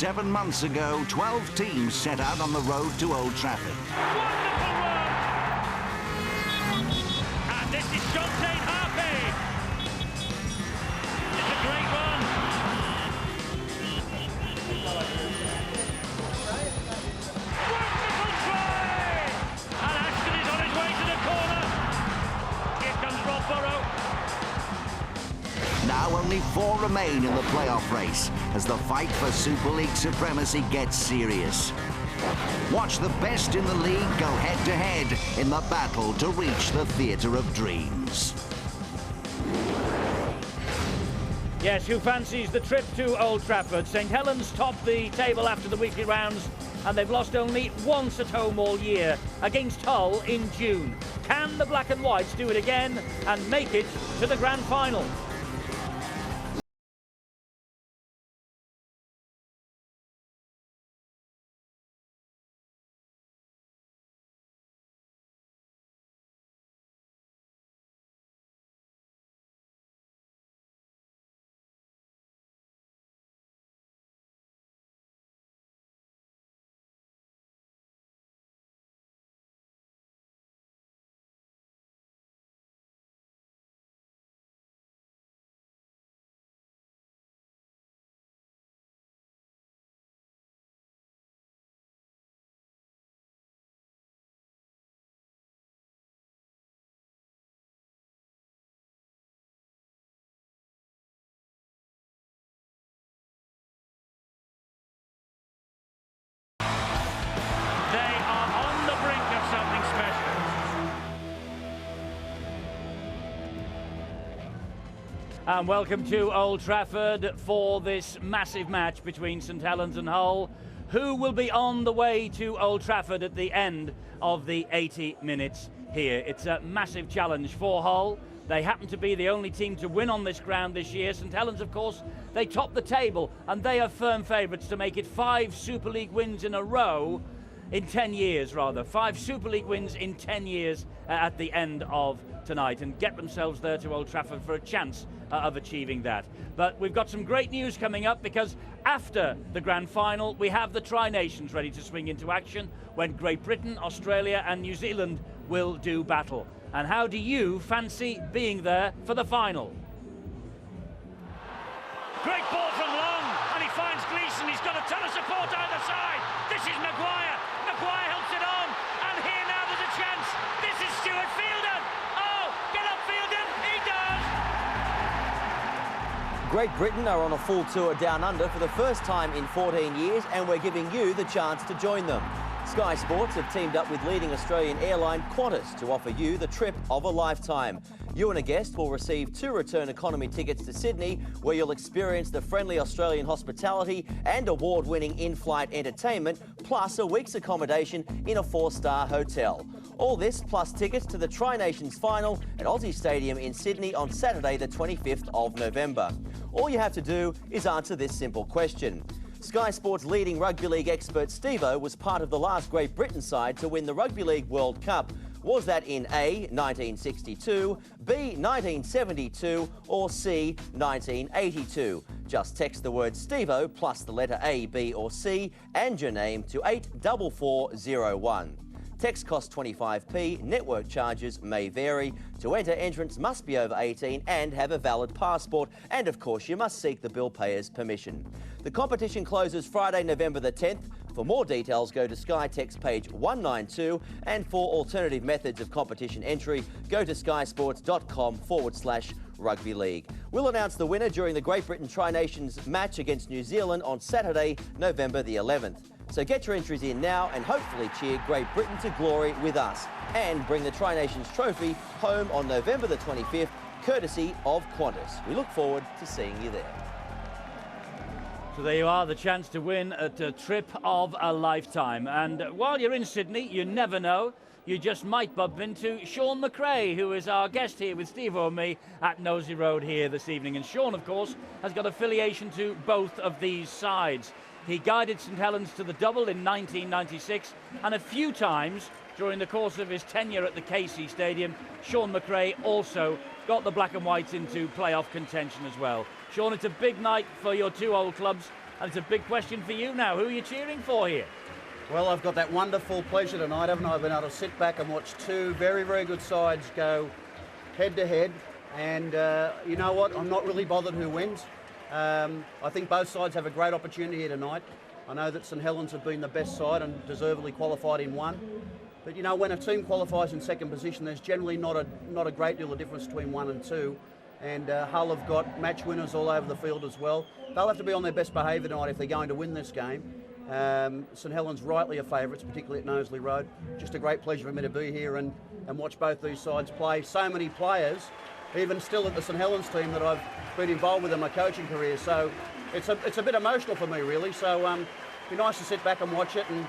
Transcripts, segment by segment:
7 months ago, 12 teams set out on the road to Old Trafford. Wonderful run! And this is John Tate Harpy. It's a great run. Wonderful try! And Ashton is on his way to the corner. Here comes Rob Burrow. Now only 4 remain in the playoff race as the fight for Super League supremacy gets serious. Watch the best in the league go head-to-head in the battle to reach the Theatre of Dreams. Yes, who fancies the trip to Old Trafford? St Helens topped the table after the weekly rounds, and they've lost only once at home all year, against Hull in June. Can the Black and Whites do it again and make it to the grand final? And welcome to Old Trafford for this massive match between St Helens and Hull. Who will be on the way to Old Trafford at the end of the 80 minutes here? It's a massive challenge for Hull. They happen to be the only team to win on this ground this year. St Helens, of course, they top the table, and they are firm favourites to make it 5 Super League wins in a row. In 10 years, rather. 5 Super League wins in 10 years at the end of tonight, and get themselves there to Old Trafford for a chance of achieving that. But we've got some great news coming up, because after the grand final, we have the Tri-Nations ready to swing into action when Great Britain, Australia and New Zealand will do battle. And how do you fancy being there for the final? Great ball from Long, and he finds Gleeson. He's got a ton of support either side. This is Maguire. Maguire helps it on, and here now there's a chance. This is Stuart Fielden. Oh, get up Fielden, he does! Great Britain are on a full tour down under for the first time in 14 years, and we're giving you the chance to join them. Sky Sports have teamed up with leading Australian airline Qantas to offer you the trip of a lifetime. You and a guest will receive 2 return economy tickets to Sydney, where you'll experience the friendly Australian hospitality and award-winning in-flight entertainment, plus a week's accommodation in a 4-star hotel. All this plus tickets to the Tri-Nations final at Aussie Stadium in Sydney on Saturday the 25th of November. All you have to do is answer this simple question. Sky Sports' leading rugby league expert Steve-O was part of the last Great Britain side to win the Rugby League World Cup. Was that in A, 1962, B, 1972, or C, 1982? Just text the word Steve-O plus the letter A, B or C and your name to 84401. Text costs 25p, network charges may vary. To enter, entrants must be over 18 and have a valid passport, and of course you must seek the bill payer's permission. The competition closes Friday, November the 10th. For more details, go to Sky Text page 192, and for alternative methods of competition entry, go to skysports.com/rugby league. We'll announce the winner during the Great Britain Tri-Nations match against New Zealand on Saturday, November the 11th. So get your entries in now and hopefully cheer Great Britain to glory with us, and bring the Tri-Nations trophy home on November the 25th, courtesy of Qantas. We look forward to seeing you there. So there you are, the chance to win a trip of a lifetime. And while you're in Sydney, you never know, you just might bump into Sean McRae, who is our guest here with Steve and me at Nosey Road here this evening. And Sean, of course, has got affiliation to both of these sides. He guided St Helens to the double in 1996, and a few times during the course of his tenure at the KC Stadium, Sean McRae also got the Black and Whites into playoff contention as well. Sean, it's a big night for your 2 old clubs. And it's a big question for you now. Who are you cheering for here? Well, I've got that wonderful pleasure tonight, haven't I? I've been able to sit back and watch two very, very good sides go head to head. And you know what? I'm not really bothered who wins. I think both sides have a great opportunity here tonight. I know that St Helens have been the best side and deservedly qualified in one. But you know, when a team qualifies in second position, there's generally not a great deal of difference between 1 and 2. And Hull have got match winners all over the field as well. They'll have to be on their best behaviour tonight if they're going to win this game. St Helens rightly are favourites, particularly at Knowsley Road. Just a great pleasure for me to be here and watch both these sides play. So many players, even still at the St Helens team, that I've been involved with in my coaching career. So it's a bit emotional for me, really. So it'd be nice to sit back and watch it, and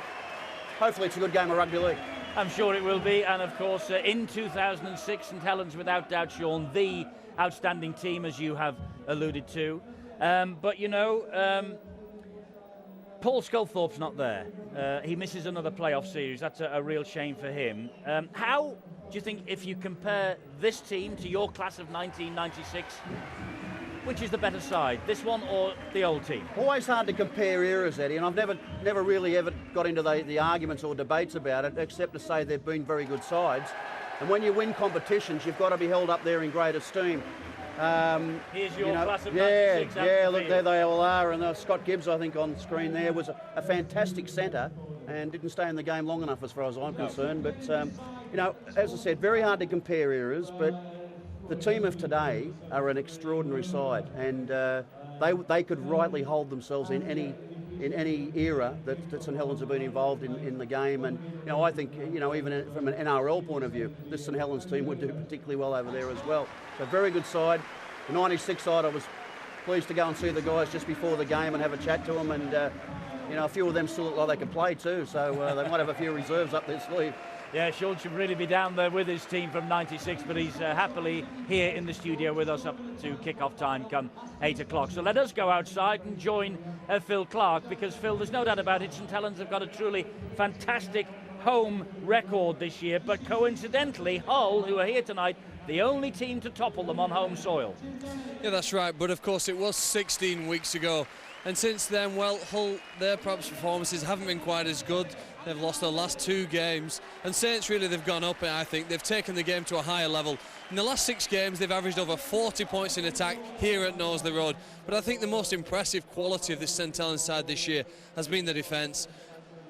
hopefully it's a good game of rugby league. I'm sure it will be. And of course, in 2006, St Helens, without doubt, Sean, the outstanding team, as you have alluded to. But you know, Paul Sculthorpe's not there. He misses another playoff series. That's a real shame for him. How do you think, if you compare this team to your class of 1996, which is the better side, this one or the old team? Always hard to compare eras, Eddie, and I've never really ever got into the arguments or debates about it, except to say they've been very good sides. And when you win competitions, you've got to be held up there in great esteem. Here's your class of 96. Yeah, look, there they all are. And Scott Gibbs, I think, on screen there, was a fantastic centre and didn't stay in the game long enough as far as I'm concerned. But, you know, as I said, very hard to compare eras, but the team of today are an extraordinary side, and they could rightly hold themselves in any era that St Helens have been involved in the game. And you know, I think, you know, even from an NRL point of view, this St Helens team would do particularly well over there as well. So very good side. The 96 side, I was pleased to go and see the guys just before the game and have a chat to them, and you know, a few of them still look like they can play too, so they might have a few reserves up their sleeve. Yeah, Sean should really be down there with his team from 96, but he's happily here in the studio with us up to kick-off time come 8 o'clock. So let us go outside and join Phil Clark, because, Phil, there's no doubt about it, St Helens have got a truly fantastic home record this year, but coincidentally, Hull, who are here tonight, the only team to topple them on home soil. Yeah, that's right, but of course it was 16 weeks ago. And since then, well, Hull, their perhaps performances haven't been quite as good. They've lost their last 2 games. And Saints, really, they've gone up, I think. They've taken the game to a higher level. In the last 6 games, they've averaged over 40 points in attack here at Knowsley Road. But I think the most impressive quality of this St Helens side this year has been the defence.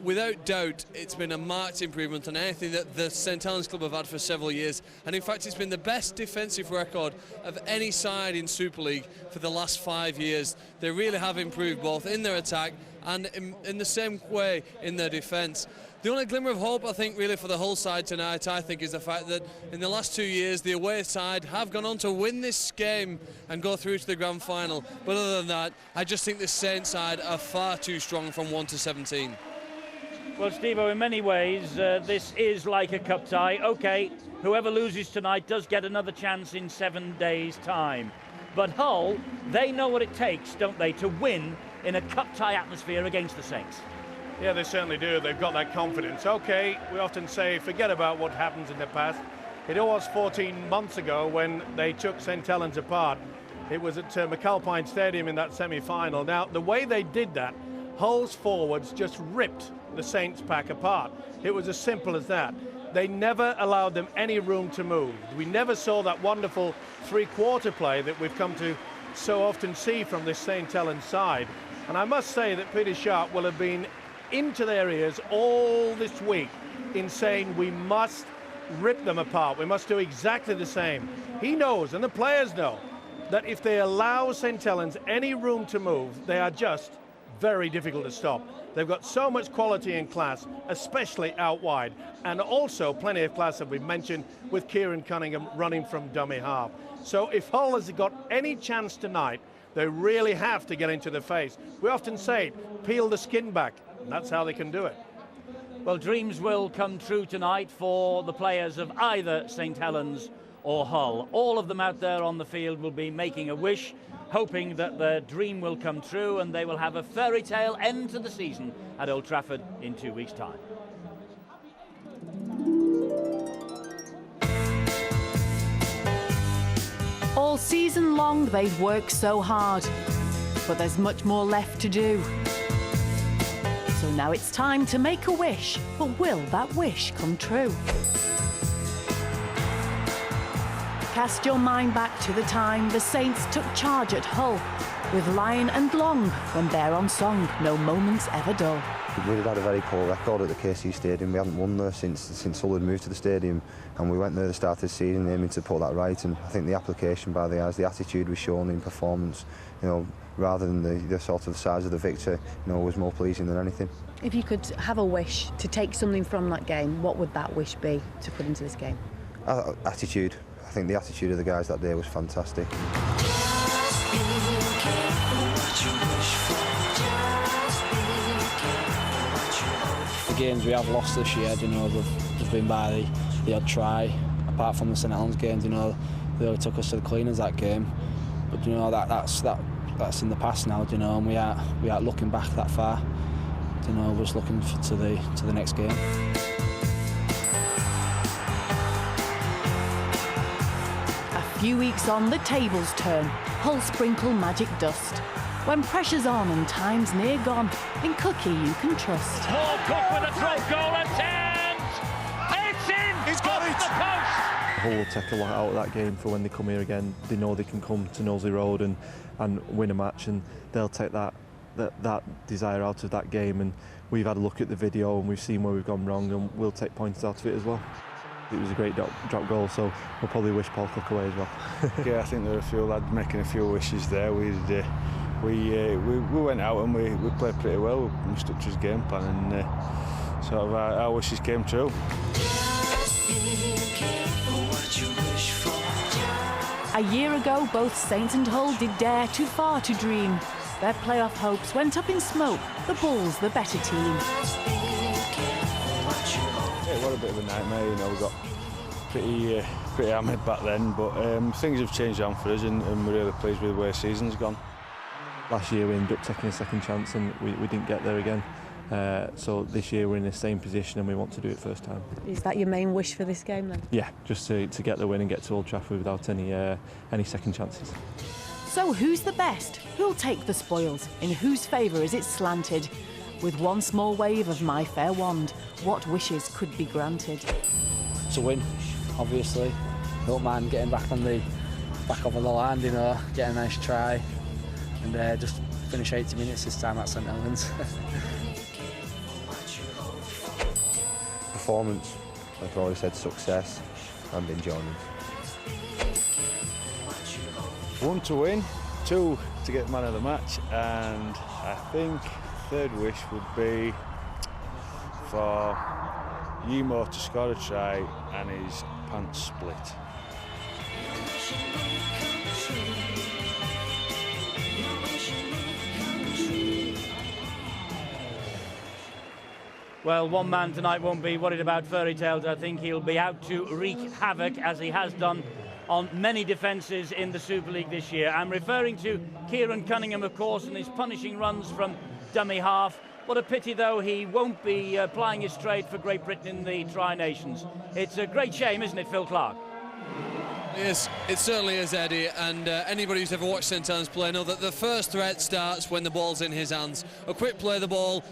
Without doubt, it's been a marked improvement on anything that the St Helens club have had for several years, and in fact it's been the best defensive record of any side in Super League for the last 5 years. They really have improved both in their attack and in the same way in their defence. The only glimmer of hope, I think, really for the Hull side tonight, I think, is the fact that in the last 2 years the away side have gone on to win this game and go through to the grand final. But other than that, I just think the Saints side are far too strong from 1 to 17. Well, Steve-O, in many ways, this is like a cup tie. OK, whoever loses tonight does get another chance in 7 days' time. But Hull, they know what it takes, don't they, to win in a cup tie atmosphere against the Saints. Yeah, they certainly do. They've got that confidence. OK, we often say, forget about what happens in the past. It was 14 months ago when they took St Helens apart. It was at McAlpine Stadium in that semi-final. Now, the way they did that, Hull's forwards just ripped the Saints pack apart. It was as simple as that. They never allowed them any room to move. We never saw that wonderful three-quarter play that we've come to so often see from this St Helens side. And I must say that Peter Sharp will have been into their ears all this week in saying we must rip them apart. We must do exactly the same. He knows, and the players know, that if they allow St Helens any room to move, they are just very difficult to stop. They've got so much quality and class, especially out wide, and also plenty of class that we've mentioned with Kieran Cunningham running from dummy half. So if Hull has got any chance tonight, they really have to get into the face. We often say, peel the skin back, and that's how they can do it. Well, dreams will come true tonight for the players of either St Helens or Hull. All of them out there on the field will be making a wish, hoping that their dream will come true and they will have a fairy tale end to the season at Old Trafford in 2 weeks' time. All season long they've worked so hard. but there's much more left to do. So now it's time to make a wish, but will that wish come true? Cast your mind back to the time the Saints took charge at Hull, with Lion and Long, when they're on song, no moments ever dull. We've had a very poor record at the KC Stadium. We haven't won there since Hull had moved to the stadium, and we went there at the start of the season aiming to put that right. And I think the application by the guys, the attitude was shown in performance, rather than the sort of size of the victory, was more pleasing than anything. If you could have a wish to take something from that game, what would that wish be to put into this game? Attitude. I think the attitude of the guys that day was fantastic. The games we have lost this year, they've been by the odd try. Apart from the St Helens games, they really took us to the cleaners that game. But that's in the past now, and we are looking back that far. We're just looking to the next game. A few weeks on, the tables turn. Hull sprinkle magic dust. When pressure's on and time's near gone, in Cookie you can trust. Paul Cook with a drop goal attempt! It's in! He's got it! The post! Hull will take a lot out of that game for when they come here again. They know they can come to Knowsley Road and win a match, and they'll take that desire out of that game. And we've had a look at the video and we've seen where we've gone wrong, and we'll take points out of it as well. It was a great drop goal, so we'll probably wish Paul Cook away as well. Yeah, I think there were a few lads making a few wishes there. We went out and we played pretty well. We stuck to his game plan, and sort of our wishes came true. A year ago, both Saints and Hull did dare too far to dream. Their playoff hopes went up in smoke. The Bulls, the better team. It was a bit of a nightmare, we got pretty hammered back then, but things have changed on for us, and we're really pleased with the way the season's gone. Last year we ended up taking a second chance and we didn't get there again. So this year we're in the same position and we want to do it first time. Is that your main wish for this game then? Yeah, just to get the win and get to Old Trafford without any second chances. So who's the best? Who'll take the spoils? In whose favour is it slanted? With one small wave of my fair wand, what wishes could be granted? To win, obviously. Don't mind getting back over the line, get a nice try, and just finish 80 minutes this time at St Helens. Performance, I've always said success and enjoyment. 1 to win, 2 to get man of the match, and I think third wish would be for Yimo to score a try and his pants split. Well, one man tonight won't be worried about fairy tales. I think he'll be out to wreak havoc, as he has done on many defences in the Super League this year. I'm referring to Kieran Cunningham, of course, and his punishing runs from dummy half. What a pity, though, he won't be plying his trade for Great Britain in the Tri-Nations. It's a great shame, isn't it, Phil Clark? Yes, it certainly is, Eddie, and anybody who's ever watched St Helens play know that the first threat starts when the ball's in his hands. A quick play the ball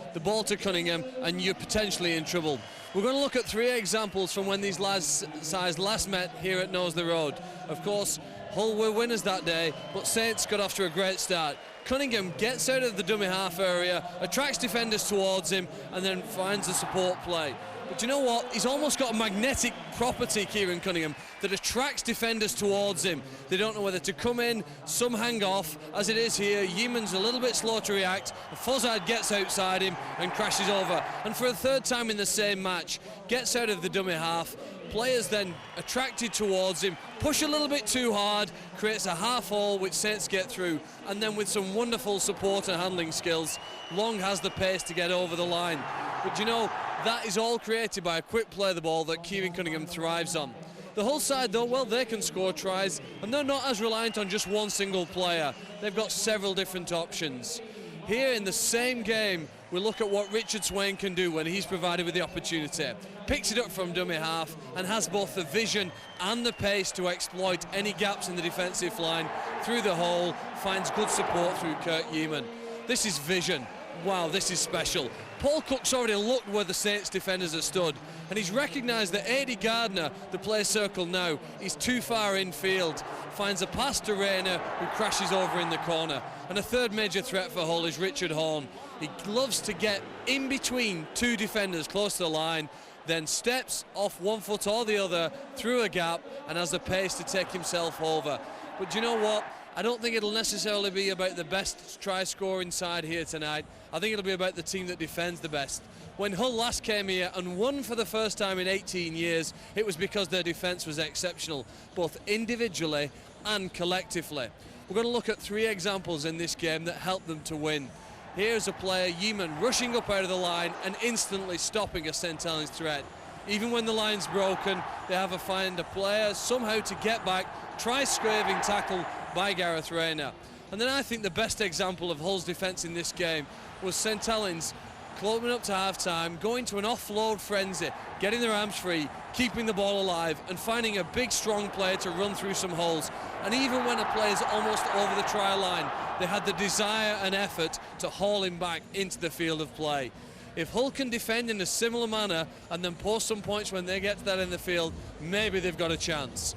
to Cunningham, and you're potentially in trouble. We're going to look at 3 examples from when these sides last met here at Knowsley Road. Of course, Hull were winners that day, but Saints got off to a great start. Cunningham gets out of the dummy half area, attracts defenders towards him, and then finds a support play. But you know what? He's almost got a magnetic property, Kieran Cunningham, that attracts defenders towards him. They don't know whether to come in, some hang off. As it is here, Yeaman's a little bit slow to react. Fozzard gets outside him and crashes over. And for a third time in the same match, gets out of the dummy half. Players then attracted towards him, push a little bit too hard, creates a half hole which Saints get through, and then with some wonderful support and handling skills, Long has the pace to get over the line. But you know, that is all created by a quick play the ball that Kieran Cunningham thrives on. The Hull side, though, well, they can score tries, and they're not as reliant on just one single player. They've got several different options. Here in the same game, we look at what Richard Swain can do when he's provided with the opportunity. Picks it up from dummy half and has both the vision and the pace to exploit any gaps in the defensive line through the hole, finds good support through Kurt Yeaman. This is vision. Wow, this is special. Paul Cook's already looked where the Saints defenders are stood, and he's recognised that Adi Gardner, the play circle now, is too far infield. Finds a pass to Rayner, who crashes over in the corner. And a third major threat for Hull is Richard Horne. He loves to get in between two defenders close to the line, then steps off one foot or the other through a gap and has the pace to take himself over. But do you know what? I don't think it'll necessarily be about the best try-scoring side here tonight. I think it'll be about the team that defends the best. When Hull last came here and won for the first time in 18 years, it was because their defence was exceptional, both individually and collectively. We're going to look at 3 examples in this game that helped them to win. Here's a player, Yeaman, rushing up out of the line and instantly stopping a St Helens threat. Even when the line's broken, they have to find a player somehow to get back, try scraping tackle by Gareth Rayner. And then I think the best example of Hull's defence in this game was St Helens climbing up to half-time, going to an offload frenzy, getting their arms free, keeping the ball alive and finding a big strong player to run through some holes. And even when a player's almost over the try line, they had the desire and effort to haul him back into the field of play. If Hull can defend in a similar manner and then post some points when they get to that in the field, maybe they've got a chance.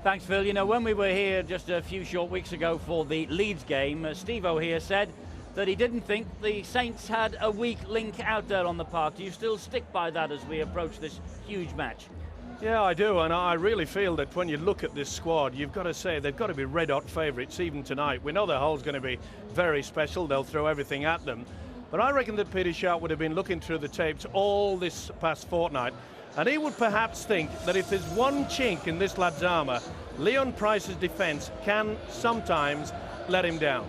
Thanks, Phil. You know, when we were here just a few short weeks ago for the Leeds game, Steve-O here said that he didn't think the Saints had a weak link out there on the park. Do you still stick by that as we approach this huge match? Yeah, I do, and I really feel that when you look at this squad, you've got to say they've got to be red-hot favourites even tonight. We know the Hull's going to be very special. They'll throw everything at them. But I reckon that Peter Sharp would have been looking through the tapes all this past fortnight, and he would perhaps think that if there's one chink in this lad's armour, Leon Price's defence can sometimes let him down.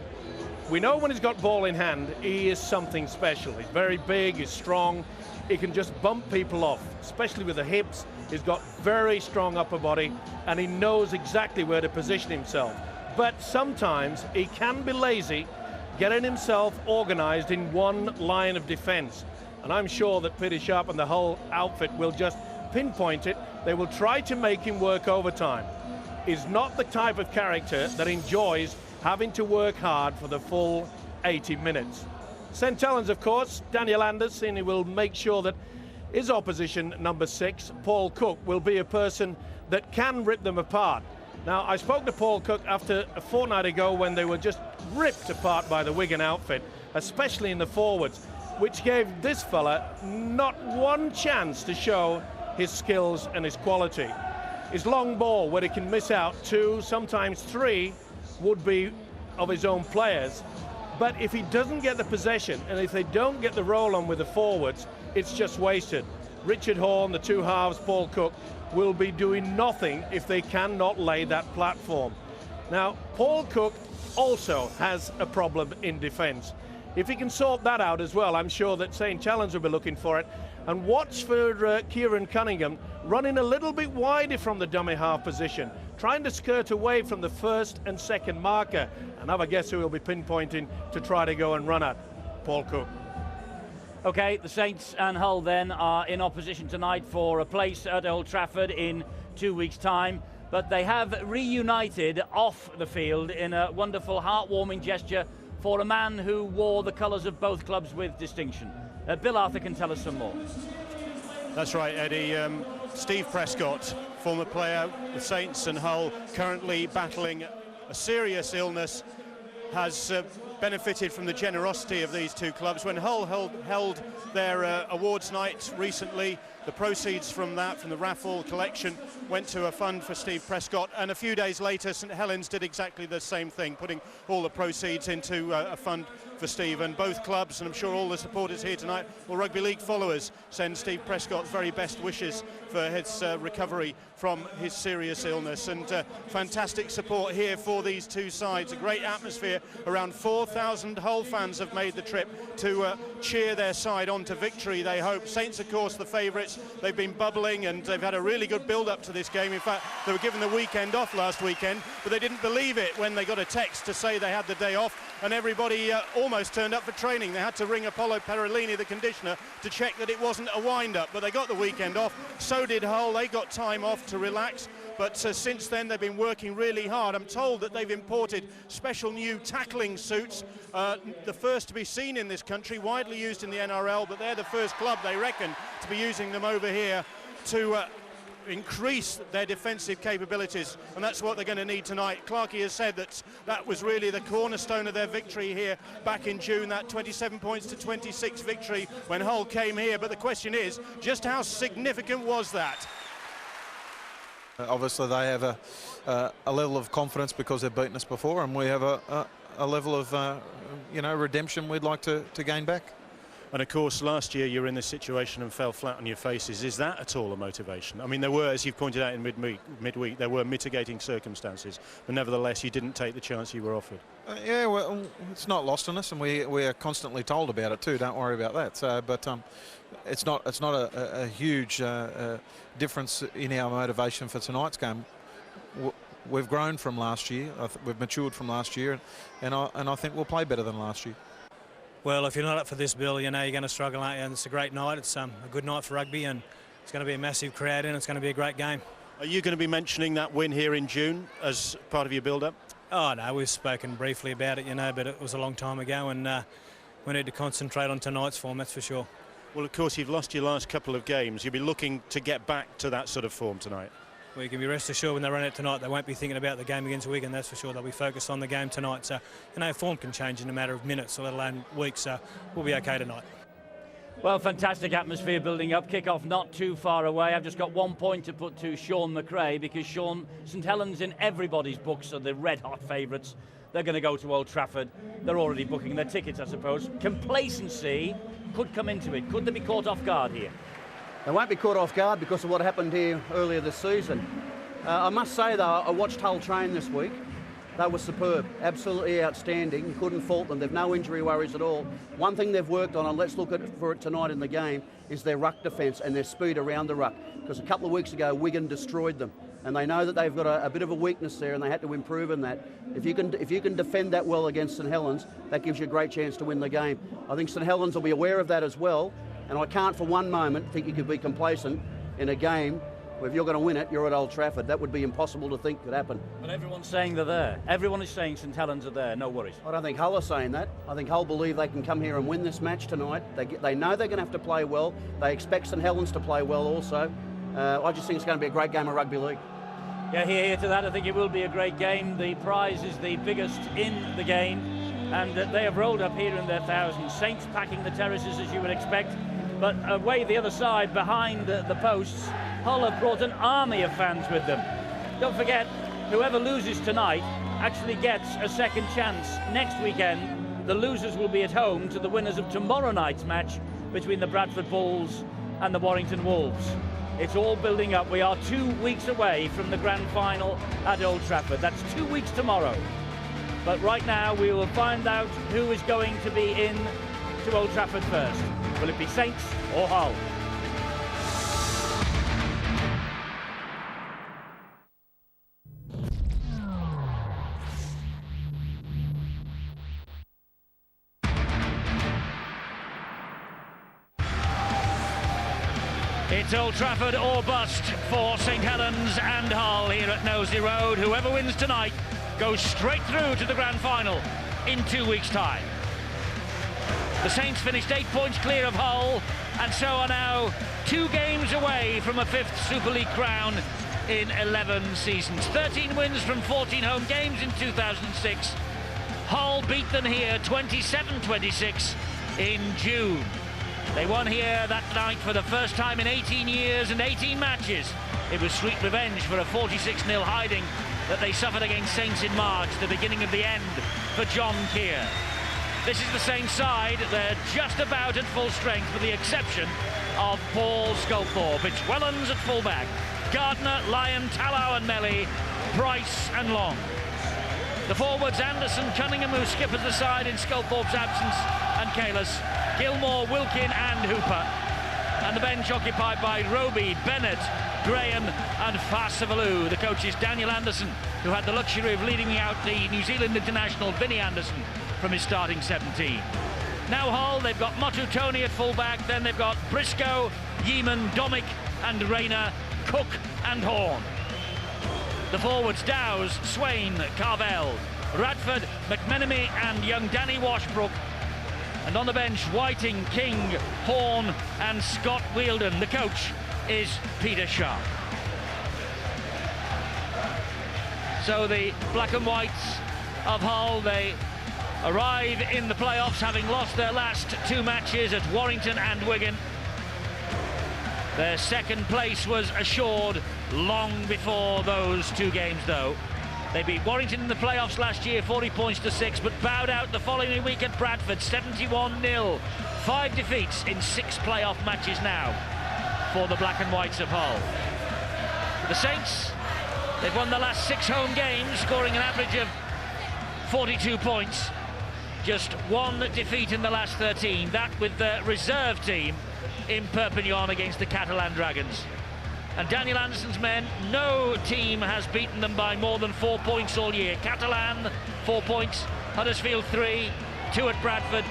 We know when he's got ball in hand, he is something special. He's very big, he's strong, he can just bump people off, especially with the hips. He's got very strong upper body, and he knows exactly where to position himself. But sometimes he can be lazy, getting himself organised in one line of defence. And I'm sure that Peter Sharp and the whole outfit will just pinpoint it. They will try to make him work overtime. He's not the type of character that enjoys having to work hard for the full 80 minutes. St Helens, of course, Daniel Anderson, he will make sure that his opposition, number 6, Paul Cook, will be a person that can rip them apart. Now, I spoke to Paul Cook after a fortnight ago when they were just ripped apart by the Wigan outfit, especially in the forwards, which gave this fella not one chance to show his skills and his quality. His long ball, where he can miss out 2, sometimes 3, would be of his own players. But if he doesn't get the possession, and if they don't get the roll on with the forwards, it's just wasted. Richard Horne, the 2 halves, Paul Cook, will be doing nothing if they cannot lay that platform. Now, Paul Cook also has a problem in defence. If he can sort that out as well, I'm sure that St Helens will be looking for it. And watch for Kieran Cunningham running a little bit wider from the dummy half position, trying to skirt away from the first and second marker. And have a guess who will be pinpointing to try to go and run at Paul Cook. OK, the Saints and Hull then are in opposition tonight for a place at Old Trafford in 2 weeks' time. But they have reunited off the field in a wonderful, heartwarming gesture for a man who wore the colours of both clubs with distinction. Bill Arthur can tell us some more. That's right, Eddie. Steve Prescott, former player, the Saints and Hull, currently battling a serious illness, has benefited from the generosity of these 2 clubs. When Hull held their awards night recently, the proceeds from that, from the raffle collection, went to a fund for Steve Prescott, and a few days later St Helens did exactly the same thing, putting all the proceeds into a fund for Steve. And both clubs, and I'm sure all the supporters here tonight, all rugby league followers, send Steve Prescott's very best wishes for his recovery from his serious illness. And fantastic support here for these 2 sides, a great atmosphere. Around 4,000 Hull fans have made the trip to cheer their side on to victory, they hope. Saints, of course, the favourites. They've been bubbling and they've had a really good build-up to this game. In fact, they were given the weekend off last weekend, but they didn't believe it when they got a text to say they had the day off, and everybody almost turned up for training. They had to ring Apollo Perolini, the conditioner, to check that it wasn't a wind-up, but they got the weekend off. So did Hull. They got time off to relax. But since then, they've been working really hard. I'm told that they've imported special new tackling suits, the first to be seen in this country, widely used in the NRL, but they're the first club, they reckon, to be using them over here to increase their defensive capabilities, and that's what they're going to need tonight. Clarkey has said that that was really the cornerstone of their victory here back in June, that 27 points to 26 victory when Hull came here. But the question is, just how significant was that? Obviously they have a level of confidence because they've beaten us before, and we have a level of redemption we'd like to gain back. And of course last year you were in this situation and fell flat on your faces. Is that at all a motivation? I mean, there were, as you've pointed out in midweek, there were mitigating circumstances, but nevertheless you didn't take the chance you were offered. Yeah, well, it's not lost on us, and we are constantly told about it too. Don't worry about that. So, but it's not a huge difference in our motivation for tonight's game. We've grown from last year. We've matured from last year, and I think we'll play better than last year. Well, if you're not up for this, Bill, you know you're going to struggle, aren't you? And it's a great night. It's a good night for rugby, and it's going to be a massive crowd in. It's going to be a great game. Are you going to be mentioning that win here in June as part of your build-up? Oh, no, we've spoken briefly about it, you know, but it was a long time ago, and we need to concentrate on tonight's form, that's for sure. Well, of course, you've lost your last couple of games. You'll be looking to get back to that sort of form tonight. Well, you can be rest assured when they run out tonight, they won't be thinking about the game against Wigan, that's for sure. They'll be focused on the game tonight. So, you know, form can change in a matter of minutes, let alone weeks, so we'll be okay tonight. Well, fantastic atmosphere building up. Kick-off not too far away. I've just got 1 point to put to Sean McRae, because St Helens in everybody's books are the red-hot favourites. They're going to go to Old Trafford. They're already booking their tickets, I suppose. Complacency could come into it. Could they be caught off guard here? They won't be caught off guard because of what happened here earlier this season. I must say, though, I watched Hull train this week. They were superb, absolutely outstanding. You couldn't fault them. They've no injury worries at all. One thing they've worked on, and let's look for it tonight in the game, is their ruck defence and their speed around the ruck. Because a couple of weeks ago, Wigan destroyed them. And they know that they've got a bit of a weakness there, and they had to improve in that. If you can defend that well against St Helens, that gives you a great chance to win the game. I think St Helens will be aware of that as well. And I can't for one moment think you could be complacent in a game where if you're going to win it, you're at Old Trafford. That would be impossible to think could happen. But everyone's saying they're there. Everyone is saying St Helens are there, no worries. I don't think Hull are saying that. I think Hull believe they can come here and win this match tonight. They know they're going to have to play well. They expect St Helens to play well also. I just think it's going to be a great game of rugby league. Yeah, here to that. I think it will be a great game. The prize is the biggest in the game, and they have rolled up here in their thousands. Saints packing the terraces as you would expect. But away the other side, behind the posts, Hull have brought an army of fans with them. Don't forget, whoever loses tonight actually gets a second chance. Next weekend, the losers will be at home to the winners of tomorrow night's match between the Bradford Bulls and the Warrington Wolves. It's all building up. We are 2 weeks away from the grand final at Old Trafford. That's 2 weeks tomorrow. But right now, we will find out who is going to be in to Old Trafford first. Will it be Saints or Hull? It's Old Trafford or bust for St Helens and Hull here at Knowsley Road. Whoever wins tonight goes straight through to the grand final in 2 weeks' time. The Saints finished 8 points clear of Hull, and so are now 2 games away from a 5th Super League crown in 11 seasons. 13 wins from 14 home games in 2006. Hull beat them here 27-26 in June. They won here that night for the first time in 18 years and 18 matches. It was sweet revenge for a 46-0 hiding that they suffered against Saints in March, the beginning of the end for John Keir. This is the same side. They're just about at full strength with the exception of Paul Sculthorpe. It's Wellens at fullback, Gardner, Lyon, Tallow and Melly, Price and Long. The forwards Anderson, Cunningham, who skippers the side in Sculthorpe's absence, and Kalis. Gilmore, Wilkin and Hooper. And the bench occupied by Roby, Bennett, Graham and Fasavalu. The coach is Daniel Anderson, who had the luxury of leading out the New Zealand international Vinnie Anderson from his starting 17. Now Hull, they've got Motu Tony at full-back, then they've got Briscoe, Yeaman, Domick and Rayner, Cook and Horn. The forwards, Dowes, Swain, Carvel, Radford, McMenemy and young Danny Washbrook. And on the bench, Whiting, King, Horn and Scott Wheeldon. The coach is Peter Sharp. So the black and whites of Hull, they arrive in the playoffs having lost their last two matches at Warrington and Wigan. Their second place was assured long before those two games, though. They beat Warrington in the playoffs last year, 40 points to 6, but bowed out the following week at Bradford, 71-0. 5 defeats in 6 playoff matches now for the black and whites of Hull. The Saints, they've won the last 6 home games, scoring an average of 42 points. Just 1 defeat in the last 13, that with the reserve team in Perpignan against the Catalan Dragons. And Daniel Anderson's men, no team has beaten them by more than 4 points all year. Catalan, 4 points, Huddersfield 3, 2 at Bradford,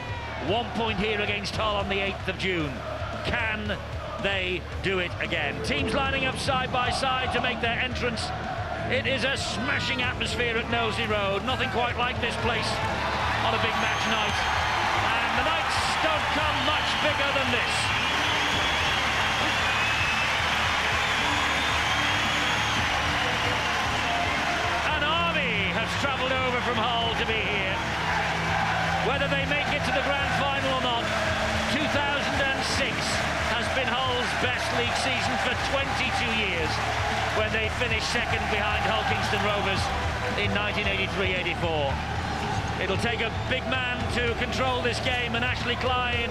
1 point here against Hull on the 8th of June. Can they do it again? Teams lining up side by side to make their entrance. It is a smashing atmosphere at Nosey Road. Nothing quite like this place on a big match night. And the nights don't come much bigger than this. Travelled over from Hull to be here. Whether they make it to the grand final or not, 2006 has been Hull's best league season for 22 years, when they finished second behind Hull Kingston Rovers in 1983-84. It'll take a big man to control this game, and Ashley Klein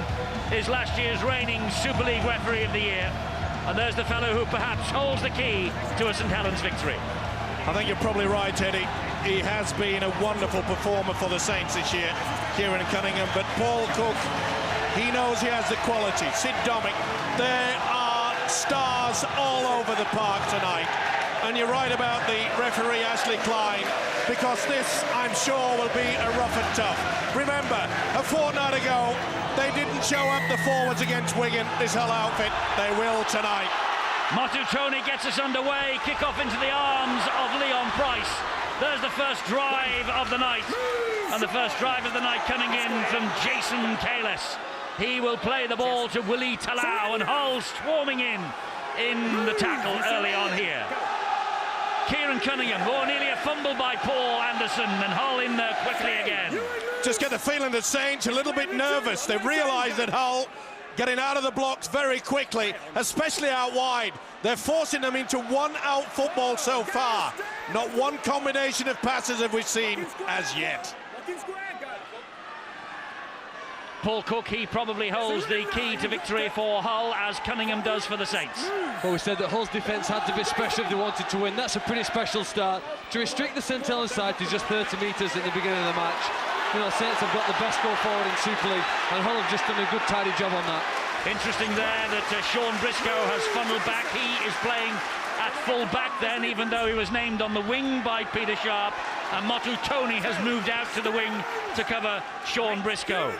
is last year's reigning Super League referee of the year. And there's the fellow who perhaps holds the key to a St Helens victory. I think you're probably right, Eddie. He has been a wonderful performer for the Saints this year, Kieran Cunningham, but Paul Cook, he knows he has the quality. Sid Domick, there are stars all over the park tonight. And you're right about the referee, Ashley Klein, because this, I'm sure, will be a rough and tough. Remember, a fortnight ago, they didn't show up the forwards against Wigan, this Hull outfit. They will tonight. Motu Tony gets us underway, kick off into the arms of Leon Price. There's the first drive of the night, and the first drive of the night coming in from Jason Kalis. He will play the ball to Willie Talau, and Hull swarming in the tackle early on here. Kieran Cunningham, nearly a fumble by Paul Anderson, and Hull in there quickly again. Just get the feeling that Saints are a little bit nervous. They've realised that Hull getting out of the blocks very quickly, especially out wide. They're forcing them into one-out football so far. Not one combination of passes have we seen as yet. Paul Cook, he probably holds the key to victory for Hull, as Cunningham does for the Saints. Well, we said that Hull's defence had to be special if they wanted to win. That's a pretty special start. To restrict the St Helens side to just 30 metres at the beginning of the match. You know, Saints have got the best goal forward in Super League, and Hull have just done a good, tidy job on that. Interesting there that Sean Briscoe has funneled back. He is playing at full back then, even though he was named on the wing by Peter Sharp, and Motu Tony has moved out to the wing to cover Sean Briscoe.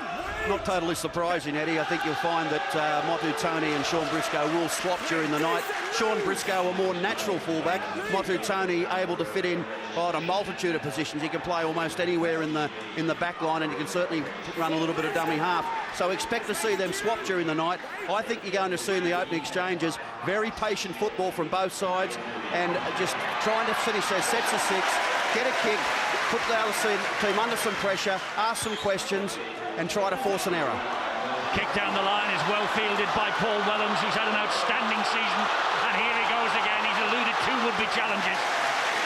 Not totally surprising, Eddie. I think you'll find that Motu Tony and Sean Briscoe will swap during the night. Sean Briscoe, a more natural fullback. Motu Tony able to fit in on a multitude of positions. He can play almost anywhere in the back line, and he can certainly run a little bit of dummy half. So expect to see them swap during the night. I think you're going to see in the opening exchanges very patient football from both sides, and just trying to finish their sets of 6, get a kick, put the other team under some pressure, ask some questions, and try to force an error. Kick down the line is well fielded by Paul Wellens, who's had an outstanding season, and here he goes again. He's eluded 2 would-be challenges.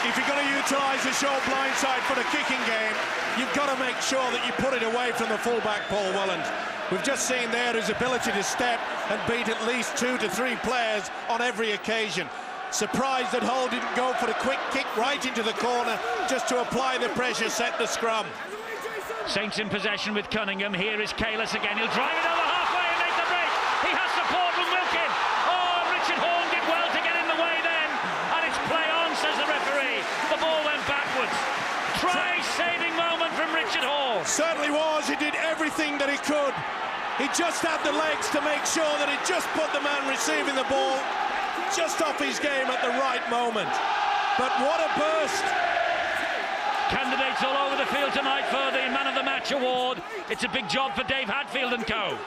If you're going to utilise the short blindside for the kicking game, you've got to make sure that you put it away from the fullback, Paul Wellens. We've just seen there his ability to step and beat at least 2 to 3 players on every occasion. Surprised that Hull didn't go for a quick kick right into the corner just to apply the pressure, set the scrum. Saints in possession with Cunningham. Here is Kalis again. He'll drive it over half everything that he could. He just had the legs to make sure that he just put the man receiving the ball just off his game at the right moment. But what a burst! Candidates all over the field tonight for the Man of the Match award. It's a big job for Dave Hadfield and co.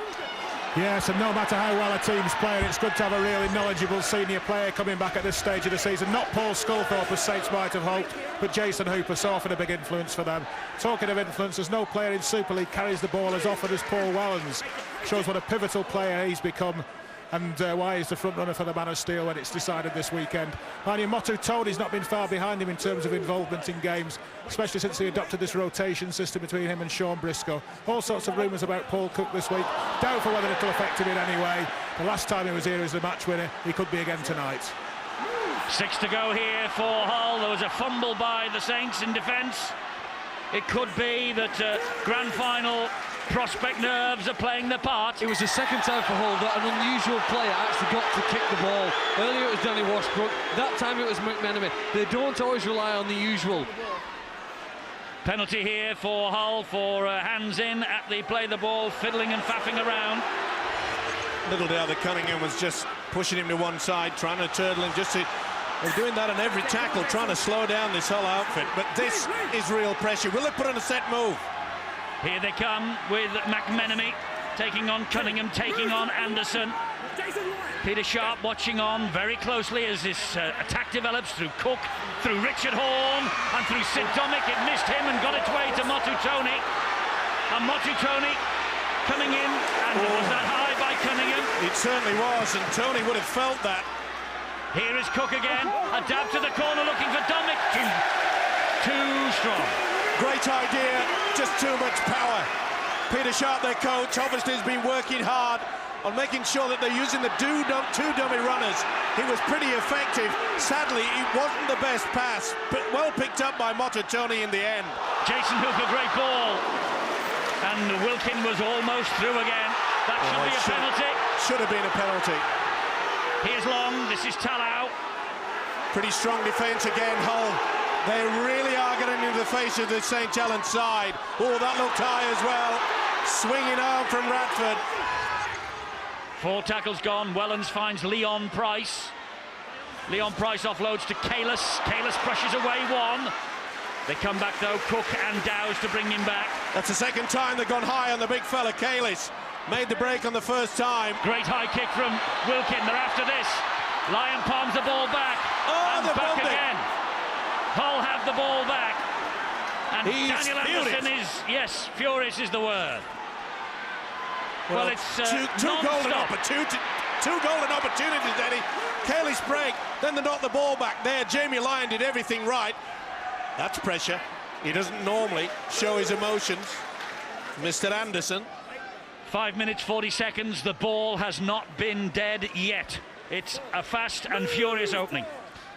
Yes, and no matter how well a team's playing, it's good to have a really knowledgeable senior player coming back at this stage of the season. Not Paul Sculthorpe, as Saints might have hoped, but Jason Hooper, so often a big influence for them. Talking of influence, there's no player in Super League carries the ball as often as Paul Wellens. Shows what a pivotal player he's become, and why he's the front runner for the Man of Steel when it's decided this weekend. Mind you, Motu Tony's not been far behind him in terms of involvement in games, especially since he adopted this rotation system between him and Sean Briscoe. All sorts of rumours about Paul Cook this week. Doubtful whether it'll affect him in any way. The last time he was here as the match winner, he could be again tonight. 6 to go here for Hull. There was a fumble by the Saints in defence. It could be that grand final prospect nerves are playing their part. It was the second time for Hull that an unusual player actually got to kick the ball. Earlier it was Danny Washbrook, that time it was McMenemy. They don't always rely on the usual. Penalty here for Hull for hands in at the play the ball, fiddling and faffing around. Little doubt that Cunningham was just pushing him to one side, trying to turtle him they're doing that on every tackle, trying to slow down this whole outfit. But this is real pressure. Will they put in a set move? Here they come with McMenemy taking on Cunningham, taking on Anderson. Peter Sharp watching on very closely as this attack develops through Cook, through Richard Horne, and through Sid Domick. It missed him and got its way to Motu Tony. And Motu Tony coming in, and was that high by Cunningham? It certainly was, and Tony would have felt that. Here is Cook again, a dab to the corner looking for Domick. Too strong. Great idea, just too much power. Peter Sharp, their coach, obviously has been working hard on making sure that they're using the two dummy runners. He was pretty effective. Sadly, it wasn't the best pass, but well picked up by Motu Tony in the end. Jason Hooper, great ball. And Wilkin was almost through again. That should be a penalty. Should have been a penalty. Here's Long, this is Talau. Pretty strong defence again, Hull. They really are getting into the face of the St. Helens side. Oh, that looked high as well. Swinging arm from Radford. 4 tackles gone. Wellens finds Leon Price. Leon Price offloads to Kalis. Kalis brushes away one. They come back though, Cook and Dowes to bring him back. That's the second time they've gone high on the big fella, Kalis. Made the break on the first time. Great high kick from Wilkin. They're after this. Lyon palms the ball back. Oh, and back again. Hull have the ball back. And Daniel Anderson is, yes, furious is the word. Well, it's two golden opportunities, Eddie. Kalis break, then they knock the ball back there. Jamie Lyon did everything right. That's pressure. He doesn't normally show his emotions. Mr. Anderson. 5 minutes, 40 seconds. The ball has not been dead yet. It's a fast and furious opening.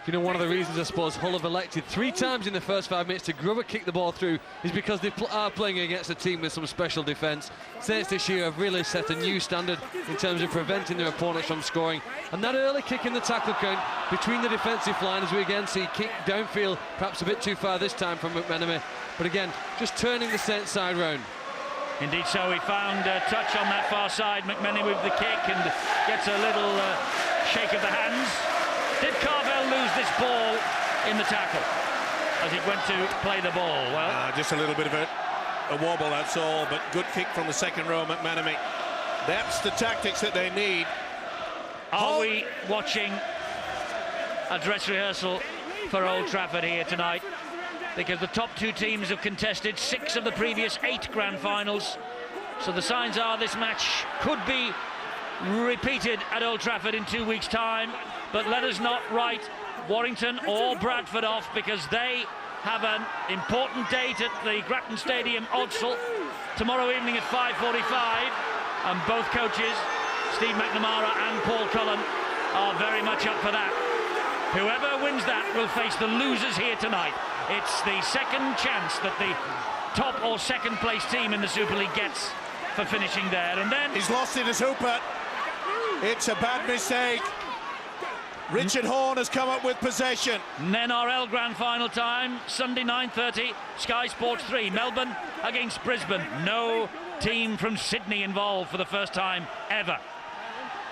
You know, one of the reasons I suppose Hull have elected 3 times in the first 5 minutes to Grubber kick the ball through is because they are playing against a team with some special defence. Saints this year have really set a new standard in terms of preventing their opponents from scoring. And that early kick in the tackle count between the defensive line, as we again see kick downfield, perhaps a bit too far this time from McMenemy. But again, just turning the Saints side round. Indeed so, he found a touch on that far side. McMenemy with the kick and gets a little shake of the hands. Did Carvel lose this ball in the tackle as he went to play the ball? Well, just a little bit of a wobble, that's all, but good kick from the second row, McMenemy. That's the tactics that they need. Are we watching a dress rehearsal for Old Trafford here tonight? Because the top 2 teams have contested 6 of the previous 8 grand finals. So the signs are this match could be repeated at Old Trafford in 2 weeks' time. But let us not write Warrington or Bradford off, because they have an important date at the Grattan Stadium, Odsal, tomorrow evening at 5:45. And both coaches, Steve McNamara and Paul Cullen, are very much up for that. Whoever wins that will face the losers here tonight. It's the second chance that the top or second place team in the Super League gets for finishing there. And then he's lost it as Hooper. It's a bad mistake. Richard Horne has come up with possession. NRL Grand Final time, Sunday 9:30, Sky Sports 3. Melbourne against Brisbane. No team from Sydney involved for the first time ever.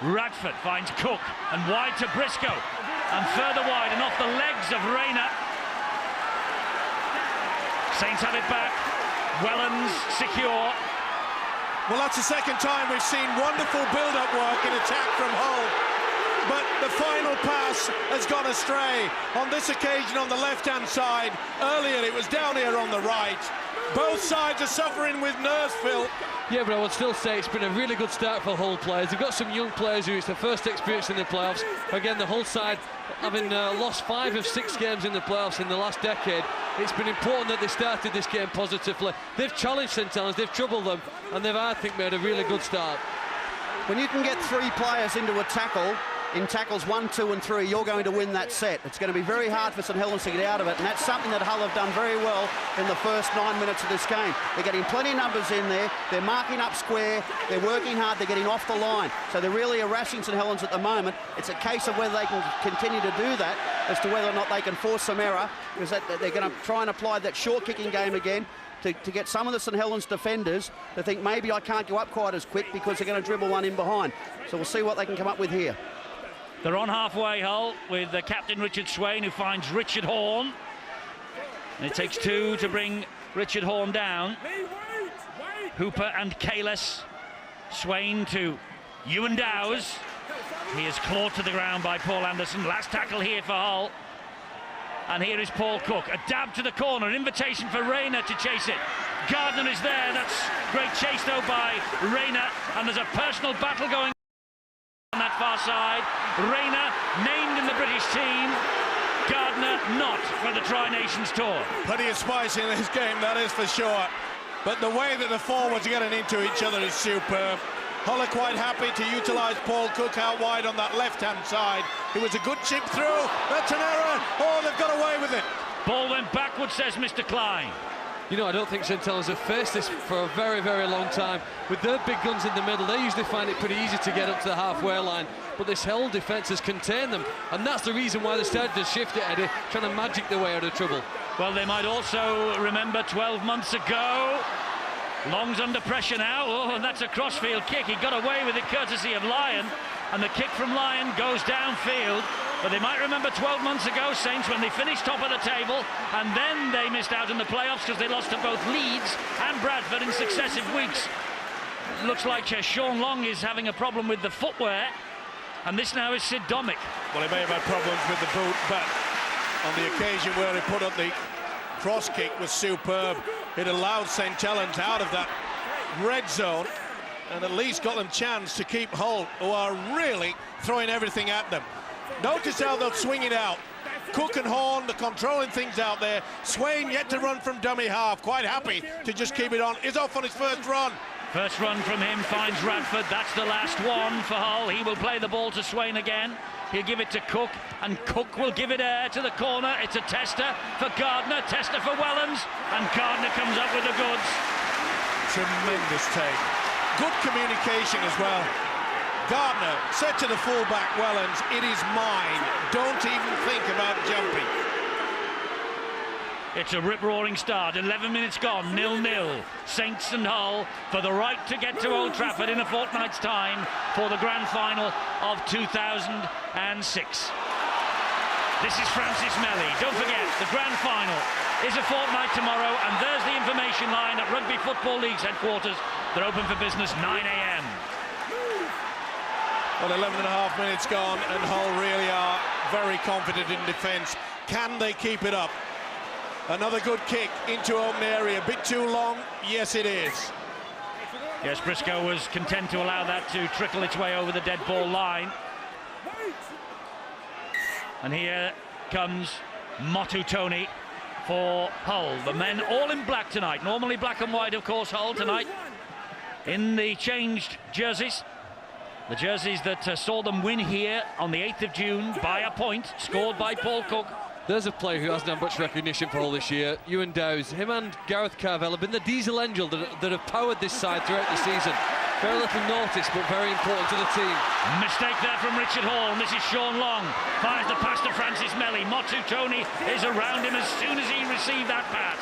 Radford finds Cook and wide to Briscoe and further wide and off the legs of Rayner. Saints have it back. Wellens secure. Well, that's the second time we've seen wonderful build-up work in attack from Hull, but the final pass has gone astray. On this occasion on the left-hand side, earlier it was down here on the right. Both sides are suffering with nerves, Phil. Yeah, but I would still say it's been a really good start for Hull players. They've got some young players who it's their first experience in the playoffs. Again, the Hull side having lost 5 of 6 games in the playoffs in the last decade. It's been important that they started this game positively. They've challenged St Helens, they've troubled them, and they've, I think, made a really good start. When you can get 3 players into a tackle, in tackles 1, 2 and 3, you're going to win that set. It's going to be very hard for St Helens to get out of it, and that's something that Hull have done very well in the first 9 minutes of this game. They're getting plenty of numbers in there, they're marking up square, they're working hard, they're getting off the line. So they're really harassing St Helens at the moment. It's a case of whether they can continue to do that, as to whether or not they can force some error, because they're going to try and apply that short kicking game again to get some of the St Helens defenders to think maybe I can't go up quite as quick because they're going to dribble one in behind. So we'll see what they can come up with here. They're on halfway, Hull, with captain Richard Swain, who finds Richard Horne. And it takes 2 to bring Richard Horne down. Hooper and Kalis. Swain to Ewan Dowes. He is clawed to the ground by Paul Anderson. Last tackle here for Hull. And here is Paul Cook. A dab to the corner, an invitation for Rayner to chase it. Gardner is there. That's great chase, though, by Rayner. And there's a personal battle going on that far side. Rayner named in the British team. Gardner not for the Tri-Nations tour. Plenty of spice in this game, that is for sure. But the way that the forwards are getting into each other is superb. Hull are quite happy to utilise Paul Cook out wide on that left-hand side. It was a good chip through. That's an error. Oh, they've got away with it. Ball went backwards, says Mr. Klein. You know, I don't think St Helens have faced this for a very, very long time. With their big guns in the middle, they usually find it pretty easy to get up to the halfway line. But this Hull defence has contained them, and that's the reason why they started to shift it, Eddie, trying to magic their way out of trouble. Well, they might also remember 12 months ago. Long's under pressure now. Oh, and that's a crossfield kick. He got away with it courtesy of Lyon, and the kick from Lyon goes downfield. But they might remember 12 months ago, Saints, when they finished top of the table, and then they missed out in the playoffs because they lost to both Leeds and Bradford in successive weeks. Looks like Sean Long is having a problem with the footwear, and this now is Sid Domick. Well, he may have had problems with the boot, but on the occasion where he put up the cross kick was superb. It allowed St Helens out of that red zone and at least got them chance to keep Hull, who are really throwing everything at them. Notice how they'll swing it out. Cook and Horne, they're controlling things out there. Swain yet to run from dummy half, quite happy to just keep it on. Is off on his first run. First run from him finds Radford. That's the last one for Hull. He will play the ball to Swain again. He'll give it to Cook, and Cook will give it air to the corner. It's a tester for Gardner, tester for Wellens, and Gardner comes up with the goods. Tremendous take. Good communication as well. Gardner said to the fullback Wellens, "It is mine. Don't even think about jumping." It's a rip-roaring start. 11 minutes gone, 0-0. Saints and Hull for the right to get to Old Trafford in a fortnight's time for the grand final of 2006. This is Francis Melly. Don't forget, the grand final is a fortnight tomorrow, and there's the information line at Rugby Football League's headquarters. They're open for business 9 a.m. Well, 11.5 minutes gone, and Hull really are very confident in defence. Can they keep it up? Another good kick into open area. A bit too long. Yes, it is. Yes, Briscoe was content to allow that to trickle its way over the dead ball line. And here comes Motu Tony for Hull. The men all in black tonight. Normally black and white, of course, Hull tonight in the changed jerseys. The jerseys that saw them win here on the 8th of June by a point, scored by Paul Cook. There's a player who hasn't had much recognition for Hull this year, Ewan Dowes. Him and Gareth Carvell have been the diesel engine that have powered this side throughout the season. Very little notice, but very important to the team. Mistake there from Richard Horne. This is Sean Long. Fires the pass to Francis Melly. Motu Tony is around him as soon as he received that pass.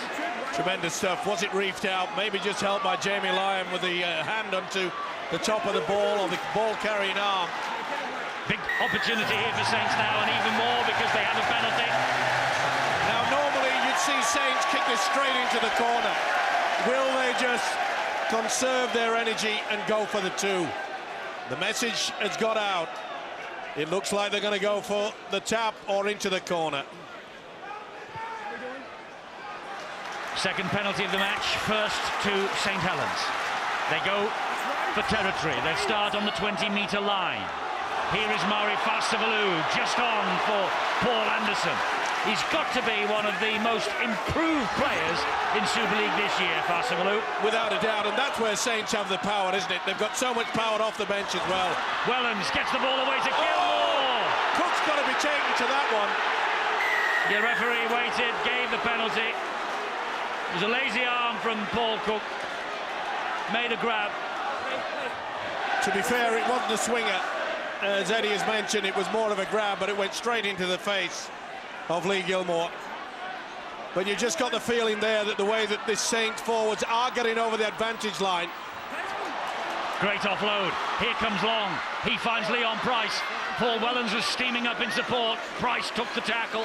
Tremendous stuff. Was it reefed out? Maybe just helped by Jamie Lyon with the hand onto the top of the ball, or the ball-carrying arm. Big opportunity here for Saints now, and even more because they have a penalty. Now, normally you'd see Saints kick this straight into the corner. Will they just conserve their energy and go for the 2? The message has got out. It looks like they're going to go for the tap or into the corner. Second penalty of the match, first to St Helens. They go for territory. They start on the 20-metre line. Here is Mari Farsavalou, just on for Paul Anderson. He's got to be one of the most improved players in Super League this year, Farsavalou. Without a doubt, and that's where Saints have the power, isn't it? They've got so much power off the bench as well. Wellens gets the ball away to Gilmore. Cook's got to be taken to that one. The referee waited, gave the penalty. It was a lazy arm from Paul Cook. Made a grab. To be fair, it wasn't a swinger. As Eddie has mentioned, it was more of a grab, but it went straight into the face of Lee Gilmore. But you just got the feeling there that the way that the Saints forwards are getting over the advantage line. Great offload. Here comes Long. He finds Leon Price. Paul Wellens was steaming up in support. Price took the tackle.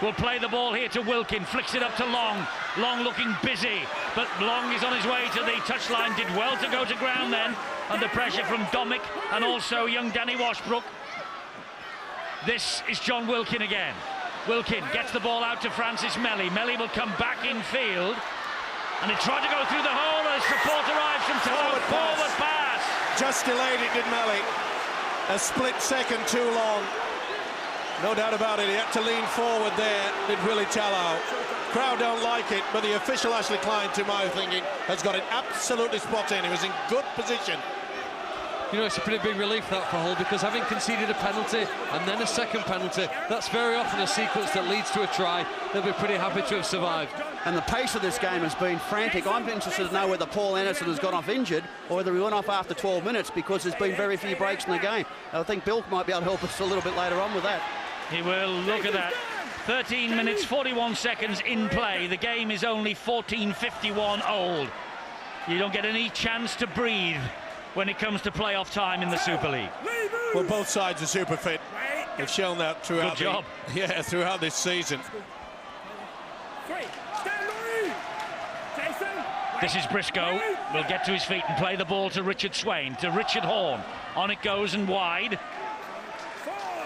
Will play the ball here to Wilkin, flicks it up to Long. Long looking busy, but Long is on his way to the touchline. Did well to go to ground then, under pressure from Domick and also young Danny Washbrook. This is John Wilkin again. Wilkin gets the ball out to Francis Melly. Melly will come back in field, and he tried to go through the hole as support arrives from forward pass. Just delayed it, did Melly. A split second too long. No doubt about it, he had to lean forward there, did Willie Tallow. Crowd don't like it, but the official Ashley Klein, to my thinking, has got it absolutely spot in. He was in good position. You know, it's a pretty big relief that for Hull, because having conceded a penalty and then a second penalty, that's very often a sequence that leads to a try. They'll be pretty happy to have survived. And the pace of this game has been frantic. I'm interested to know whether Paul Anderson has gone off injured or whether he went off after 12 minutes, because there's been very few breaks in the game. I think Bill might be able to help us a little bit later on with that. He will. Look at that. 13 minutes, 41 seconds in play. The game is only 14:51 old. You don't get any chance to breathe when it comes to playoff time in the Super League. Well, both sides are super fit. They've shown that throughout. Good job. Throughout this season. This is Briscoe. Will get to his feet and play the ball to Richard Swain, to Richard Horn. On it goes and wide.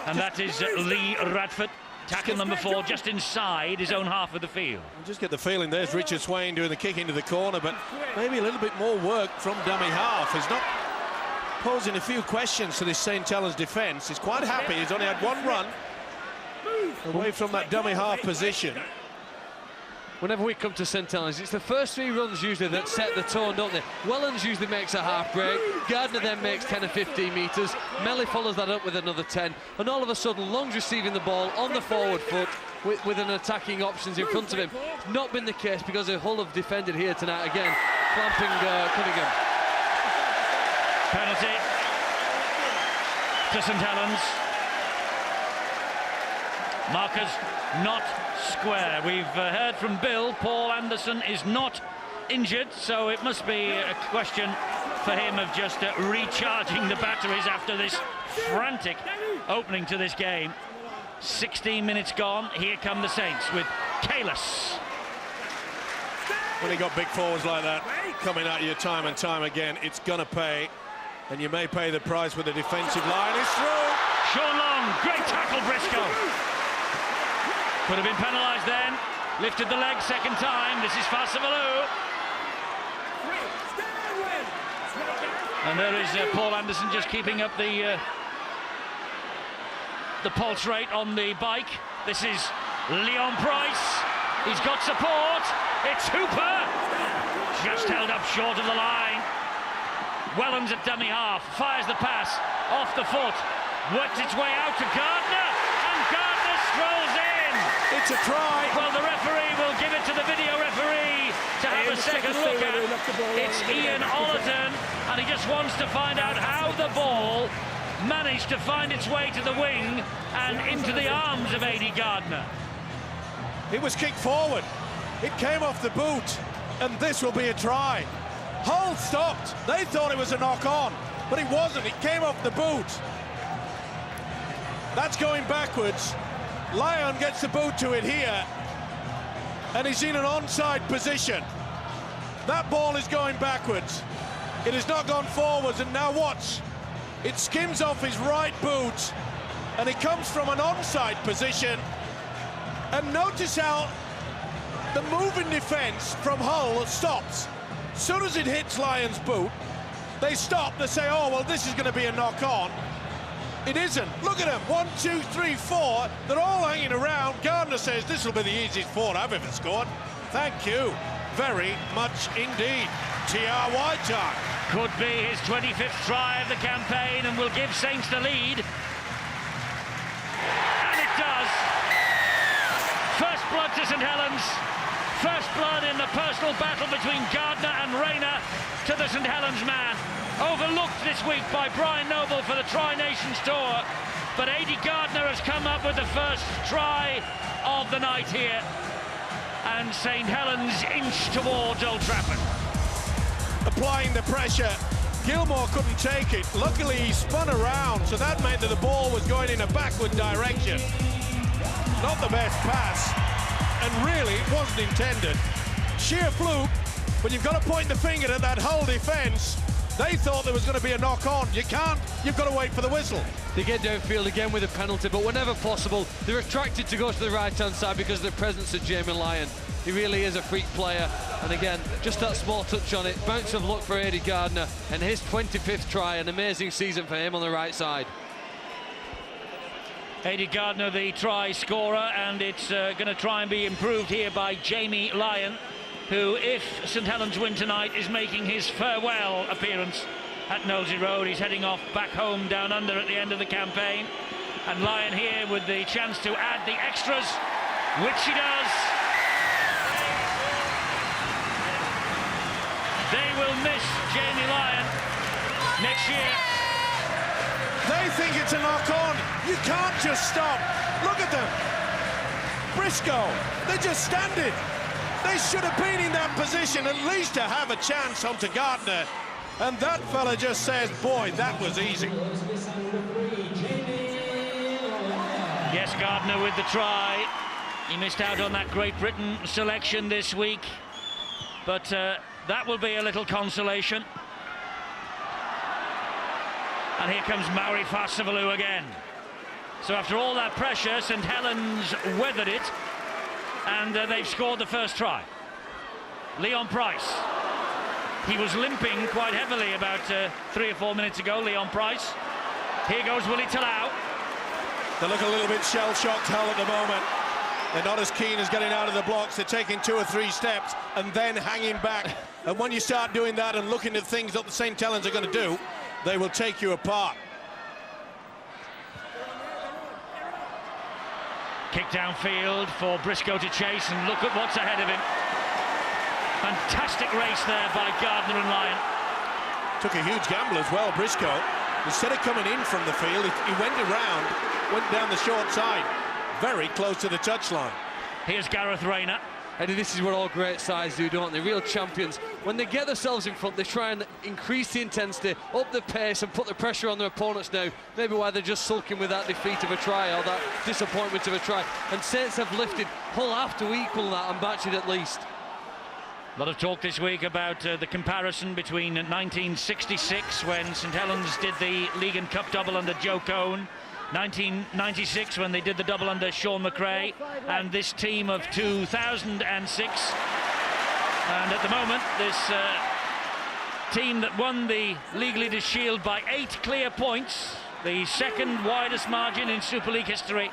And that is Lee Radford. Tackle number 4 just inside his own half of the field. I just get the feeling there's Richard Swain doing the kick into the corner, but maybe a little bit more work from dummy half. He's not posing a few questions to this St Helens defence. He's quite happy. He's only had one run away from that dummy half position. Whenever we come to St Helens, it's the first 3 runs usually that set the tone, don't they? Wellens usually makes a half break. Gardner then makes 10 or 15 metres. Melly follows that up with another 10. And all of a sudden, Long's receiving the ball on the forward foot with an attacking options in front of him. Not been the case because Hull have defended here tonight again, clamping Cunningham. Penalty to St Helens. Markers not square. We've heard from Bill, Paul Anderson is not injured, so it must be a question for him of just recharging the batteries after this frantic opening to this game. 16 minutes gone. Here come the Saints with Kalis. When you got big forwards like that coming at you time and time again, it's gonna pay, and you may pay the price with the defensive line. It's through. Sean Long, great tackle, Briscoe. Could have been penalised then. Lifted the leg second time. This is Farsavalou. And there is Paul Anderson just keeping up the pulse rate on the bike. This is Leon Price. He's got support. It's Hooper. Just held up short of the line. Wellens at dummy half. Fires the pass off the foot. Works its way out to Gardner. And Gardner strolls in. It's a try. Well, the referee will give it to the video referee to have a second look at. It's Ian Ollerton, and he just wants to find out how the ball managed to find its way to the wing and into the arms of A.D. Gardner. It was kicked forward. It came off the boot, and this will be a try. Hull stopped. They thought it was a knock-on, but it wasn't. It came off the boot. That's going backwards. Lyon gets the boot to it here, and he's in an onside position. That ball is going backwards. It has not gone forwards, and now watch. It skims off his right boot, and it comes from an onside position. And notice how the moving defence from Hull stops. As soon as it hits Lyon's boot, they stop. They say, oh, well, this is going to be a knock-on. It isn't. Look at them. 1, 2, 3, 4. They're all hanging around. Gardner says, this will be the easiest 4 I've ever scored. Thank you very much indeed. TRY time. Could be his 25th try of the campaign and will give Saints the lead. And it does. First blood to St Helens. First blood in the personal battle between Gardner and Rayner to the St Helens man. Overlooked this week by Brian Noble for the Tri-Nations Tour. But Aidy Gardner has come up with the first try of the night here. And St Helens inch towards Old Trafford. Applying the pressure. Gilmore couldn't take it. Luckily, he spun around, so that meant that the ball was going in a backward direction. Not the best pass, and really, it wasn't intended. Sheer fluke, but you've got to point the finger at that Hull defence. They thought there was going to be a knock-on. You can't. You've got to wait for the whistle. They get downfield again with a penalty, but whenever possible, they're attracted to go to the right-hand side because of the presence of Jamie Lyon. He really is a freak player, and again, just that small touch on it. Bounce of luck for Aidy Gardner, and his 25th try, an amazing season for him on the right side. Aidy Gardner, the try scorer, and it's going to try and be improved here by Jamie Lyon, who, if St Helens win tonight, is making his farewell appearance at Nosey Road. He's heading off back home down under at the end of the campaign. And Lyon here with the chance to add the extras, which he does. They will miss Jamie Lyon next year. They think it's a knock-on. You can't just stop. Look at them. Briscoe, they're just standing. They should have been in that position at least to have a chance onto Gardner. And that fella just says, boy, that was easy. Yes, Gardner with the try. He missed out on that Great Britain selection this week. But that will be a little consolation. And here comes Mauri Fasavalu again. So after all that pressure, St Helens weathered it. And they've scored the first try. Leon Price. He was limping quite heavily about 3 or 4 minutes ago, Leon Price. Here goes Willie Talau. They look a little bit shell-shocked, Hull, at the moment. They're not as keen as getting out of the blocks. They're taking 2 or 3 steps and then hanging back. And when you start doing that and looking at things that the St Helens are going to do, they will take you apart. Kick downfield for Briscoe to chase, and look at what's ahead of him. Fantastic race there by Gardner and Lyon. Took a huge gamble as well, Briscoe. Instead of coming in from the field, he went around, went down the short side, very close to the touchline. Here's Gareth Rayner. Eddie, this is what all great sides do, don't they? Real champions. When they get themselves in front, they try and increase the intensity, up the pace, and put the pressure on their opponents now. Maybe why they're just sulking with that defeat of a try or that disappointment of a try. And Saints have lifted. Hull have to equal that and match it at least. A lot of talk this week about the comparison between 1966, when St Helens did the League and Cup double under Joe Cohn, 1996 when they did the double under Sean McRae, and this team of 2006. And at the moment, this team that won the League Leaders' Shield by 8 clear points, the second widest margin in Super League history.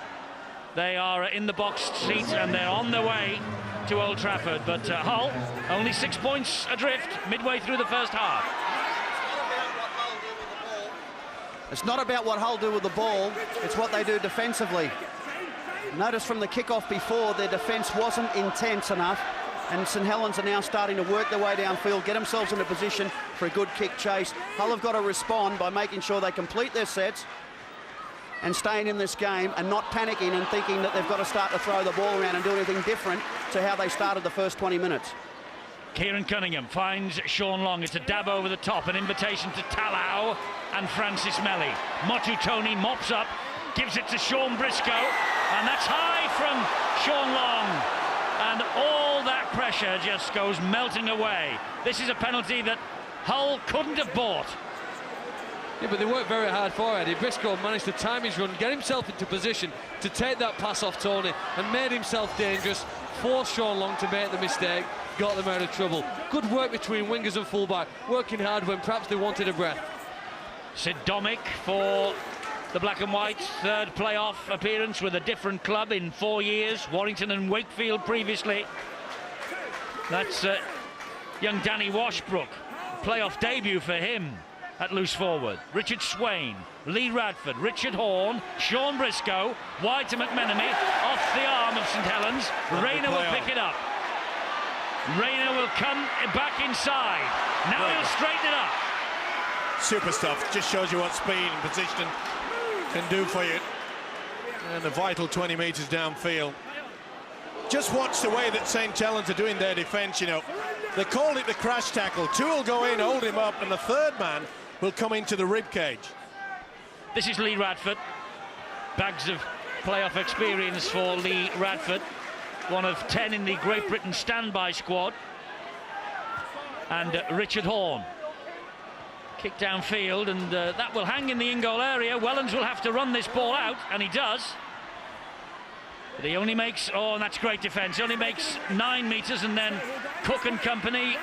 They are in the boxed seat and they're on their way to Old Trafford. But Hull only 6 points adrift midway through the first half. It's not about what Hull do with the ball, it's what they do defensively. Notice from the kickoff before, their defence wasn't intense enough, and St Helens are now starting to work their way downfield, get themselves in a position for a good kick chase. Hull have got to respond by making sure they complete their sets, and staying in this game and not panicking and thinking that they've got to start to throw the ball around and do anything different to how they started the first 20 minutes. Kieran Cunningham finds Sean Long. It's a dab over the top, an invitation to Talau and Francis Melly. Motu Tony mops up, gives it to Sean Briscoe, and that's high from Sean Long. And all that pressure just goes melting away. This is a penalty that Hull couldn't have bought. Yeah, but they worked very hard for Eddie. Briscoe managed to time his run, get himself into position to take that pass off Tony, and made himself dangerous, forced Sean Long to make the mistake, got them out of trouble. Good work between wingers and fullback, working hard when perhaps they wanted a breath. Sid Domick for the Black and Whites, third playoff appearance with a different club in 4 years. Warrington and Wakefield previously. That's young Danny Washbrook, playoff debut for him at loose forward. Richard Swain, Lee Radford, Richard Horn, Sean Briscoe, wide to McMenemy, off the arm of St Helens. Rayner will pick it up. Rayner will come back inside. Now he'll straighten it up. Super stuff. Just shows you what speed and position can do for you. And a vital 20 metres downfield. Just watch the way that St Helens are doing their defence, you know. They called it the crash tackle. Two will go in, hold him up, and the third man will come into the rib cage. This is Lee Radford. Bags of playoff experience for Lee Radford. One of 10 in the Great Britain standby squad. And Richard Horn. Kick downfield, and that will hang in the in-goal area. Wellens will have to run this ball out, and he does. But he only makes, oh, and that's great defence. He only makes 9 metres, and then Cook and company,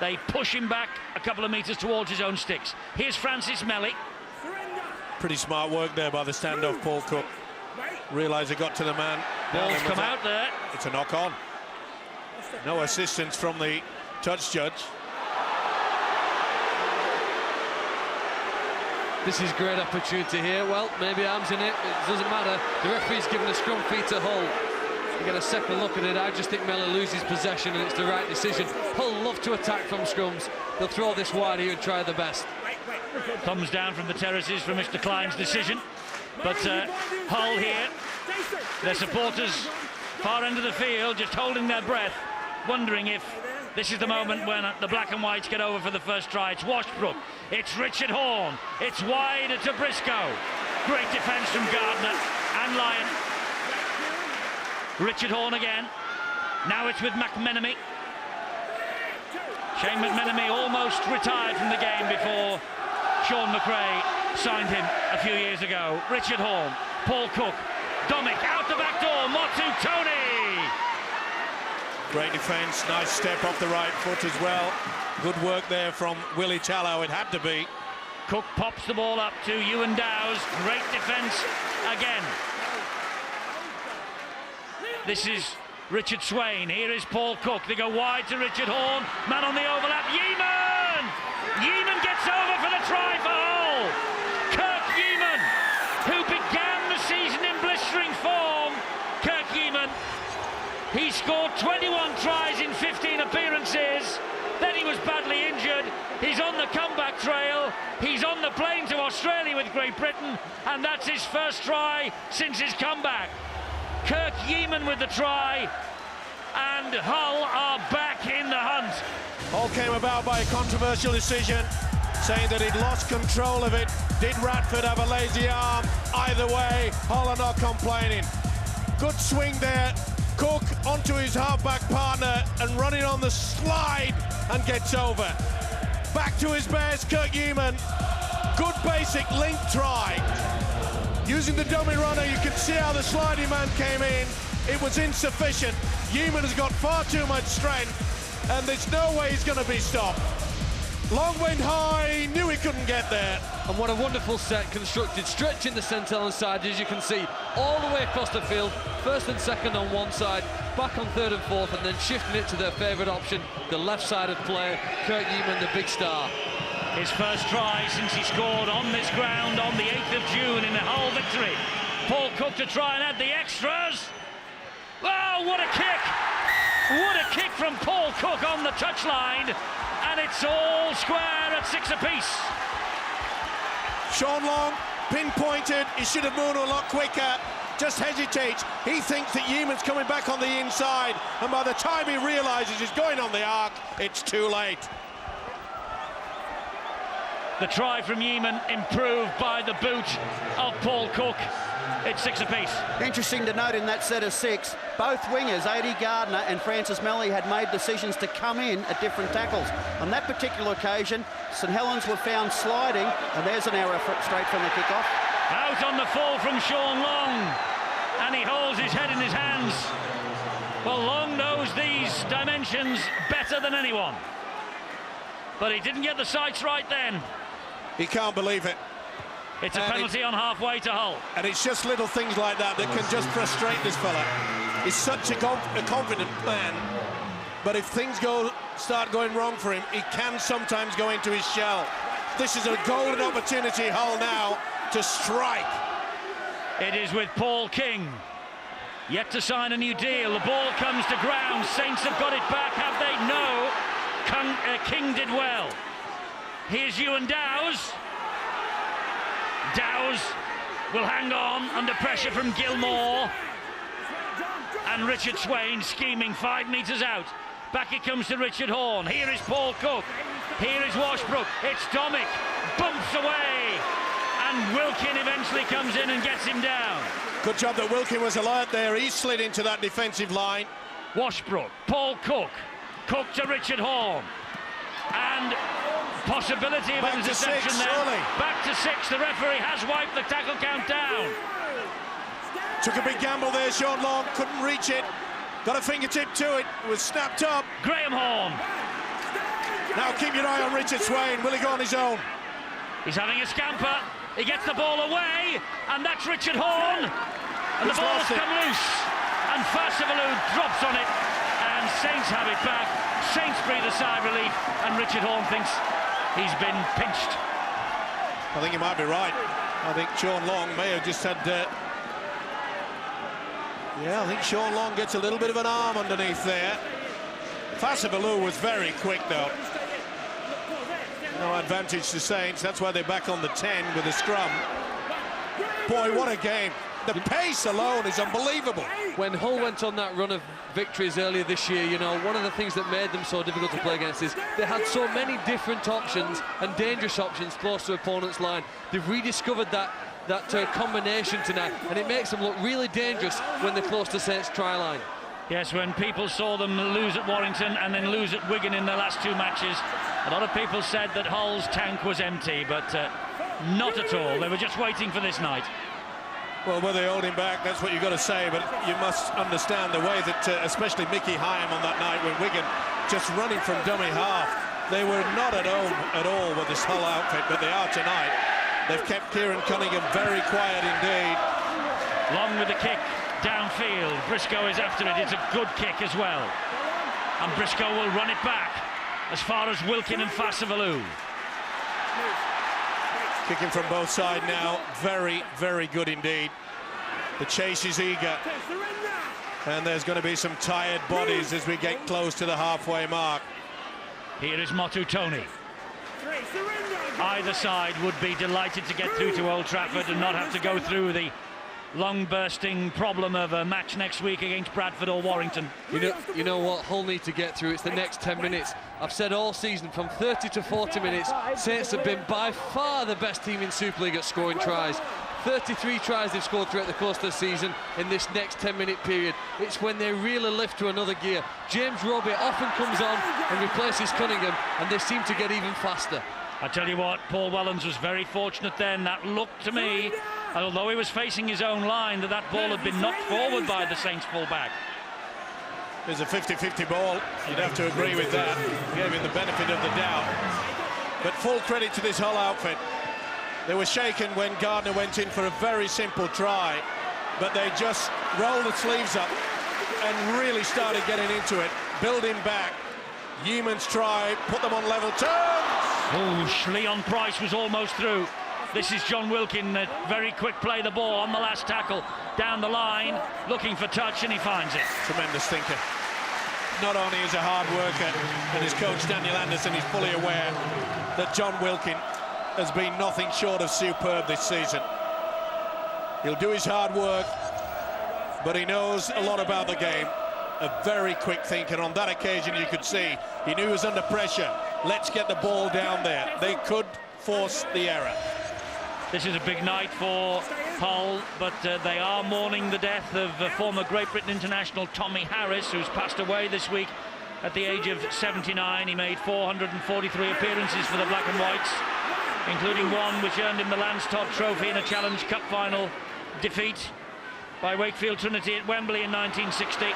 they push him back a couple of metres towards his own sticks. Here's Francis Melly. Pretty smart work there by the standoff Paul Cook. Realised he got to the man. Ball's come out there. It's a knock-on. No assistance from the touch judge. This is great opportunity here. Well, maybe arms in it, it doesn't matter. The referee's given a scrum free to Hull. You get a second look at it. I just think Mellor loses possession, and it's the right decision. Hull love to attack from scrums. They'll throw this wide here and try the best. Thumbs down from the terraces for Mr. Klein's decision. But Hull here, their supporters far end of the field, just holding their breath, wondering if this is the moment when the Black and Whites get over for the first try. It's Washbrook, it's Richard Horn, it's wide to Briscoe. Great defence from Gardner and Lyon. Richard Horn again. Now it's with McMenemy. Shane McMenemy almost retired from the game before Sean McRae signed him a few years ago. Richard Horn, Paul Cook, Domick out the back door, Motu Tony. Great defence, nice step off the right foot as well. Good work there from Willie Tallow, it had to be. Cook pops the ball up to Ewan Dowes. Great defence again. This is Richard Swain. Here is Paul Cook. They go wide to Richard Horn. Man on the overlap. Yeaman! Yeaman gets over for the try for Hull. Kirk Yeaman, who began the season in blistering form. Kirk Yeaman. He scored 21 tries in 15 appearances. Then he was badly injured. He's on the comeback trail. He's on the plane to Australia with Great Britain, and that's his first try since his comeback. Kirk Yeaman with the try, and Hull are back in the hunt. All came about by a controversial decision, saying that he'd lost control of it. Did Radford have a lazy arm? Either way, Hull are not complaining. Good swing there. Cook onto his halfback partner and running on the slide and gets over. Back to his best, Kirk Yeaman. Good basic link try. Using the dummy runner, you can see how the sliding man came in. It was insufficient. Yeaman has got far too much strength, and there's no way he's going to be stopped. Long went high, knew he couldn't get there. And what a wonderful set constructed, stretching the St Helens side, as you can see, all the way across the field, first and second on one side, back on third and fourth, and then shifting it to their favourite option, the left side of play. Kirk Yeaman, the big star. His first try since he scored on this ground on the 8th of June in the Hull victory. Paul Cook to try and add the extras. Oh, what a kick! What a kick from Paul Cook on the touchline. And it's all square at 6 apiece. Sean Long pinpointed. He should have moved a lot quicker. Just hesitates. He thinks that Yeaman's coming back on the inside, and by the time he realises he's going on the arc, it's too late. The try from Yeaman improved by the boot of Paul Cook. It's 6 apiece. Interesting to note in that set of 6, both wingers, A.D. Gardner and Francis Melly, had made decisions to come in at different tackles. On that particular occasion, St Helens were found sliding, and there's an error straight from the kick-off. Out on the fall from Sean Long, and he holds his head in his hands. Well, Long knows these dimensions better than anyone, but he didn't get the sights right then. He can't believe it. It's a penalty on halfway to Hull. And it's just little things like that that can just frustrate this fella. He's such a confident man, but if things start going wrong for him, he can sometimes go into his shell. This is a golden opportunity, Hull, now to strike. It is with Paul King, yet to sign a new deal. The ball comes to ground. Saints have got it back, have they? No. King did well. Here's Ewan Dowes. Dowes will hang on under pressure from Gilmore. And Richard Swain scheming 5 metres out. Back it comes to Richard Horne. Here is Paul Cook. Here is Washbrook. It's Domick. Bumps away. And Wilkin eventually comes in and gets him down. Good job that Wilkin was alert there. He slid into that defensive line. Washbrook, Paul Cook. Cook to Richard Horne. And possibility of interception there. Surely. Back to 6. The referee has wiped the tackle count down. Took a big gamble there, Sean Long. Couldn't reach it. Got a fingertip to it. Was snapped up. Graham Horne. Now keep your eye on Richard Swain. Will he go on his own? He's having a scamper. He gets the ball away. And that's Richard Horne. And the ball's come loose. And Fasavalou drops on it. And Saints have it back. Saints breathe a sigh of relief. And Richard Horne thinks he's been pinched. I think he might be right. I think Sean Long may have just had... Yeah, I think Sean Long gets a little bit of an arm underneath there. Fasavalou was very quick, though. No advantage to Saints. That's why they're back on the 10 with a scrum. Boy, what a game. The pace alone is unbelievable. When Hull went on that run of victories earlier this year, you know, one of the things that made them so difficult to play against is they had so many different options and dangerous options close to opponent's line. They've rediscovered that combination tonight, and it makes them look really dangerous when they're close to Saints' try line. Yes, when people saw them lose at Warrington and then lose at Wigan in their last 2 matches, a lot of people said that Hull's tank was empty, but not at all. They were just waiting for this night. Well, were they holding back? That's what you've got to say, but you must understand the way that, especially Mickey Hyam on that night when Wigan just running from dummy half. They were not at home at all with this Hull outfit, but they are tonight. They've kept Kieran Cunningham very quiet indeed. Long with the kick downfield. Briscoe is after it. It's a good kick as well. And Briscoe will run it back as far as Wilkin and Fasavalou. Kicking from both sides now. Very, very good indeed. The chase is eager. And there's going to be some tired bodies as we get close to the halfway mark. Here is Motu Tony. Either side would be delighted to get through to Old Trafford and not have to go through the long bursting problem of a match next week against Bradford or Warrington. You know what Hull need to get through? It's the next 10 minutes. I've said all season, from 30 to 40 minutes, Saints have been by far the best team in Super League at scoring tries. 33 tries they've scored throughout the course of the season in this next 10-minute period. It's when they really lift to another gear. James Roby often comes on and replaces Cunningham, and they seem to get even faster. I tell you what, Paul Wellens was very fortunate then. That looked to me, although he was facing his own line, that ball had been knocked forward by the Saints full-back. There's a 50-50 ball. You'd have to agree with that. Gave him the benefit of the doubt. But full credit to this Hull outfit. They were shaken when Gardner went in for a very simple try, but they just rolled the sleeves up and really started getting into it, building back. Yeaman's try, put them on level terms. Oh, Leon Price was almost through. This is John Wilkin, a very quick play the ball on the last tackle, down the line, looking for touch, and he finds it. Tremendous thinker. Not only is a hard worker, and his coach Daniel Anderson is fully aware that John Wilkin has been nothing short of superb this season. He'll do his hard work, but he knows a lot about the game. A very quick thinker. On that occasion, you could see he knew he was under pressure. Let's get the ball down there. They could force the error. This is a big night for Hull, but they are mourning the death of former Great Britain international Tommy Harris, who's passed away this week at the age of 79. He made 443 appearances for the Black and Whites, including one which earned him the Lance-Todd Trophy in a Challenge Cup final defeat by Wakefield Trinity at Wembley in 1960.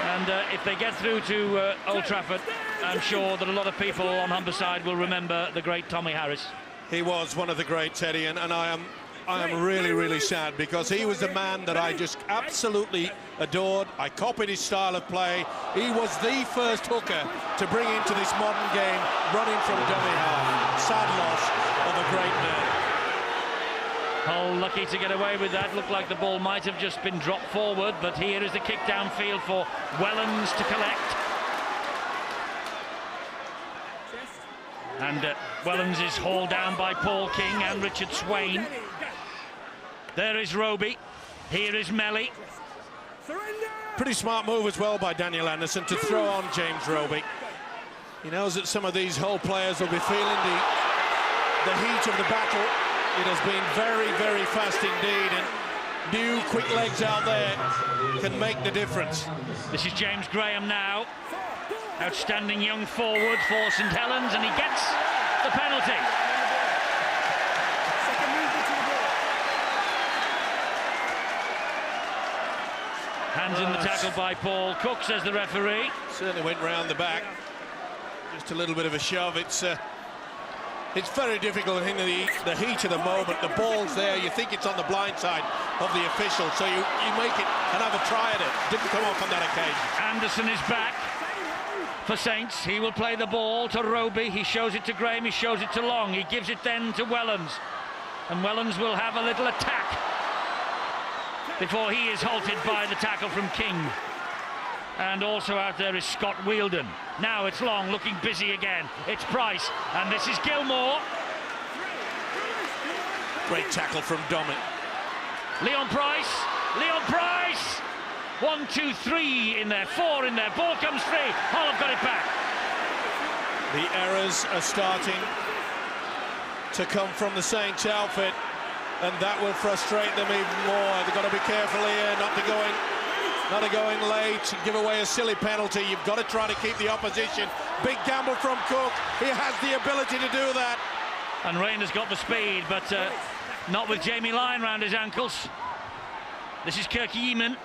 And if they get through to Old Trafford, I'm sure that a lot of people on Humberside will remember the great Tommy Harris. He was one of the greats, Eddie, and I am really, really sad, because he was the man that I just absolutely adored. I copied his style of play. He was the first hooker to bring into this modern game, running from dummy half. Sad loss of a great man. Hull lucky to get away with that. Looked like the ball might have just been dropped forward, but here is the kick downfield for Wellens to collect. And Wellens is hauled down by Paul King and Richard Swain. There is Roby. Here is Melly. Pretty smart move as well by Daniel Anderson to throw on James Roby. He knows that some of these Hull players will be feeling the heat of the battle. It has been very, very fast indeed, and new quick legs out there can make the difference. This is James Graham now. Outstanding young forward for St Helens, and he gets the penalty. Hands in the tackle by Paul Cook, says the referee. Certainly went round the back. Just a little bit of a shove. It's very difficult in the heat of the moment. The ball's there. You think it's on the blind side of the official, so you make it and have a try at it. Didn't come off on that occasion. Anderson is back for Saints. He will play the ball to Roby. He shows it to Graham. He shows it to Long. He gives it then to Wellens. And Wellens will have a little attack before he is halted by the tackle from King. And also out there is Scott Wheeldon. Now it's Long looking busy again. It's Price, and this is Gilmore. Great tackle from Dominic. Leon Price. 1, 2, 3 in there, 4 in there. Ball comes free. Hull have got it back. The errors are starting to come from the Saints outfit, and that will frustrate them even more. They've got to be careful here, not to go in late and give away a silly penalty. You've got to try to keep the opposition. Big gamble from Cook. He has the ability to do that. And Rayner's got the speed, but not with Jamie Lyon round his ankles. This is Kirky Eamon.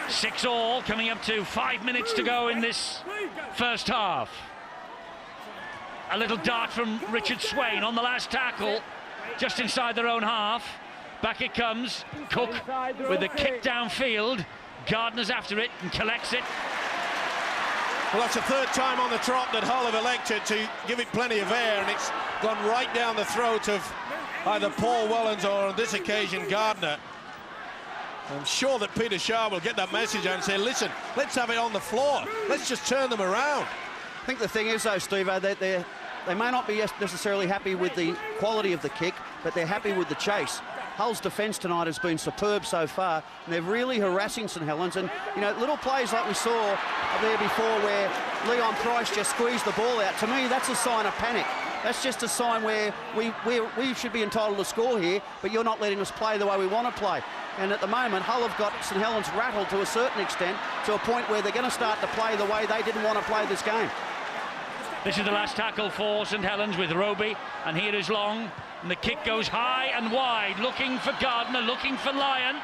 6-all, coming up to 5 minutes to go in this first half. A little dart from Richard Swain on the last tackle, just inside their own half. Back it comes. Cook with a kick downfield. Gardner's after it and collects it. Well, that's the third time on the trot that Hull have elected to give it plenty of air, and it's gone right down the throat of either Paul Wellens or, on this occasion, Gardner. I'm sure that Peter Shaw will get that message out and say, listen, let's have it on the floor. Let's just turn them around. I think the thing is, though, Steve, they may not be necessarily happy with the quality of the kick, but they're happy with the chase. Hull's defence tonight has been superb so far, and they're really harassing St Helens. And, you know, little plays like we saw there before where Leon Price just squeezed the ball out, to me, that's a sign of panic. That's just a sign where we should be entitled to score here, but you're not letting us play the way we want to play. And at the moment, Hull have got St Helens rattled to a certain extent, to a point where they're going to start to play the way they didn't want to play this game. This is the last tackle for St Helens with Roby, and here is Long, and the kick goes high and wide, looking for Gardner, looking for Lyon,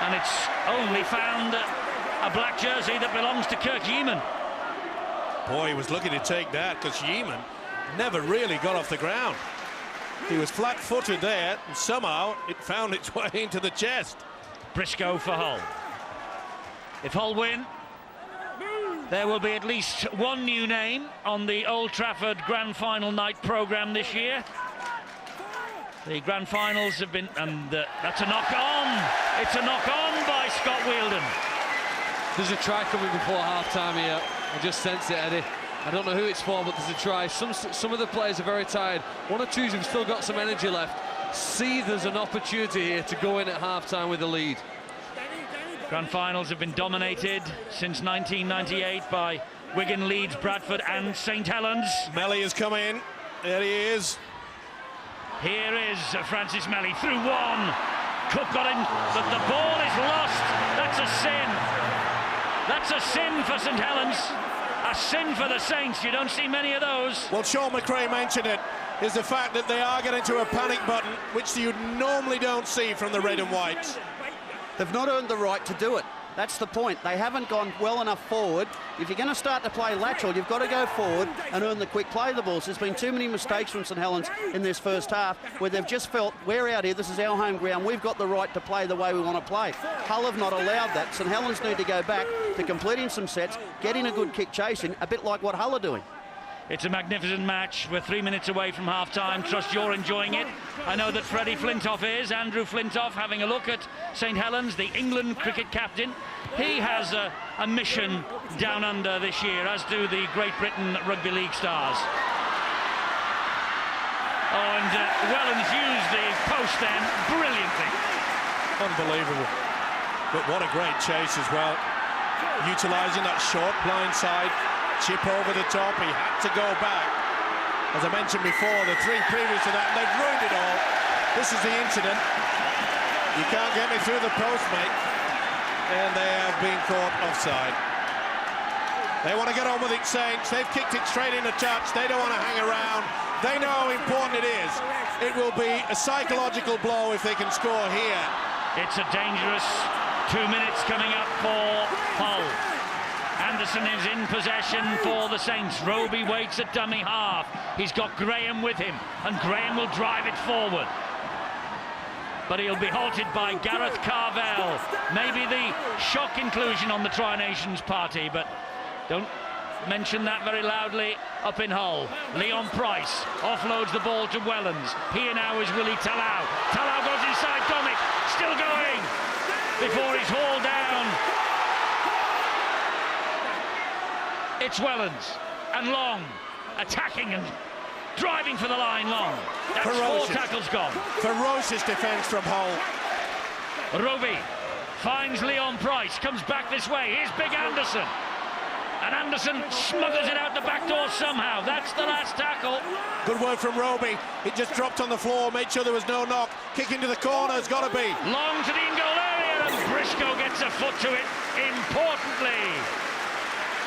and it's only found a black jersey that belongs to Kirk Yeaman. Boy, he was looking to take that, because Yeaman never really got off the ground. He was flat-footed there, and somehow it found its way into the chest. Briscoe for Hull. If Hull win, there will be at least one new name on the Old Trafford Grand Final night programme this year. The Grand Finals have been, and that's a knock-on. It's a knock-on by Scott Wheeldon. There's a try coming before half-time here. I just sense it, Eddie. I don't know who it's for, but there's a try. Some of the players are very tired. One or two have still got some energy left. see there's an opportunity here to go in at half-time with the lead. Grand finals have been dominated since 1998 by Wigan, Leeds, Bradford and St Helens. Melly has come in. There he is. Here is Francis Melly through one. Cook got in, but the ball is lost. That's a sin. That's a sin for St Helens. A sin for the Saints. You don't see many of those. Well, Sean McRae mentioned it, is the fact that they are getting to a panic button, which you normally don't see from the red and whites. They've not earned the right to do it. That's the point. They haven't gone well enough forward. If you're going to start to play lateral, you've got to go forward and earn the quick play of the balls. There's been too many mistakes from St Helens in this first half where they've just felt, we're out here, this is our home ground, we've got the right to play the way we want to play. Hull have not allowed that. St Helens need to go back to completing some sets, getting a good kick chasing, a bit like what Hull are doing. It's a magnificent match. We're 3 minutes away from half-time. Trust you're enjoying it. I know that Freddie Flintoff is. Andrew Flintoff having a look at St Helens, the England cricket captain. He has a mission down under this year, as do the Great Britain Rugby League stars. Oh, and Helens used the post then brilliantly. Unbelievable. But what a great chase as well. Utilising that short blind side. Chip over the top, he had to go back. As I mentioned before, the three previous to that, they've ruined it all. This is the incident. You can't get me through the post, mate. And they have been caught offside. They want to get on with it, Saints. They've kicked it straight in the touch. They don't want to hang around. They know how important it is. It will be a psychological blow if they can score here. It's a dangerous 2 minutes coming up for Hull. Anderson is in possession for the Saints. Roby waits at dummy half. He's got Graham with him, and Graham will drive it forward. But he'll be halted by Gareth Carvell. Maybe the shock inclusion on the Tri-Nations party, but don't mention that very loudly up in Hull. Leon Price offloads the ball to Wellens. Here now is Willie Talau. Talau goes inside Domic, still going, before he's hauled down. It's Wellens and Long attacking and driving for the line. Long. That's Ferocious. 4 tackles gone. Ferocious defence from Hull. Roby finds Leon Price, comes back this way. Here's Big Anderson. And Anderson smothers it out the back door somehow. That's the last tackle. Good work from Roby. It just dropped on the floor, made sure there was no knock. Kick into the corner, it's got to be. Long to the in-goal area, and Briscoe gets a foot to it importantly.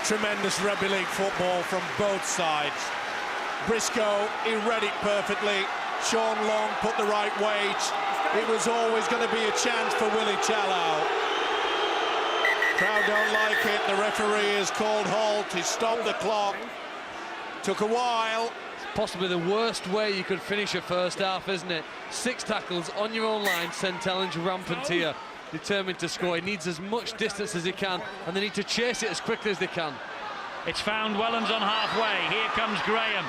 Tremendous rugby league football from both sides. Briscoe, he read it perfectly. Sean Long put the right weight. It was always going to be a chance for Willie Talau. Crowd don't like it. The referee has called halt. He stopped the clock. Took a while. Possibly the worst way you could finish a first half, isn't it? 6 tackles on your own line, St Helens rampant here, determined to score. He needs as much distance as he can, and they need to chase it as quickly as they can. It's found Wellens on halfway. Here comes Graham.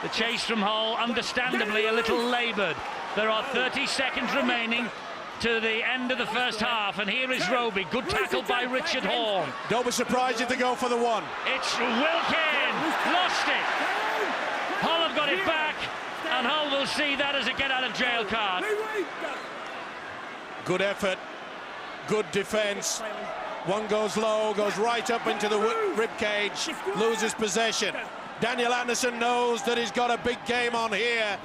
The chase from Hull, understandably a little laboured. There are 30 seconds remaining to the end of the first half, and here is Roby. Good tackle by Richard Horn. Don't be surprised if they go for the one. It's Wilkin. Lost it. Hull have got it back, and Hull will see that as a get-out-of-jail card. Good effort. Good defence. One goes low, goes right up into the rib cage, loses possession. Daniel Anderson knows that he's got a big game on here.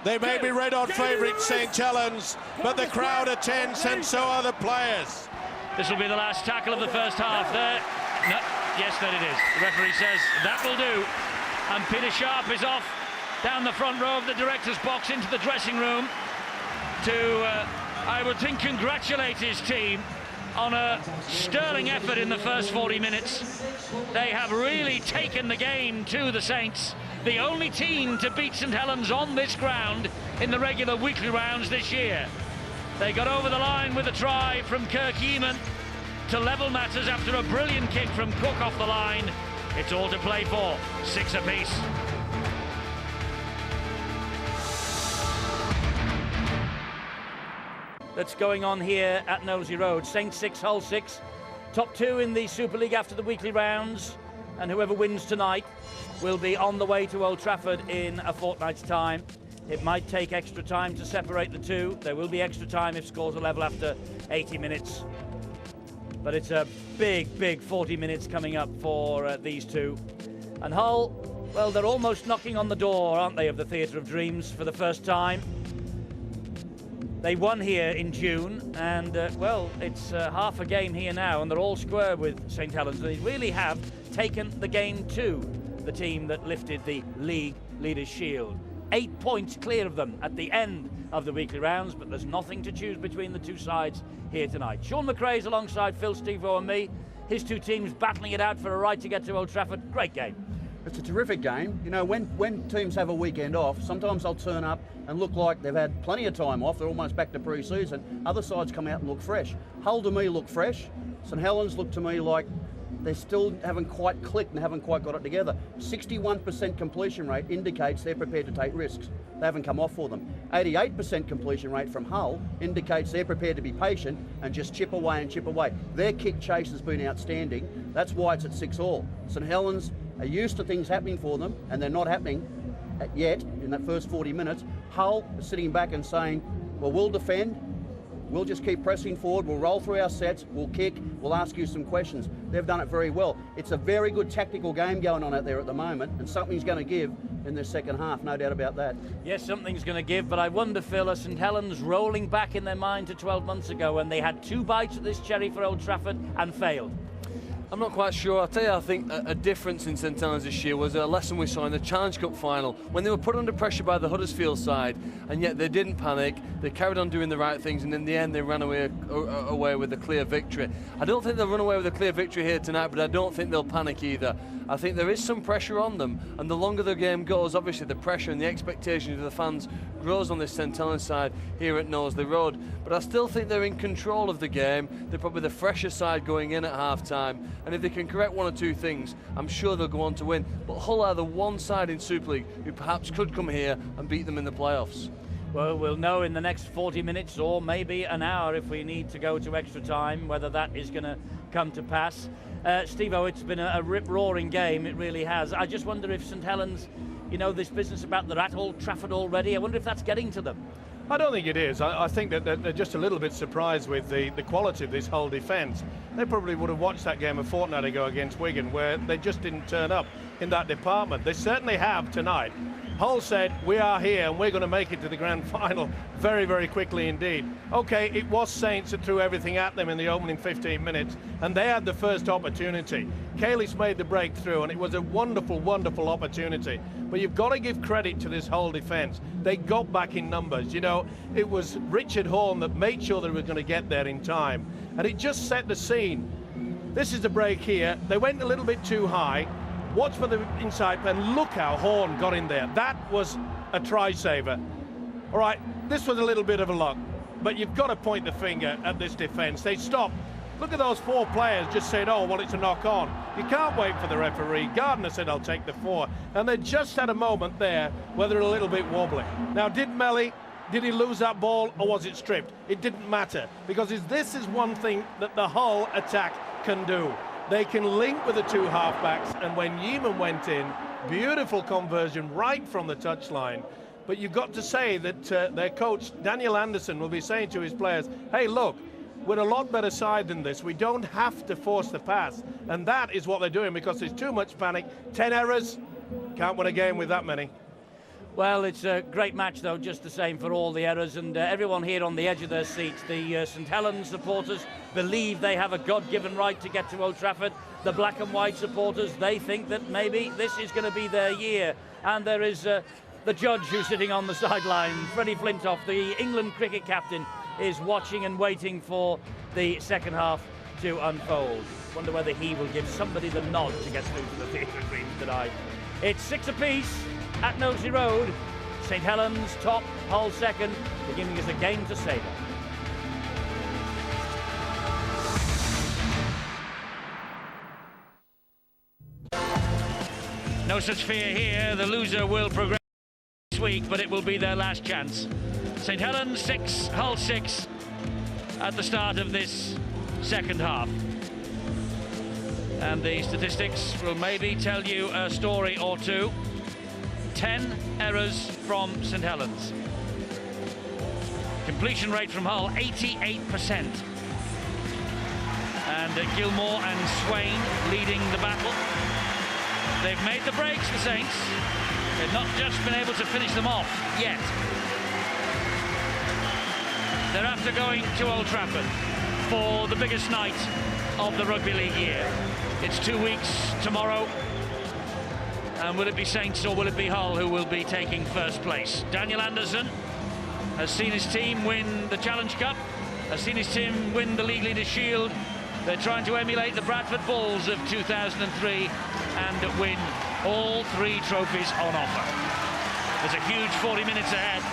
They may be red-hot favourites, St Helens, but the crowd are tense and so are the players. This will be the last tackle of the first half. There. No, yes, that it is. The referee says that will do. And Peter Sharp is off down the front row of the director's box into the dressing room to, I would think, congratulate his team on a sterling effort in the first 40 minutes. They have really taken the game to the Saints. The only team to beat St Helens on this ground in the regular weekly rounds this year. They got over the line with a try from Kirk Yeaman to level matters after a brilliant kick from Cook off the line. It's all to play for, 6 apiece. That's going on here at Knowlesy Road. Saints 6, Hull 6. Top 2 in the Super League after the weekly rounds. And whoever wins tonight will be on the way to Old Trafford in a fortnight's time. It might take extra time to separate the two. There will be extra time if scores are level after 80 minutes. But it's a big 40 minutes coming up for these two. And Hull, well, they're almost knocking on the door, aren't they, of the Theatre of Dreams for the first time. They won here in June, and, well, it's half a game here now, and they're all square with St Helens. They really have taken the game to the team that lifted the League Leaders' Shield. 8 points clear of them at the end of the weekly rounds, but there's nothing to choose between the two sides here tonight. Sean McRae's alongside Phil, Steve-O and me. His two teams battling it out for a right to get to Old Trafford. Great game. It's a terrific game. You know, when teams have a weekend off, sometimes they'll turn up and look like they've had plenty of time off. They're almost back to pre-season. Other sides come out and look fresh. Hull to me look fresh. St Helens look to me like they still haven't quite clicked and haven't quite got it together. 61% completion rate indicates they're prepared to take risks. They haven't come off for them. 88% completion rate from Hull indicates they're prepared to be patient and just chip away and chip away. Their kick chase has been outstanding. That's why it's at 6-all. St Helens are used to things happening for them, and they're not happening yet in that first 40 minutes. Hull is sitting back and saying, well, we'll defend. We'll just keep pressing forward, we'll roll through our sets, we'll kick, we'll ask you some questions. They've done it very well. It's a very good tactical game going on out there at the moment, and something's going to give in the second half, no doubt about that. Yes, something's going to give, but I wonder, Phil, are St Helens rolling back in their mind to 12 months ago when they had 2 bites at this cherry for Old Trafford and failed? I'm not quite sure. I'll tell you, I think a difference in St Helens this year was a lesson we saw in the Challenge Cup final when they were put under pressure by the Huddersfield side, and yet they didn't panic. They carried on doing the right things, and in the end they ran away with a clear victory. I don't think they'll run away with a clear victory here tonight, but I don't think they'll panic either. I think there is some pressure on them, and the longer the game goes, obviously the pressure and the expectations of the fans grows on this St Helens side here at Knowsley Road. But I still think they're in control of the game. They're probably the fresher side going in at half-time, and if they can correct 1 or 2 things, I'm sure they'll go on to win. But Hull are the one side in Super League who perhaps could come here and beat them in the playoffs. Well, we'll know in the next 40 minutes or maybe an hour if we need to go to extra time whether that is going to come to pass. Steve-O, it's been a rip-roaring game, it really has. I just wonder if St Helens, you know, this business about they're at Old Trafford already, I wonder if that's getting to them. I don't think it is. I think that they're just a little bit surprised with the quality of this whole defence. They probably would have watched that game a fortnight ago against Wigan where they just didn't turn up in that department. They certainly have tonight. Hull said, we are here and we're going to make it to the grand final very, very quickly indeed. OK, it was Saints that threw everything at them in the opening 15 minutes, and they had the first opportunity. Cayley's made the breakthrough, and it was a wonderful, wonderful opportunity. But you've got to give credit to this whole defence. They got back in numbers. You know, it was Richard Horne that made sure they were going to get there in time. And it just set the scene. This is the break here. They went a little bit too high. Watch for the inside, and look how Horne got in there. That was a try-saver. All right, this was a little bit of a luck, but you've got to point the finger at this defence. They stopped. Look at those 4 players just saying, oh, well, it's a knock-on. You can't wait for the referee. Gardner said, I'll take the 4. And they just had a moment there where they're a little bit wobbly. Now, did he lose that ball, or was it stripped? It didn't matter, because this is one thing that the Hull attack can do. They can link with the 2 halfbacks, and when Yeaman went in, beautiful conversion right from the touchline. But you've got to say that their coach, Daniel Anderson, will be saying to his players, hey, look, we're a lot better side than this. We don't have to force the pass. And that is what they're doing, because there's too much panic. 10 errors, can't win a game with that many. Well, it's a great match, though, just the same for all the errors, and everyone here on the edge of their seats. The St Helens supporters believe they have a God-given right to get to Old Trafford. The black and white supporters, they think that maybe this is going to be their year. And there is the judge who's sitting on the sideline, Freddie Flintoff, the England cricket captain, is watching and waiting for the second half to unfold. Wonder whether he will give somebody the nod to get through to the Theatre of Dreams tonight. It's 6 apiece at Knowsley Road. St Helens top, Hull second, beginning as a game to savour. No such fear here. The loser will progress this week, but it will be their last chance. St Helens 6, Hull 6 at the start of this second half. And the statistics will maybe tell you a story or two. 10 errors from St Helens. Completion rate from Hull, 88%. And Gilmore and Swain leading the battle. They've made the breaks, the Saints. They've not just been able to finish them off yet. They're after going to Old Trafford for the biggest night of the Rugby League year. It's 2 weeks tomorrow. And will it be Saints or will it be Hull who will be taking first place? Daniel Anderson has seen his team win the Challenge Cup, has seen his team win the League Leaders' Shield. They're trying to emulate the Bradford Bulls of 2003 and win all 3 trophies on offer. There's a huge 40 minutes ahead.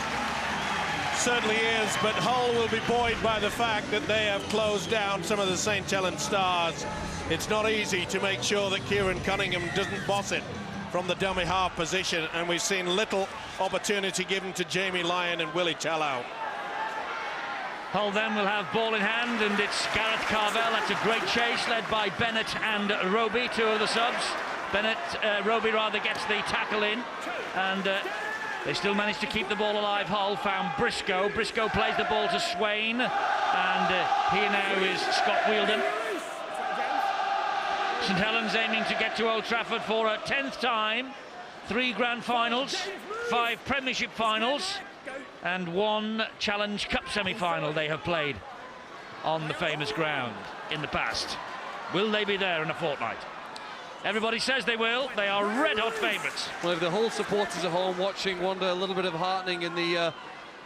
Certainly is, but Hull will be buoyed by the fact that they have closed down some of the St Helens stars. It's not easy to make sure that Kieran Cunningham doesn't boss it from the dummy half position, and we've seen little opportunity given to Jamie Lyon and Willie Tallow. Hull then will have ball in hand, and it's Gareth Carvell. That's a great chase led by Bennett and Roby, 2 of the subs. Roby rather gets the tackle in, and they still manage to keep the ball alive. Hull found Briscoe. Briscoe plays the ball to Swain, and here now is Scott Wheeldon. St Helens aiming to get to Old Trafford for a 10th time. 3 grand finals, 5 Premiership finals, and 1 Challenge Cup semi-final they have played on the famous ground in the past. Will they be there in a fortnight? Everybody says they will. They are red-hot favourites. Well, if the Hull supporters at home watching wonder a little bit of heartening in the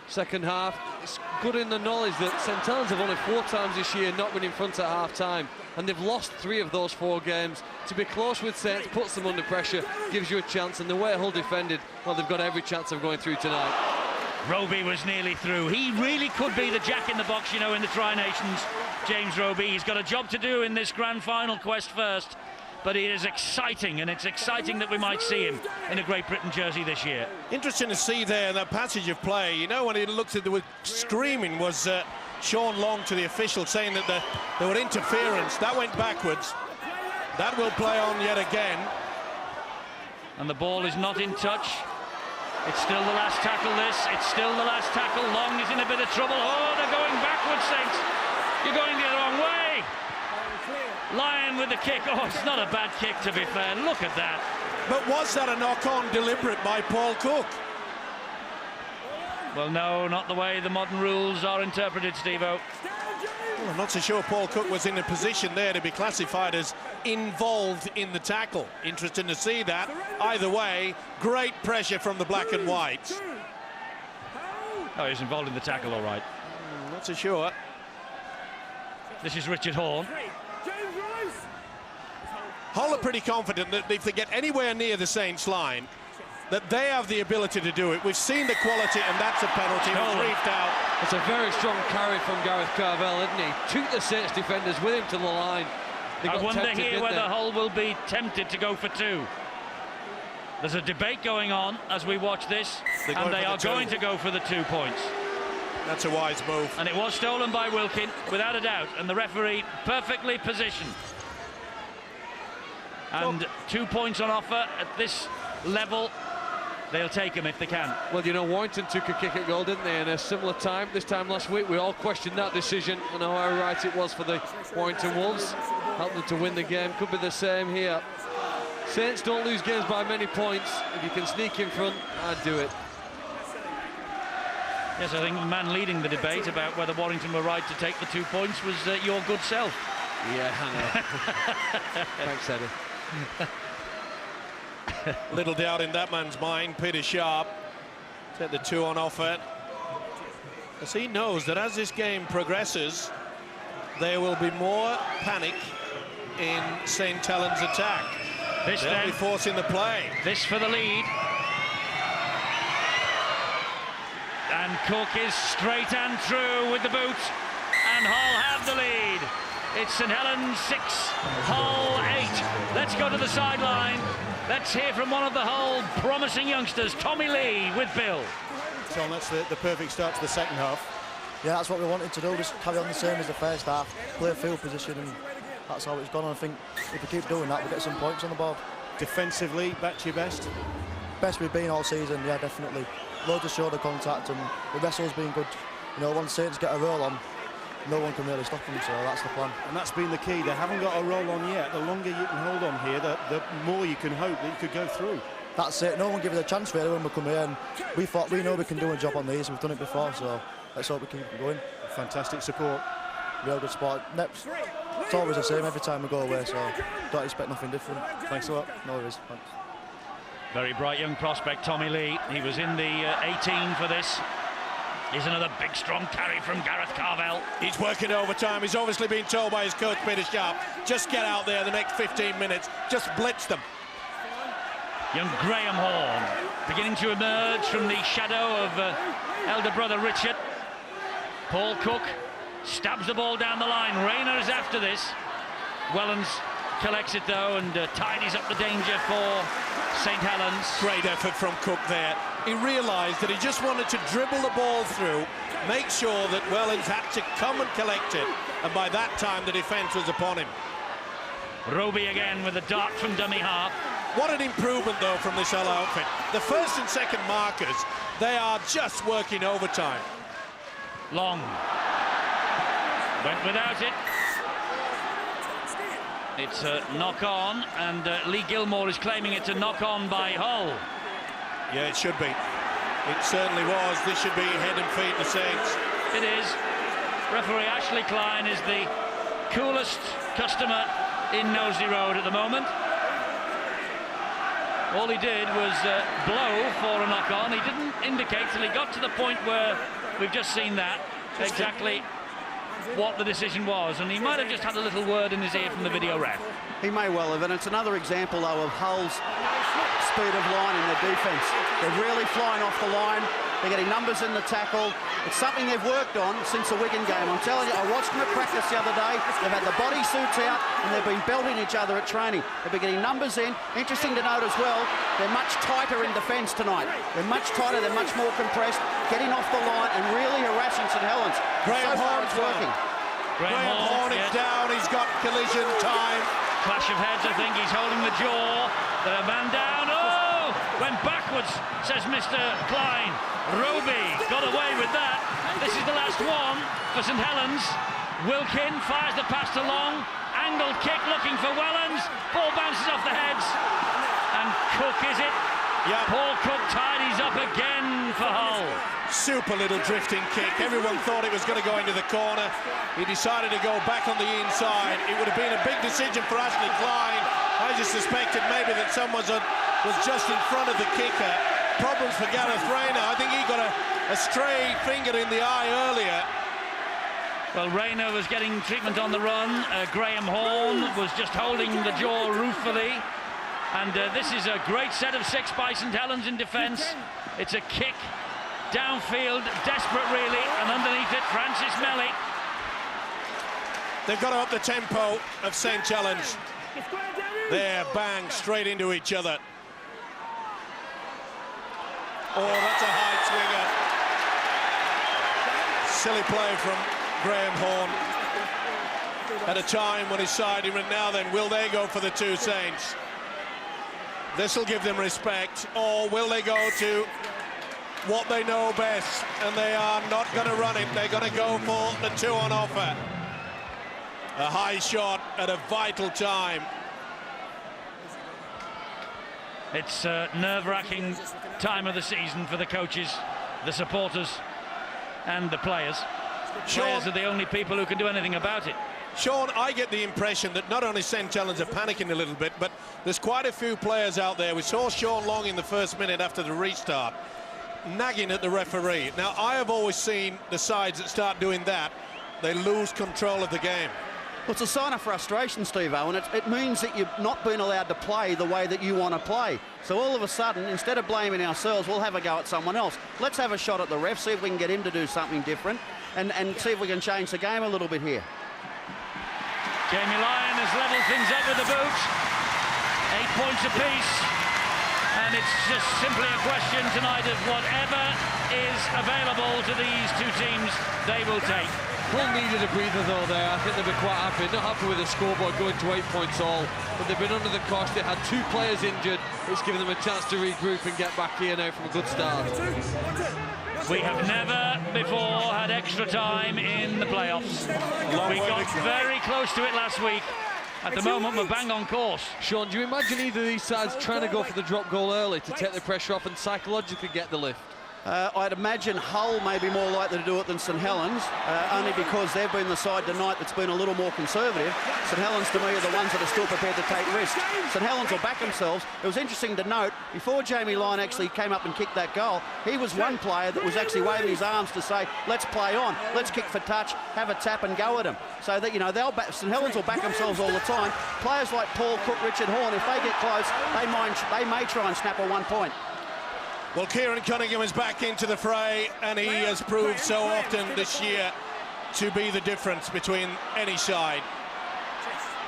second half, it's good in the knowledge that St Helens have only 4 times this year not been in front at half-time, and they've lost 3 of those 4 games. To be close with Saints puts them under pressure, gives you a chance, and the way Hull defended, well, they've got every chance of going through tonight. Roby was nearly through. He really could be the jack in the box, you know, in the Tri-Nations, James Roby. He's got a job to do in this grand final quest first, but it is exciting, and it's exciting that we might see him in a Great Britain jersey this year. Interesting to see there that passage of play. You know, when he looked at the screaming was Sean Long to the official saying that there were interference. That went backwards. That will play on yet again. And the ball is not in touch. It's still the last tackle, this. It's still the last tackle. Long is in a bit of trouble. Oh, they're going backwards, Saints. You're going the wrong way. Lyon with the kick. Oh, it's not a bad kick, to be fair. Look at that. But was that a knock-on deliberate by Paul Cook? Well, no, not the way the modern rules are interpreted, Steve-O. Well, I'm not so sure Paul Cook was in a position there to be classified as involved in the tackle. Interesting to see that. Either way, great pressure from the black and whites. Oh, he's involved in the tackle, all right. Not so sure. This is Richard Horne. Hull are pretty confident that if they get anywhere near the Saints line, that they have the ability to do it. We've seen the quality, and that's a penalty. It was reefed out. It's a very strong carry from Gareth Carvell, isn't he? Took the Saints defenders with him to the line. I wonder here whether Hull will be tempted to go for 2. There's a debate going on as we watch this, and they are going to go for the 2 points. That's a wise move. And it was stolen by Wilkin, without a doubt, and the referee perfectly positioned. And 2 points on offer at this level. They'll take him if they can. Well, you know, Warrington took a kick at goal, didn't they, in a similar time this time last week. We all questioned that decision and how right it was for the Warrington Wolves. Helped them to win the game. Could be the same here. Saints don't lose games by many points. If you can sneak in front, I'd do it. Yes, I think the man leading the debate about whether Warrington were right to take the 2 points was your good self. Yeah, I know. Thanks, Eddie. Little doubt in that man's mind. Peter Sharp take the 2 on offer, as he knows that as this game progresses, there will be more panic in St Helens' attack. They'll be forcing the play. This for the lead. And Cook is straight and true with the boot, and Hull have the lead. It's St Helens 6, Hull 8. Let's go to the sideline. Let's hear from one of the Hull promising youngsters, Tommy Lee, with Bill. Tom, that's the perfect start to the second half. Yeah, that's what we wanted to do, just carry on the same as the first half, play field position, and that's how it's gone. And I think if we keep doing that, we'll get some points on the board. Defensively, back to your best? best we've been all season, yeah, definitely. Loads of shoulder contact and the wrestle's been good. You know, once Saints get a roll on, no one can really stop them, so that's the plan. And that's been the key. They haven't got a roll on yet. The longer you can hold on here, the more you can hope that you could go through. That's it. No one gives us a chance really when we come here, and we know we can do a job on these. We've done it before, so let's hope we keep going. Fantastic support. Real good support. It's always the same every time we go away, so don't expect nothing different. Thanks a lot. No worries. Thanks. Very bright young prospect, Tommy Lee. He was in the 18 for this. Here's another big, strong carry from Gareth Carvell. He's working overtime. He's obviously been told by his coach, Peter Sharp, just get out there the next 15 minutes. Just blitz them. Young Graham Horn beginning to emerge from the shadow of elder brother Richard. Paul Cook stabs the ball down the line. Rayner's after this. Wellens collects it though and tidies up the danger for St Helens. Great effort from Cook there. He realised that he just wanted to dribble the ball through, make sure that Wellens had to come and collect it, and by that time the defence was upon him. Roby again with a dart from dummy half. What an improvement though from this whole outfit. The first and second markers, they are just working overtime. Long went without it. It's a knock on, and Lee Gilmore is claiming it's a knock on by Hull. Yeah, it should be. It certainly was. This should be head and feet the Saints. It is. Referee Ashley Klein is the coolest customer in Knowsley Road at the moment. All he did was blow for a knock on. He didn't indicate till he got to the point where we've just seen that exactly what the decision was, and he might have just had a little word in his ear from the video ref. He may well have, and it's another example though of Hull's speed of line in their defence. They're really flying off the line. They're getting numbers in the tackle. It's something they've worked on since the Wigan game. I'm telling you, I watched them at practice the other day. They've had the bodysuits out and they've been belting each other at training. They've been getting numbers in. Interesting to note as well, they're much tighter in defence tonight. They're much tighter, they're much more compressed, getting off the line and really harassing St Helens. Graham so far Horn's it's working. Graham Horn is down, he's got collision time. Clash of heads, I think. He's holding the jaw. The man down. Oh! Went backwards, says Mr. Klein. Roby got away with that. This is the last one for St Helens. Wilkin fires the pass to Long. Angled kick looking for Wellens. Ball bounces off the heads. And Cook, is it? Yeah. Paul Cook tidies up again for Hull. Super little drifting kick. Everyone thought it was going to go into the corner. He decided to go back on the inside. It would have been a big decision for Ashley Klein. I just suspected maybe that someone was just in front of the kicker. Problems for Gareth Rayner. I think he got a stray finger in the eye earlier. Well, Rayner was getting treatment on the run. Graham Horn was just holding the jaw ruefully. And this is a great set of six by St Helens in defence. It's a kick downfield, desperate really, and underneath it, Francis Melly. They've got to up the tempo of St Helens. There, bang, straight into each other. Oh, that's a high swinger. Silly play from Graham Horn. At a time when his side, even now then, will they go for the two Saints? This will give them respect, or will they go to what they know best, and they are not going to run it. They're going to go for the two on offer. A high shot at a vital time. It's a nerve-wracking time of the season for the coaches, the supporters and the players. Players are the only people who can do anything about it. Sean, I get the impression that not only St Helens are panicking a little bit, but there's quite a few players out there. We saw Sean Long in the first minute after the restart, nagging at the referee. Now, I have always seen the sides that start doing that, they lose control of the game. Well, it's a sign of frustration, Steve-O, and it means that you've not been allowed to play the way that you want to play. So all of a sudden, instead of blaming ourselves, we'll have a go at someone else. Let's have a shot at the ref, see if we can get him to do something different, and see if we can change the game a little bit here. Jamie Lyon has levelled things up with the boot. 8 points apiece. And it's just simply a question tonight of whatever is available to these two teams, they will take. Hull needed a breather though there. I think they'll be quite happy. Not happy with the scoreboard going to 8 points all, but they've been under the cosh. They had 2 players injured. It's given them a chance to regroup and get back here now from a good start. We have never before had extra time in the playoffs. We got very close to it last week. At the moment, we're bang on course. Sean, do you imagine either of these sides trying to go for the drop goal early to take the pressure off and psychologically get the lift? I'd imagine Hull may be more likely to do it than St Helens, only because they've been the side tonight that's been a little more conservative. St Helens, to me, are the ones that are still prepared to take risks. St Helens will back themselves. It was interesting to note, before Jamie Lyon actually came up and kicked that goal, he was one player that was actually waving his arms to say, let's play on, let's kick for touch, have a tap and go at him. So that, you know, St Helens will back themselves all the time. Players like Paul Cook, Richard Horne, if they get close, they may try and snap a 1 point. Well, Kieran Cunningham is back into the fray, and he has proved so often this year to be the difference between any side.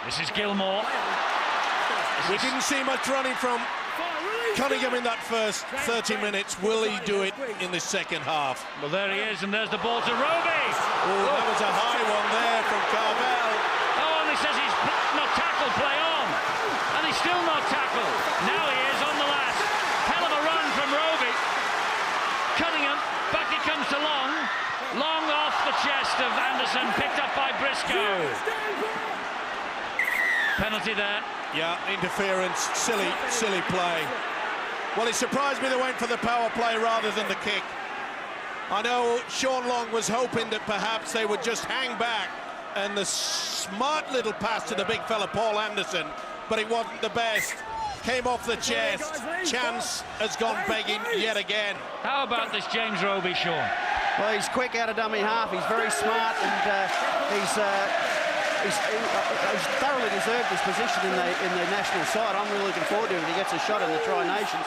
This is Gilmore. We didn't see much running from Cunningham in that first 30 minutes. Will he do it in the second half? Well, there he is, and there's the ball to Roby. Oh, that was a high one there from Carvel. Oh, and he says he's not tackled, play on. And he's still not tackled. Now he is on the last. Hell of a run from Roby. Cunningham, back he comes to Long. Long off the chest of Anderson, picked up by Briscoe. Penalty there. Yeah, interference, silly play. Well, it surprised me they went for the power play rather than the kick. I know Sean Long was hoping that perhaps they would just hang back, and the smart little pass to the big fella Paul Anderson, but it wasn't the best. Came off the chest. Chance has gone begging yet again. How about this James Roby, Sean? Well, he's quick out of dummy half. He's very smart, and he's thoroughly deserved his position in the national side. I'm really looking forward to it if he gets a shot in the Tri-Nations.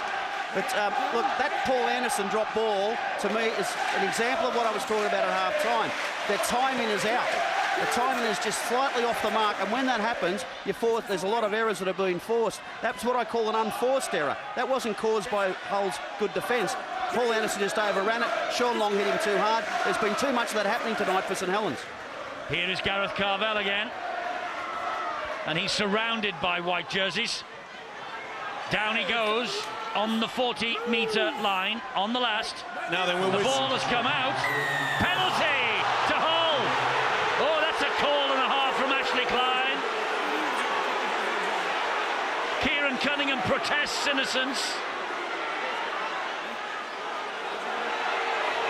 But look, that Paul Anderson drop ball, to me, is an example of what I was talking about at half-time. Their timing is out. The timing is just slightly off the mark, and when that happens, there's a lot of errors that are being forced. That's what I call an unforced error. That wasn't caused by Hull's good defence. Paul Anderson just overran it. Sean Long hit him too hard. There's been too much of that happening tonight for St Helens. Here is Gareth Carvel again. And he's surrounded by white jerseys. Down he goes on the 40-metre line, on the last. Now then, the ball has come out. Penalty to Hull. Oh, that's a call and a half from Ashley Klein. Kieran Cunningham protests innocence.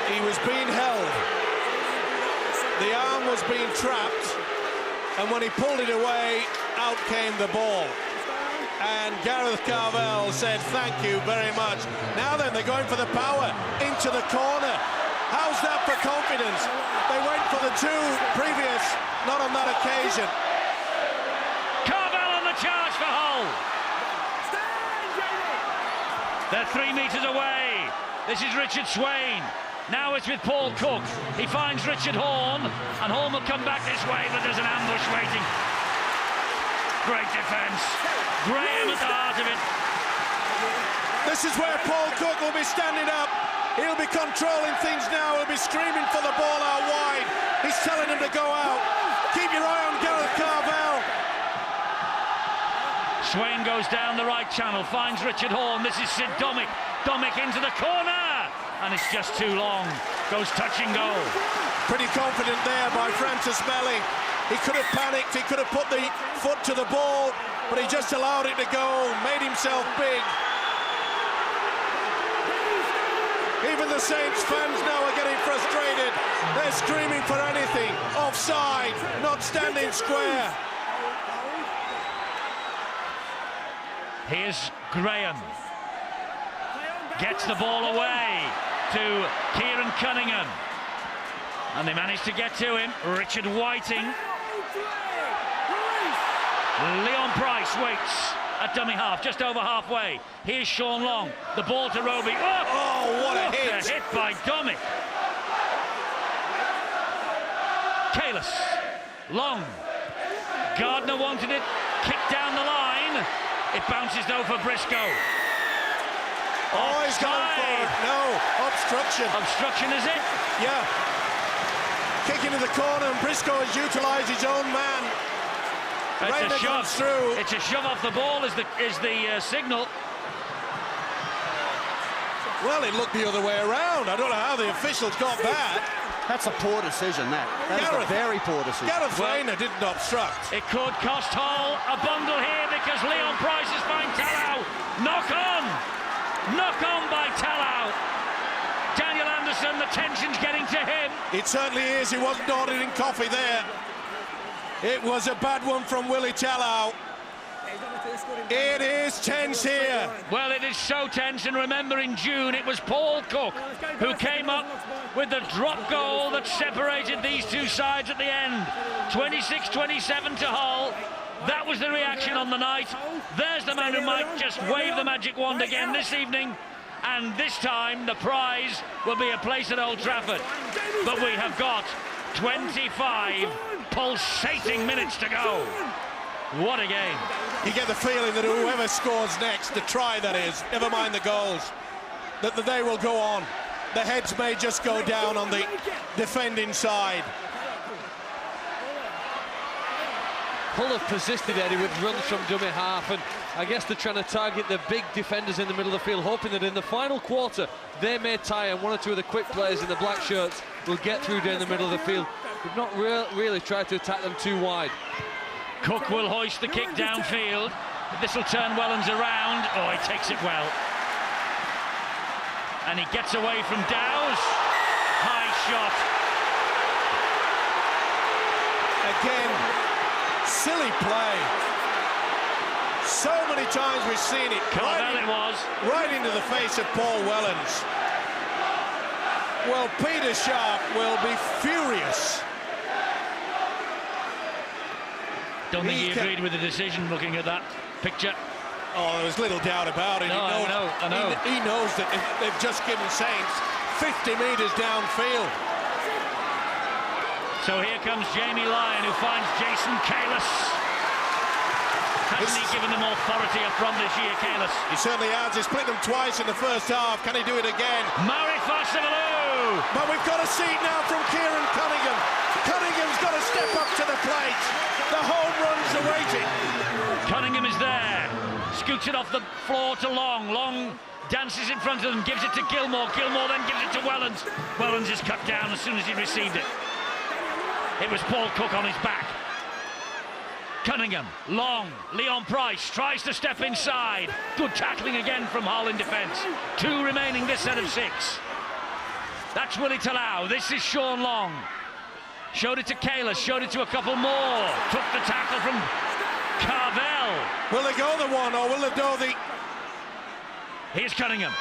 He was being held. The arm was being trapped, and when he pulled it away, out came the ball. And Gareth Carvel said, thank you very much. Now then, they're going for the power into the corner. How's that for confidence? They went for the 2 previous, not on that occasion. Carvel on the charge for Hull. They're 3 metres away. This is Richard Swain. Now it's with Paul Cook. He finds Richard Horne, and Horne will come back this way, but there's an ambush waiting. Great defence. Graham at the heart of it. This is where Paul Cook will be standing up. He'll be controlling things now. He'll be screaming for the ball out wide. He's telling him to go out. Keep your eye on Gareth Carvel. Swain goes down the right channel, finds Richard Horne. This is Sid Domick. Domick into the corner. And it's just too long. Goes touch and go. Pretty confident there by Francis Melling. He could have panicked, he could have put the foot to the ball, but he just allowed it to go, made himself big. Even the Saints fans now are getting frustrated. They're screaming for anything. Offside, not standing square. Here's Graham. Gets the ball away to Kieran Cunningham. And they manage to get to him. Richard Whiting. Leon Price waits at dummy half, just over halfway. Here's Sean Long. The ball to Roby. Oh, what a hit. A hit by Domick. Kalis. Long. Gardner wanted it. Kicked down the line. It bounces though for Briscoe. Oh, he's gone for it. No, obstruction. Obstruction, is it? Yeah. Kick into the corner, and Briscoe has utilised his own man. It's a shove. Through. It's a shove off the ball is the signal. Well, it looked the other way around. I don't know how the officials got that. That's a poor decision, that is a very poor decision. Gareth Rayner didn't obstruct. It could cost Hull a bundle here because Leon Price is finding Tallow. Knock on by Tallow. Daniel Anderson, the tension's getting to him. It certainly is. He wasn't ordering coffee there. It was a bad one from Willie Tallow. It is tense here. Well, it is so tense, and remember in June it was Paul Cook who came up with the drop goal that separated these two sides at the end. 26-27 to Hull. That was the reaction on the night. There's the man who might just wave the magic wand again this evening, and this time the prize will be a place at Old Trafford. But we have got 25 pulsating minutes to go. What a game. You get the feeling that whoever scores next, the try that is, never mind the goals, that they will go on. The heads may just go down on the defending side. Hull have persisted, Eddie, with runs from dummy half, and I guess they're trying to target the big defenders in the middle of the field, hoping that in the final quarter they may tire and one or two of the quick players in the black shirts will get through down the middle of the field. We've not really tried to attack them too wide. Cook will hoist the kick downfield. This will turn Wellens around. Oh, he takes it well. And he gets away from Dowes. High shot. Again, silly play. So many times we've seen it. Right into the face of Paul Wellens. Well, Peter Sharp will be furious. Don't think he agreed with the decision looking at that picture. Oh, there was little doubt about it. No, I know. He knows that they've just given Saints 50 metres downfield. So here comes Jamie Lyon, who finds Jason Kalis. Hasn't he given them authority up front this year, Kalis? He certainly has. He split them twice in the first half. Can he do it again? Murray Fassavalu! But we've got a seat now from Kieran Cunningham. Cunningham's got to step up to the plate. The home runs are waiting. Cunningham is there. Scoots it off the floor to Long. Long dances in front of them, gives it to Gilmore. Gilmore then gives it to Wellens. Wellens is cut down as soon as he received it. It was Paul Cook on his back. Cunningham, Long, Leon Price tries to step inside. Good tackling again from Hull in defence. 2 remaining this set of 6. That's Willie Tallow. This is Sean Long. Showed it to Kalis, showed it to a couple more. Took the tackle from Carvel. Will they go the one or will they go the... Here's Cunningham.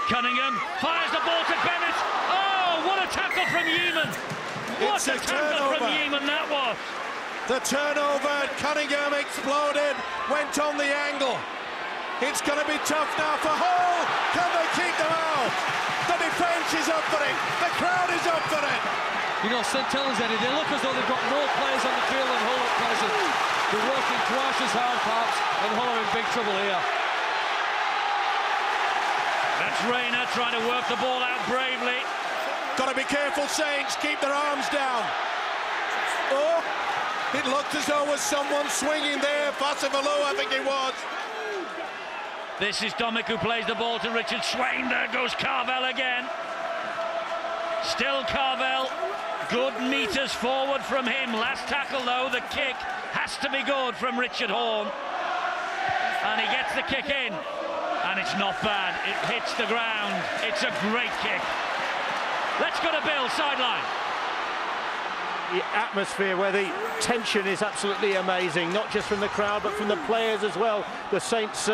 Cunningham fires the ball to Bennett. Oh, what a tackle from Yeaman. What a tackle from Yeaman that was. The turnover, Cunningham exploded, went on the angle. It's going to be tough now for Hull. Can they keep them out? The defence is up for it. The crowd is up for it. You know, St Helens, Eddie, they look as though they've got more players on the field than Hull at present. They're working twice as hard, perhaps, and Hull are in big trouble here. That's Rayner trying to work the ball out bravely. Got to be careful, Saints. Keep their arms down. Oh, it looked as though there was someone swinging there. Fassavalu, I think it was. This is Domick who plays the ball to Richard Swain. There goes Carvel again. Still Carvel. Good metres forward from him. Last tackle, though, the kick has to be good from Richard Horne. And he gets the kick in. And it's not bad. It hits the ground. It's a great kick. Let's go to Bill, sideline. The atmosphere where the tension is absolutely amazing, not just from the crowd but from the players as well. The Saints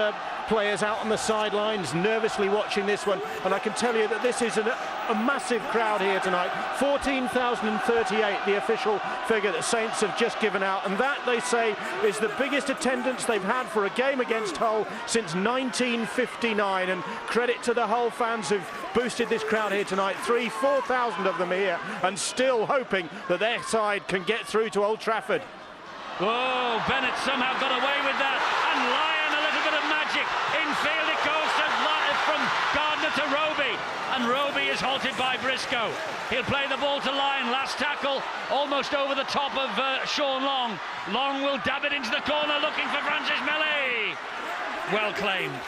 players out on the sidelines nervously watching this one, and I can tell you that this is a massive crowd here tonight. 14,038, the official figure that Saints have just given out, and that, they say, is the biggest attendance they've had for a game against Hull since 1959, and credit to the Hull fans who've boosted this crowd here tonight. 3,000-4,000 of them here, and still hoping that their side can get through to Old Trafford. Whoa, Bennett somehow got away with that, and Lyon, a little bit of magic. Infield it goes to from Gardner to Roby, and Roby is halted by Briscoe. He'll play the ball to Lyon. Last tackle almost over the top of Sean Long. Long will dab it into the corner looking for Francis Melly. Well claimed.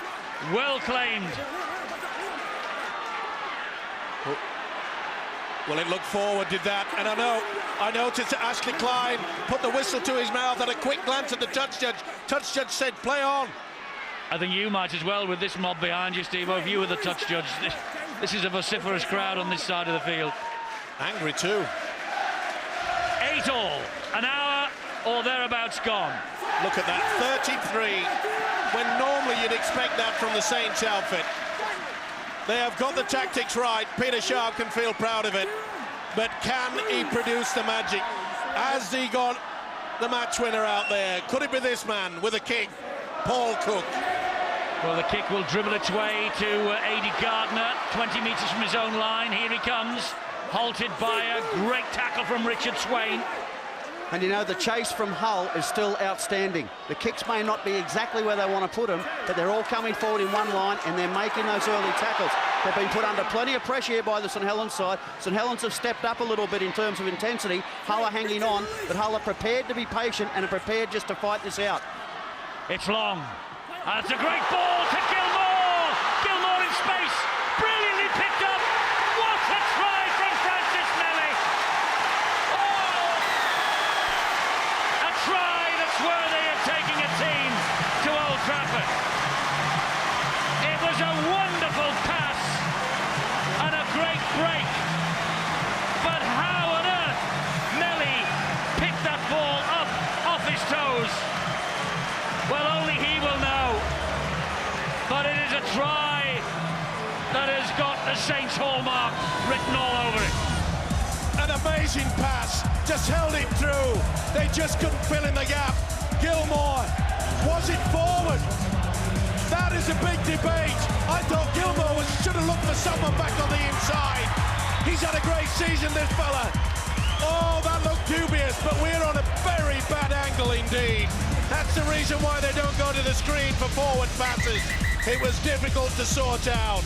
Well claimed. Well, it looked forward, did that, and I noticed that Ashley Klein put the whistle to his mouth, had a quick glance at the touch judge. Touch judge said, play on. I think you might as well with this mob behind you, Steve. If you were the touch judge, this is a vociferous crowd on this side of the field. Angry too. 8 all, an hour or thereabouts gone. Look at that, 33, when normally you'd expect that from the Saints outfit. They have got the tactics right. Peter Sharp can feel proud of it. But can he produce the magic? Has he got the match winner out there? Could it be this man with a kick? Paul Cook. Well, the kick will dribble its way to Aidy Gardner, 20 metres from his own line. Here he comes, halted by a great tackle from Richard Swain. And you know, the chase from Hull is still outstanding. The kicks may not be exactly where they want to put them, but they're all coming forward in one line and they're making those early tackles. They've been put under plenty of pressure here by the St Helens side. St Helens have stepped up a little bit in terms of intensity. Hull are hanging on, but Hull are prepared to be patient and are prepared just to fight this out. It's Long. And it's a great ball to Gilmore. Gilmore in space. Brilliantly picked up. What a try from Francis Melly. A try that's worthy of taking a team to Old Trafford. It was a wonderful pass and a great break. But how on earth Melly picked that ball up off his toes? Well, only he will know. But it is a try that has got the Saints hallmark written all over it. An amazing pass, just held it through. They just couldn't fill in the gap. Gilmore, was it forward? That is a big debate. I thought Gilmore should have looked for someone back on the inside. He's had a great season, this fella. Oh, that looked dubious, but we're on a very bad angle indeed. That's the reason why they don't go to the screen for forward passes. It was difficult to sort out.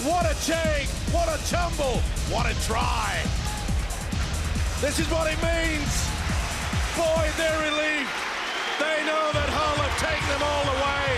What a take, what a tumble, what a try. This is what it means. Boy, they're relieved. They know that Hull have taken them all the way.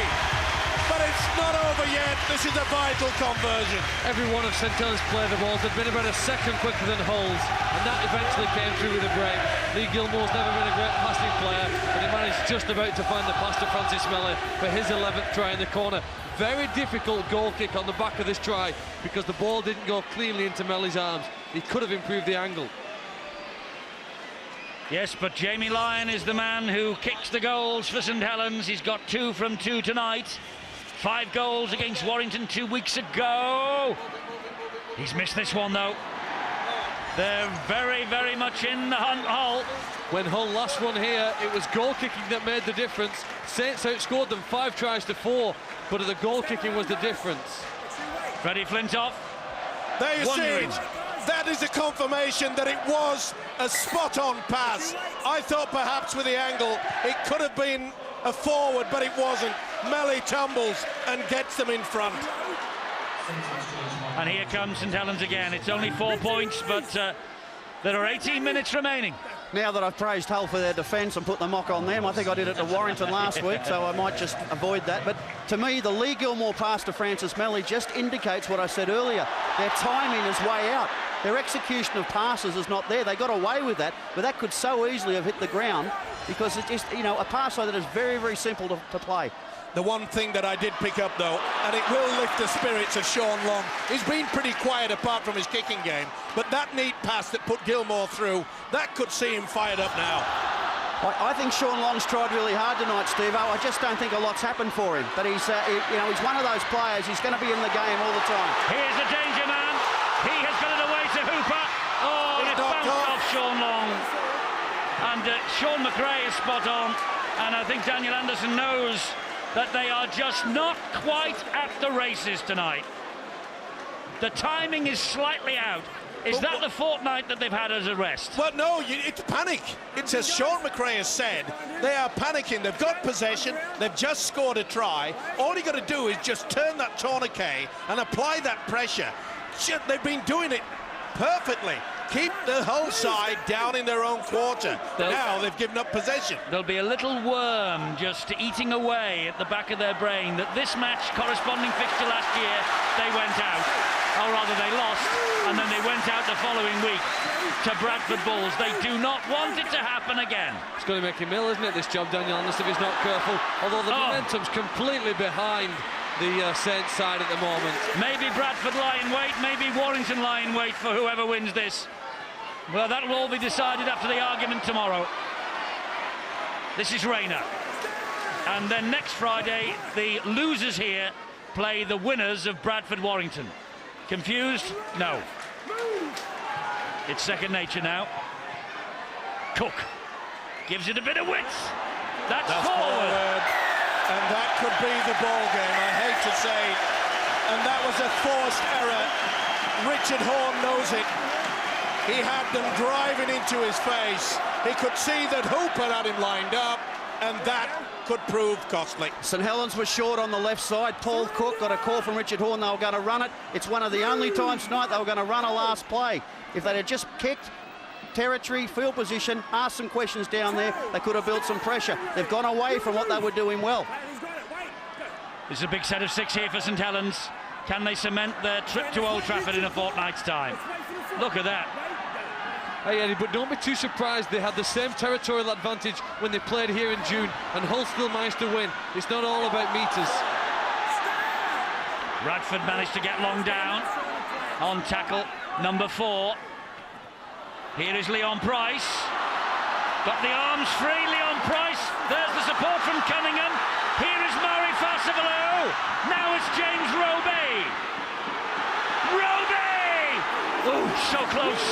But it's not over yet. This is a vital conversion. Every one of St Helens play the balls had been about a second quicker than Hull's, and that eventually came through with a break. Lee Gilmore's never been a great passing player, but he managed just about to find the pass to Francis Melly for his 11th try in the corner. Very difficult goal kick on the back of this try because the ball didn't go cleanly into Melly's arms. He could have improved the angle. Yes, but Jamie Lyon is the man who kicks the goals for St Helens. He's got 2 from 2 tonight. 5 goals against Warrington 2 weeks ago. He's missed this one, though. They're very, very much in the hunt, Hull. When Hull last won here, it was goal kicking that made the difference. Saints outscored them 5 tries to 4, but the goal kicking was the difference. Freddie Flintoff. There you see it. That is a confirmation that it was a spot-on pass. I thought perhaps with the angle it could have been a forward, but it wasn't. Melly tumbles and gets them in front. And here comes St Helens again. It's only 4 points, but there are 18 minutes remaining. Now that I've praised Hull for their defence and put the mock on them, I think I did it to Warrington last week, so I might just avoid that. But to me, the Lee Gilmore pass to Francis Melly just indicates what I said earlier. Their timing is way out. Their execution of passes is not there. They got away with that, but that could so easily have hit the ground because it's just, you know, a pass like that is very, very simple to play. The one thing that I did pick up, though, and it will lift the spirits of Sean Long, he's been pretty quiet apart from his kicking game, but that neat pass that put Gilmore through, that could see him fired up now. I think Sean Long's tried really hard tonight, Steve. I just don't think a lot's happened for him, but he's, you know, he's one of those players. He's going to be in the game all the time. Here's the danger man. He has got it away to Hooper. Oh, and it bounced off Sean Long. And Sean McRae is spot on, and I think Daniel Anderson knows that they are just not quite at the races tonight. The timing is slightly out. Is that the fortnight that they've had as a rest? Well, no, it's panic. It's as Sean McRae has said, they are panicking. They've got possession. They've just scored a try. All you got to do is just turn that tourniquet and apply that pressure. They've been doing it perfectly. Keep the whole side down in their own quarter. Now they've given up possession. There'll be a little worm just eating away at the back of their brain that this match, corresponding fixture last year, they went out. Or rather, they lost, and then they went out the following week to Bradford Bulls. They do not want it to happen again. It's going to make him ill, isn't it, this job, Daniel Anderson, if he's not careful? Although the momentum's completely behind the Saints side at the moment. Maybe Bradford lie in wait, maybe Warrington lie in wait for whoever wins this. Well, that will all be decided after the argument tomorrow. This is Rayner. And then next Friday, the losers here play the winners of Bradford-Warrington. Confused? No. It's second nature now. Cook gives it a bit of width. That's forward. And that could be the ball game, I hate to say. And that was a forced error. Richard Horne knows it. He had them driving into his face. He could see that Hooper had him lined up, and that could prove costly. St Helens was short on the left side. Paul Cook got a call from Richard Horne. They were going to run it. It's one of the only times tonight they were going to run a last play. If they'd have just kicked territory, field position, asked some questions down there, they could have built some pressure. They've gone away from what they were doing well. This is a big set of 6 here for St Helens. Can they cement their trip to Old Trafford in a fortnight's time? Look at that. Hey Eddie, but don't be too surprised. They had the same territorial advantage when they played here in June, and Hull still managed to win. It's not all about metres. Radford managed to get long down on tackle number 4. Here is Leon Price. Got the arms free, Leon Price. There's the support from Cunningham. Here is Murray Farsavalo. Now it's James Robey. Robey! Oh, so close.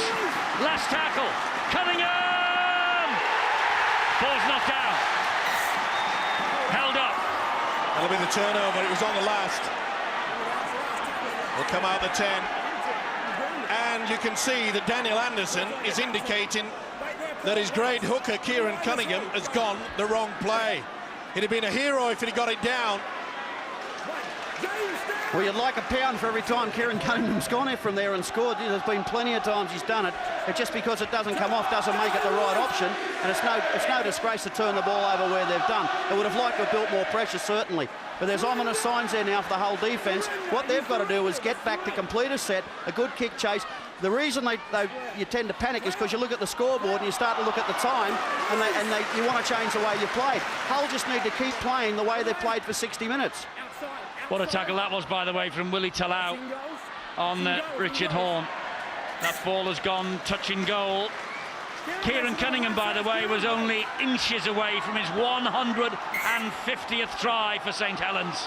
Last tackle. Cunningham! Ball's knocked down. Held up. That'll be the turnover. It was on the last. Will come out the 10. And you can see that Daniel Anderson is indicating that his great hooker, Kieran Cunningham, has gone the wrong play. He'd have been a hero if he'd got it down. Well, you'd like a pound for every time Kieran Cunningham's gone in from there and scored. There's been plenty of times he's done it. But just because it doesn't come off doesn't make it the right option. And it's no disgrace to turn the ball over where they've done. They would have liked to have built more pressure, certainly. But there's ominous signs there now for the whole defence. What they've got to do is get back to complete a set, a good kick chase. The reason you tend to panic is because you look at the scoreboard and you start to look at the time and you want to change the way you played. Hull just need to keep playing the way they played for 60 minutes. What a tackle that was, by the way, from Willie Talau on Richard Horne. That ball has gone touching goal. Kieran Cunningham, by the way, was only inches away from his 150th try for St Helens.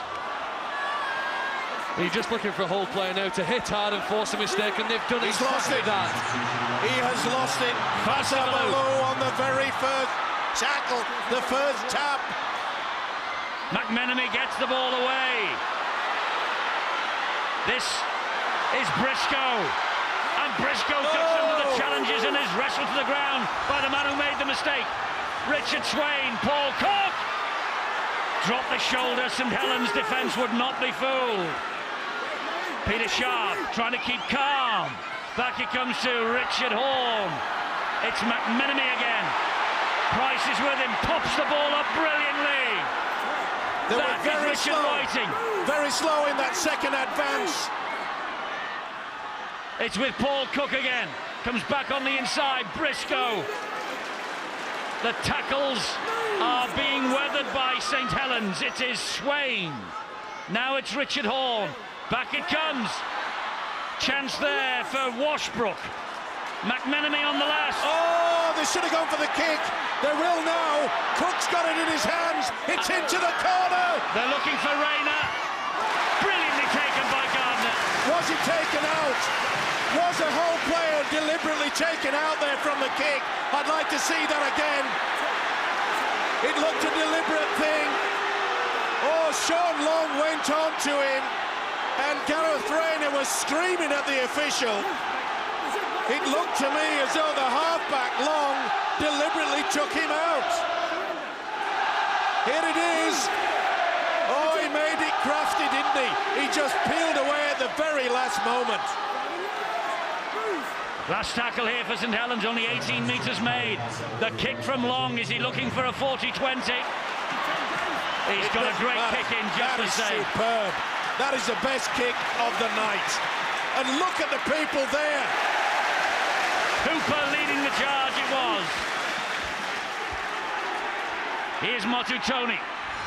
You're just looking for a Hull player now to hit hard and force a mistake, and they've done He's lost it. That. He has lost it. Farsavalo on the very first tackle, the first tap. McMenemy gets the ball away. This is Briscoe. And Briscoe gets under the challenges and is wrestled to the ground by the man who made the mistake. Richard Swain, Paul Cook. Drop the shoulder, St Helens defence would not be fooled. Peter Sharp trying to keep calm. Back it comes to Richard Horne. It's McMenemy again. Price is with him, pops the ball up brilliantly. They were very Richard slow. Whiting. Very slow in that second advance. It's with Paul Cook again. Comes back on the inside, Briscoe. The tackles are being weathered by St Helens. It is Swain. Now it's Richard Horne. Back it comes. Chance there for Washbrook. McMenemy on the last. Oh, they should have gone for the kick. They will now. Cook's got it in his hands. It's into the corner. They're looking for Rayner. Brilliantly taken by Gardner. Was he taken out? Was a whole player deliberately taken out there from the kick? I'd like to see that again. It looked a deliberate thing. Oh, Sean Long went on to him, and Gareth Rayner was screaming at the official. It looked to me as though the halfback Long deliberately took him out. Here it is. Oh, he made it crafty, didn't he? He just peeled away at the very last moment. Last tackle here for St Helens, only 18 metres made. The kick from Long, is he looking for a 40-20? He's got a great kick in just the same. Superb. That is the best kick of the night. And look at the people there. Hooper leading the charge, it was. Here's Motu Tony.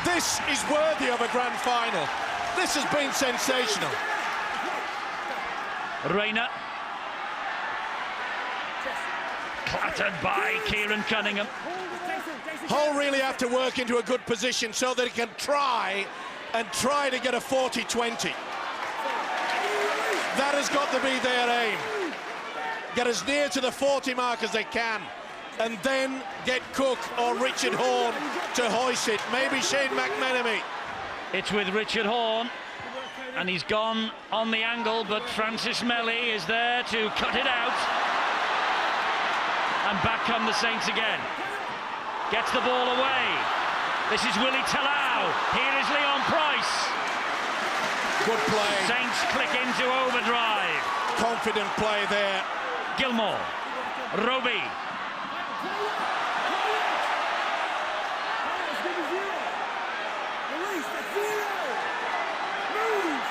This is worthy of a grand final. This has been sensational. Rayner. Clattered by Kieran Cunningham. Hull really have to work into a good position so that he can try to get a 40-20. That has got to be their aim. Get as near to the 40 mark as they can, and then get Cook or Richard Horne to hoist it. Maybe Shane McMenemy. It's with Richard Horne, and he's gone on the angle, but Francis Melly is there to cut it out. And back come the Saints again. Gets the ball away. This is Willie Talau. Here is Leon Price. Good play. Saints click into overdrive. Confident play there. Gilmore. Roby.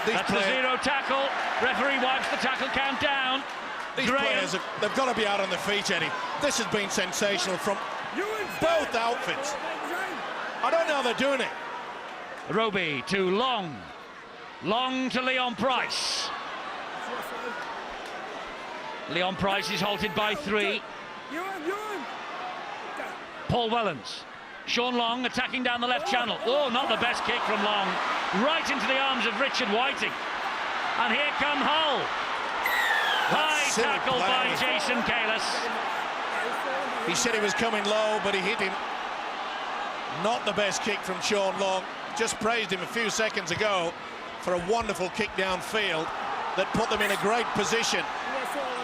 That's the zero tackle. Referee wipes the tackle count down. These players, they've got to be out on their feet, Eddie. This has been sensational from both outfits. I don't know how they're doing it. Roby to Long. Long to Leon Price. Leon Price is halted by 3. Paul Wellens. Sean Long attacking down the left channel. Oh, not the best kick from Long. Right into the arms of Richard Whiting. And here come Hull. High tackle by Jason Kalis. He said he was coming low, but he hit him. Not the best kick from Sean Long. Just praised him a few seconds ago for a wonderful kick downfield that put them in a great position.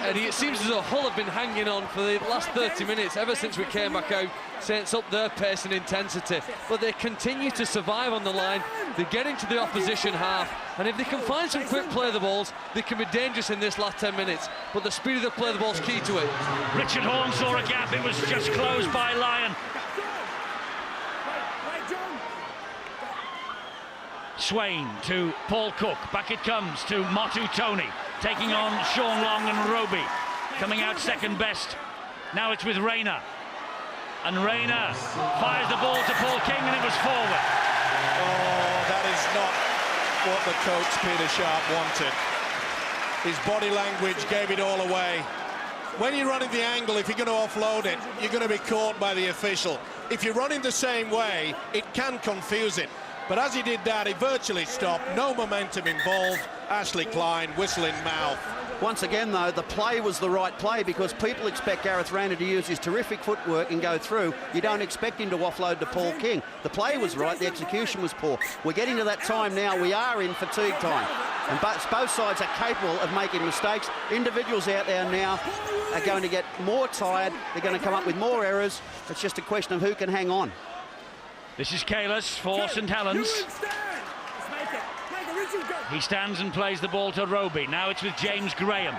Eddie, it seems as though Hull have been hanging on for the last 30 minutes, ever since we came back out. Saints up their pace and intensity, but they continue to survive on the line. They get into the opposition half, and if they can find some quick play the balls, they can be dangerous in this last 10 minutes. But the speed of the play the ball is key to it. Richard Horne saw a gap. It was just closed by Lyon. Swain to Paul Cook. Back it comes to Motu Tony, taking on Sean Long and Roby. Coming out second best. Now it's with Rayner. And Rayner fires the ball to Paul King, and it was forward. Oh, that is not what the coach, Peter Sharp, wanted. His body language gave it all away. When you're running the angle, if you're going to offload it, you're going to be caught by the official. If you're running the same way, it can confuse it. But as he did that, he virtually stopped. No momentum involved. Ashley Klein, whistle in mouth. Once again, though, the play was the right play because people expect Gareth Rayner to use his terrific footwork and go through. You don't expect him to offload to Paul King. The play was right, the execution was poor. We're getting to that time now. We are in fatigue time. And both sides are capable of making mistakes. Individuals out there now are going to get more tired. They're going to come up with more errors. It's just a question of who can hang on. This is Kalis for St Helens. He stands and plays the ball to Roby. Now it's with James Graham.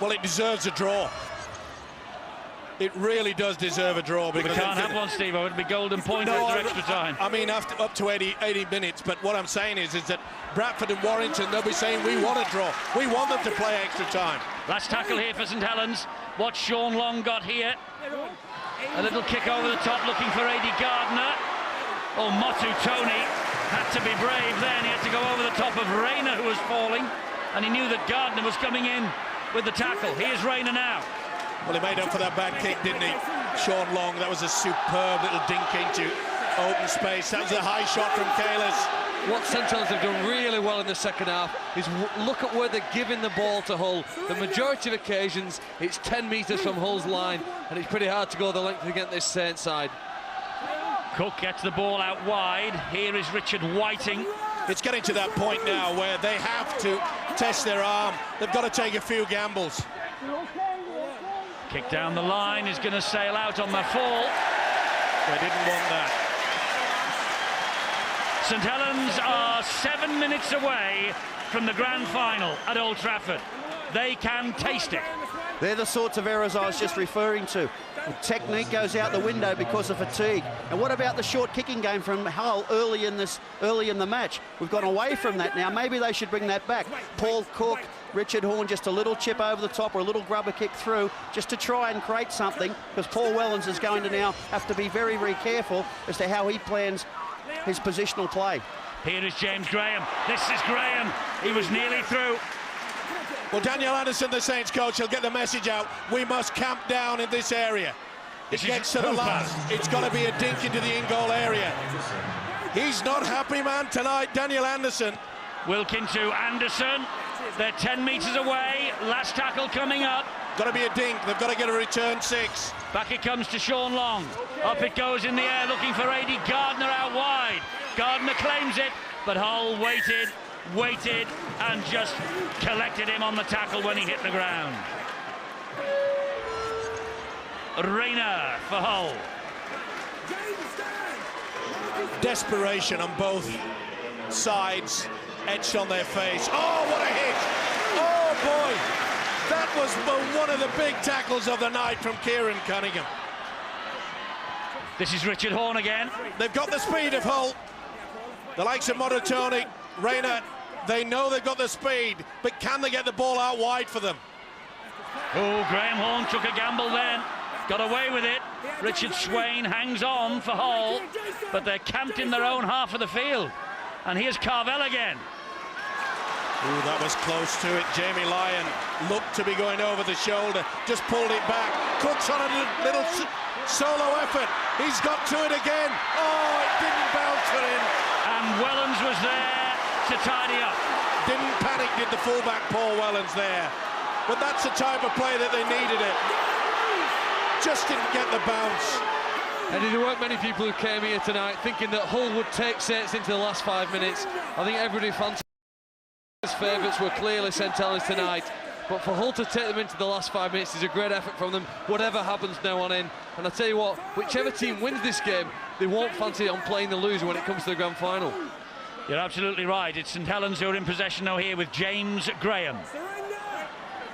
Well, it deserves a draw. It really does deserve a draw. We can't have one, Steve. It would be golden point after extra time. I mean, after up to 80 minutes. But what I'm saying is that Bradford and Warrington, they'll be saying we want a draw. We want them to play extra time. Last tackle here for St Helens. What Sean Long got here. A little kick over the top, looking for A.D. Gardner. Oh, Motu Tony had to be brave then. He had to go over the top of Rayner, who was falling, and he knew that Gardner was coming in with the tackle. Here's Rayner now. Well, he made up for that bad kick, didn't he? Sean Long, that was a superb little dink into open space. That was a high shot from Kalis. What St Helens have done really well in the second half is look at where they're giving the ball to Hull. The majority of occasions, it's 10 metres from Hull's line, and it's pretty hard to go the length against this Saints side. Cook gets the ball out wide. Here is Richard Whiting. It's getting to that point now where they have to test their arm. They've got to take a few gambles. Kick down the line is going to sail out on the fall. They didn't want that. St Helens are 7 minutes away from the grand final at Old Trafford. They can taste it. They're the sorts of errors I was just referring to. Technique goes out the window because of fatigue. And what about the short kicking game from Hull early in the match? We've gone away from that now. Maybe they should bring that back. Paul Cook, Richard Horne, just a little chip over the top or a little grubber kick through just to try and create something, because Paul Wellens is going to now have to be very, very careful as to how he plans his positional play. Here is James Graham. This is Graham. He was nearly through. Well, Daniel Anderson, the Saints coach, will get the message out. We must camp down in this area. It gets to the last. It's got to be a dink into the in-goal area. He's not happy, man, tonight, Daniel Anderson. Wilkin to Anderson. They're 10 metres away. Last tackle coming up. Got to be a dink. They've got to get a return 6. Back it comes to Sean Long. Up it goes in the air, looking for A.D. Gardner out wide. Gardner claims it, but Hull waited and just collected him on the tackle when he hit the ground. Rayner for Hull. Desperation on both sides etched on their face. Oh, what a hit! Oh boy, that was one of the big tackles of the night from Kieran Cunningham. This is Richard Horne again. They've got the speed of Hull. The likes of Montoni, Rayner, they know they've got the speed, but can they get the ball out wide for them? Oh, Graham Horne took a gamble then. Got away with it. Richard Swain hangs on for Hull, but they're camped in their own half of the field. And here's Carvel again. Ooh, that was close to it. Jamie Lyon looked to be going over the shoulder, just pulled it back. Cook's on a little solo effort. He's got to it again. Oh, it didn't bounce for him. And Wellens was there to tidy up. Didn't panic, did the fullback Paul Wellens there. But that's the type of play that they needed it. Just didn't get the bounce. Eddie, there weren't many people who came here tonight thinking that Hull would take Saints into the last 5 minutes. I think everybody fancied favourites were clearly St Helens tonight. But for Hull to take them into the last 5 minutes is a great effort from them, whatever happens now on in. And I tell you what, whichever team wins this game, they won't fancy on playing the loser when it comes to the grand final. You're absolutely right. It's St Helens who are in possession now here with James Graham.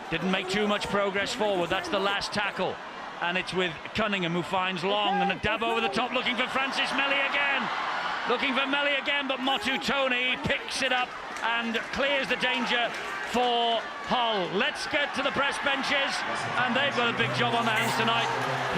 Didn't make too much progress forward. That's the last tackle. And it's with Cunningham, who finds Long, and a dab over the top, looking for Francis Melly again. Looking for Melly again, but Motu Tony picks it up and clears the danger for Hull. Let's get to the press benches, and they've got a big job on their hands tonight.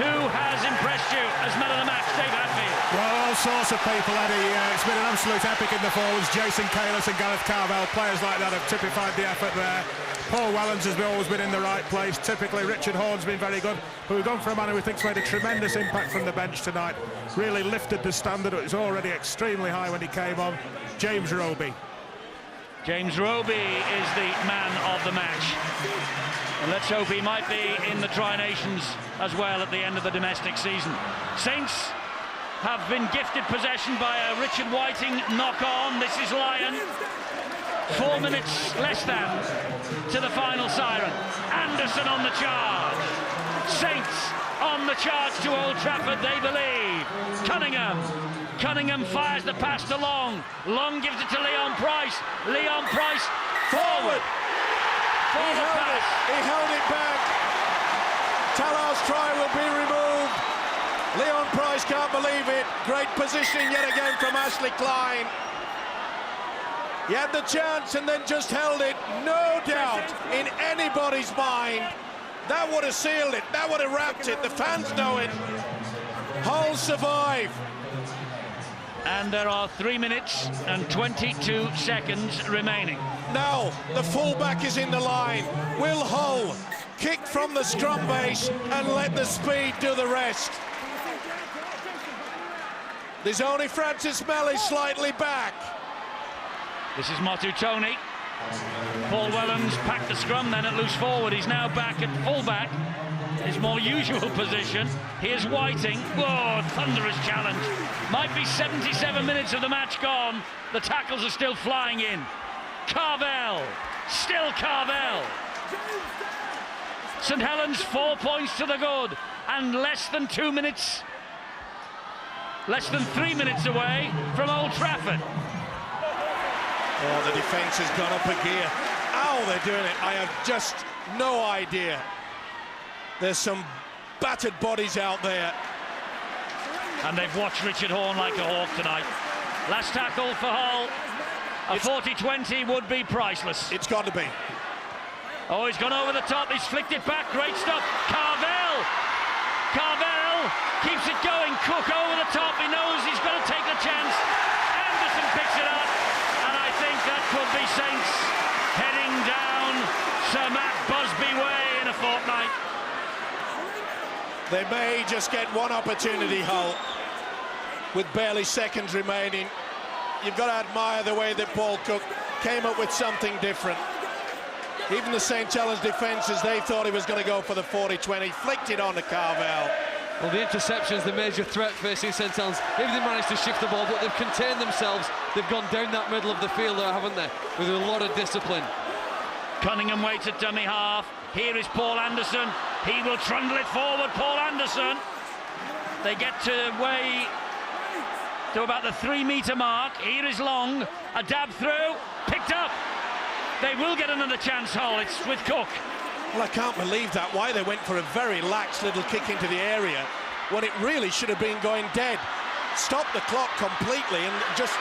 Who has impressed you as man of the match, Dave Hadfield? Well, all sorts of people, Eddie. It's been an absolute epic in the forwards. Jason Kalis and Gareth Carvel, players like that have typified the effort there. Paul Wellens has always been in the right place. Typically, Richard Horne's been very good. But we've gone for a man who we think's made a tremendous impact from the bench tonight. Really lifted the standard. It was already extremely high when he came on. James Roby. James Roby is the man of the match. And let's hope he might be in the Tri-Nations as well at the end of the domestic season. Saints have been gifted possession by a Richard Whiting knock-on. This is Lyon. 4 minutes less than to the final siren. Anderson on the charge. Saints on the charge to Old Trafford, they believe. Cunningham fires the pass to Long. Long gives it to Leon Price. Leon Price forward. He held it back. Talar's try will be removed. Leon Price can't believe it. Great positioning yet again from Ashley Klein. He had the chance and then just held it. No doubt in anybody's mind. That would have sealed it. That would have wrapped it. The fans know it. Hull survive. And there are 3 minutes and 22 seconds remaining. Now the fullback is in the line. Will Hull kick from the scrum base and let the speed do the rest? There's only Francis Melly slightly back. This is Motu Tony. Paul Wellens packed the scrum then at loose forward. He's now back at fullback, his more usual position. Here's Whiting. Whoa, thunderous challenge. Might be 77 minutes of the match gone. The tackles are still flying in. Carvel Still Carvel. St Helens 4 points to the good, and less than 3 minutes away from Old Trafford. Oh, the defence has gone up a gear. How they're doing it, I have just no idea. There's some battered bodies out there. And they've watched Richard Horne like a hawk tonight. Last tackle for Hull. A 40-20 would be priceless. It's got to be. Oh, he's gone over the top. He's flicked it back. Great stuff. Carvel keeps it going. Cook over the top. He knows he's got to take the chance. Anderson picks it up. And I think that could be Saints heading down Sir Matt Busby way in a fortnight. They may just get one opportunity, Hull, with barely seconds remaining. You've got to admire the way that Paul Cook came up with something different. Even the St Helens defences, they thought he was going to go for the 40-20, flicked it on to Carvel. Well, the interception's the major threat facing St Helens. If they managed to shift the ball, but they've contained themselves. They've gone down that middle of the field there, haven't they? With a lot of discipline. Cunningham waits at dummy half. Here is Paul Anderson. He will trundle it forward, Paul Anderson. They get to about the 3-metre mark. Here is Long. A dab through. Picked up. They will get another chance, Hull. It's with Cook. Well, I can't believe that. Why they went for a very lax little kick into the area when it really should have been going dead. Stop the clock completely and just...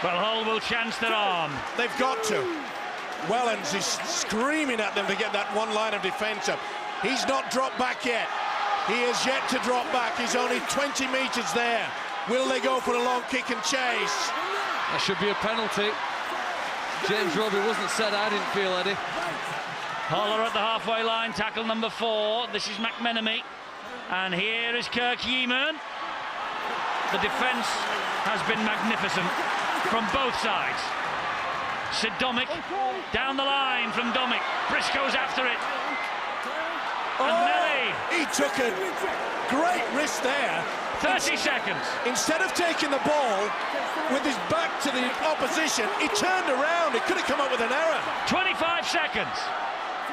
Well, Hull will chance their arm. They've got to. Wellens is screaming at them to get that one line of defence up. He's not dropped back yet. He has yet to drop back. He's only 20 metres there. Will they go for a long kick and chase? That should be a penalty. James Roby wasn't set, I didn't feel, Eddie. Hull are at the halfway line, tackle number 4. This is McMenemy. And here is Kirk Yeeman. The defence has been magnificent from both sides. Sid Domick, down the line from Domick. Briscoe's after it. And Melly. He took a great risk there. 30 seconds. Instead of taking the ball with his back to the opposition, he turned around. He could have come up with an error. 25 seconds.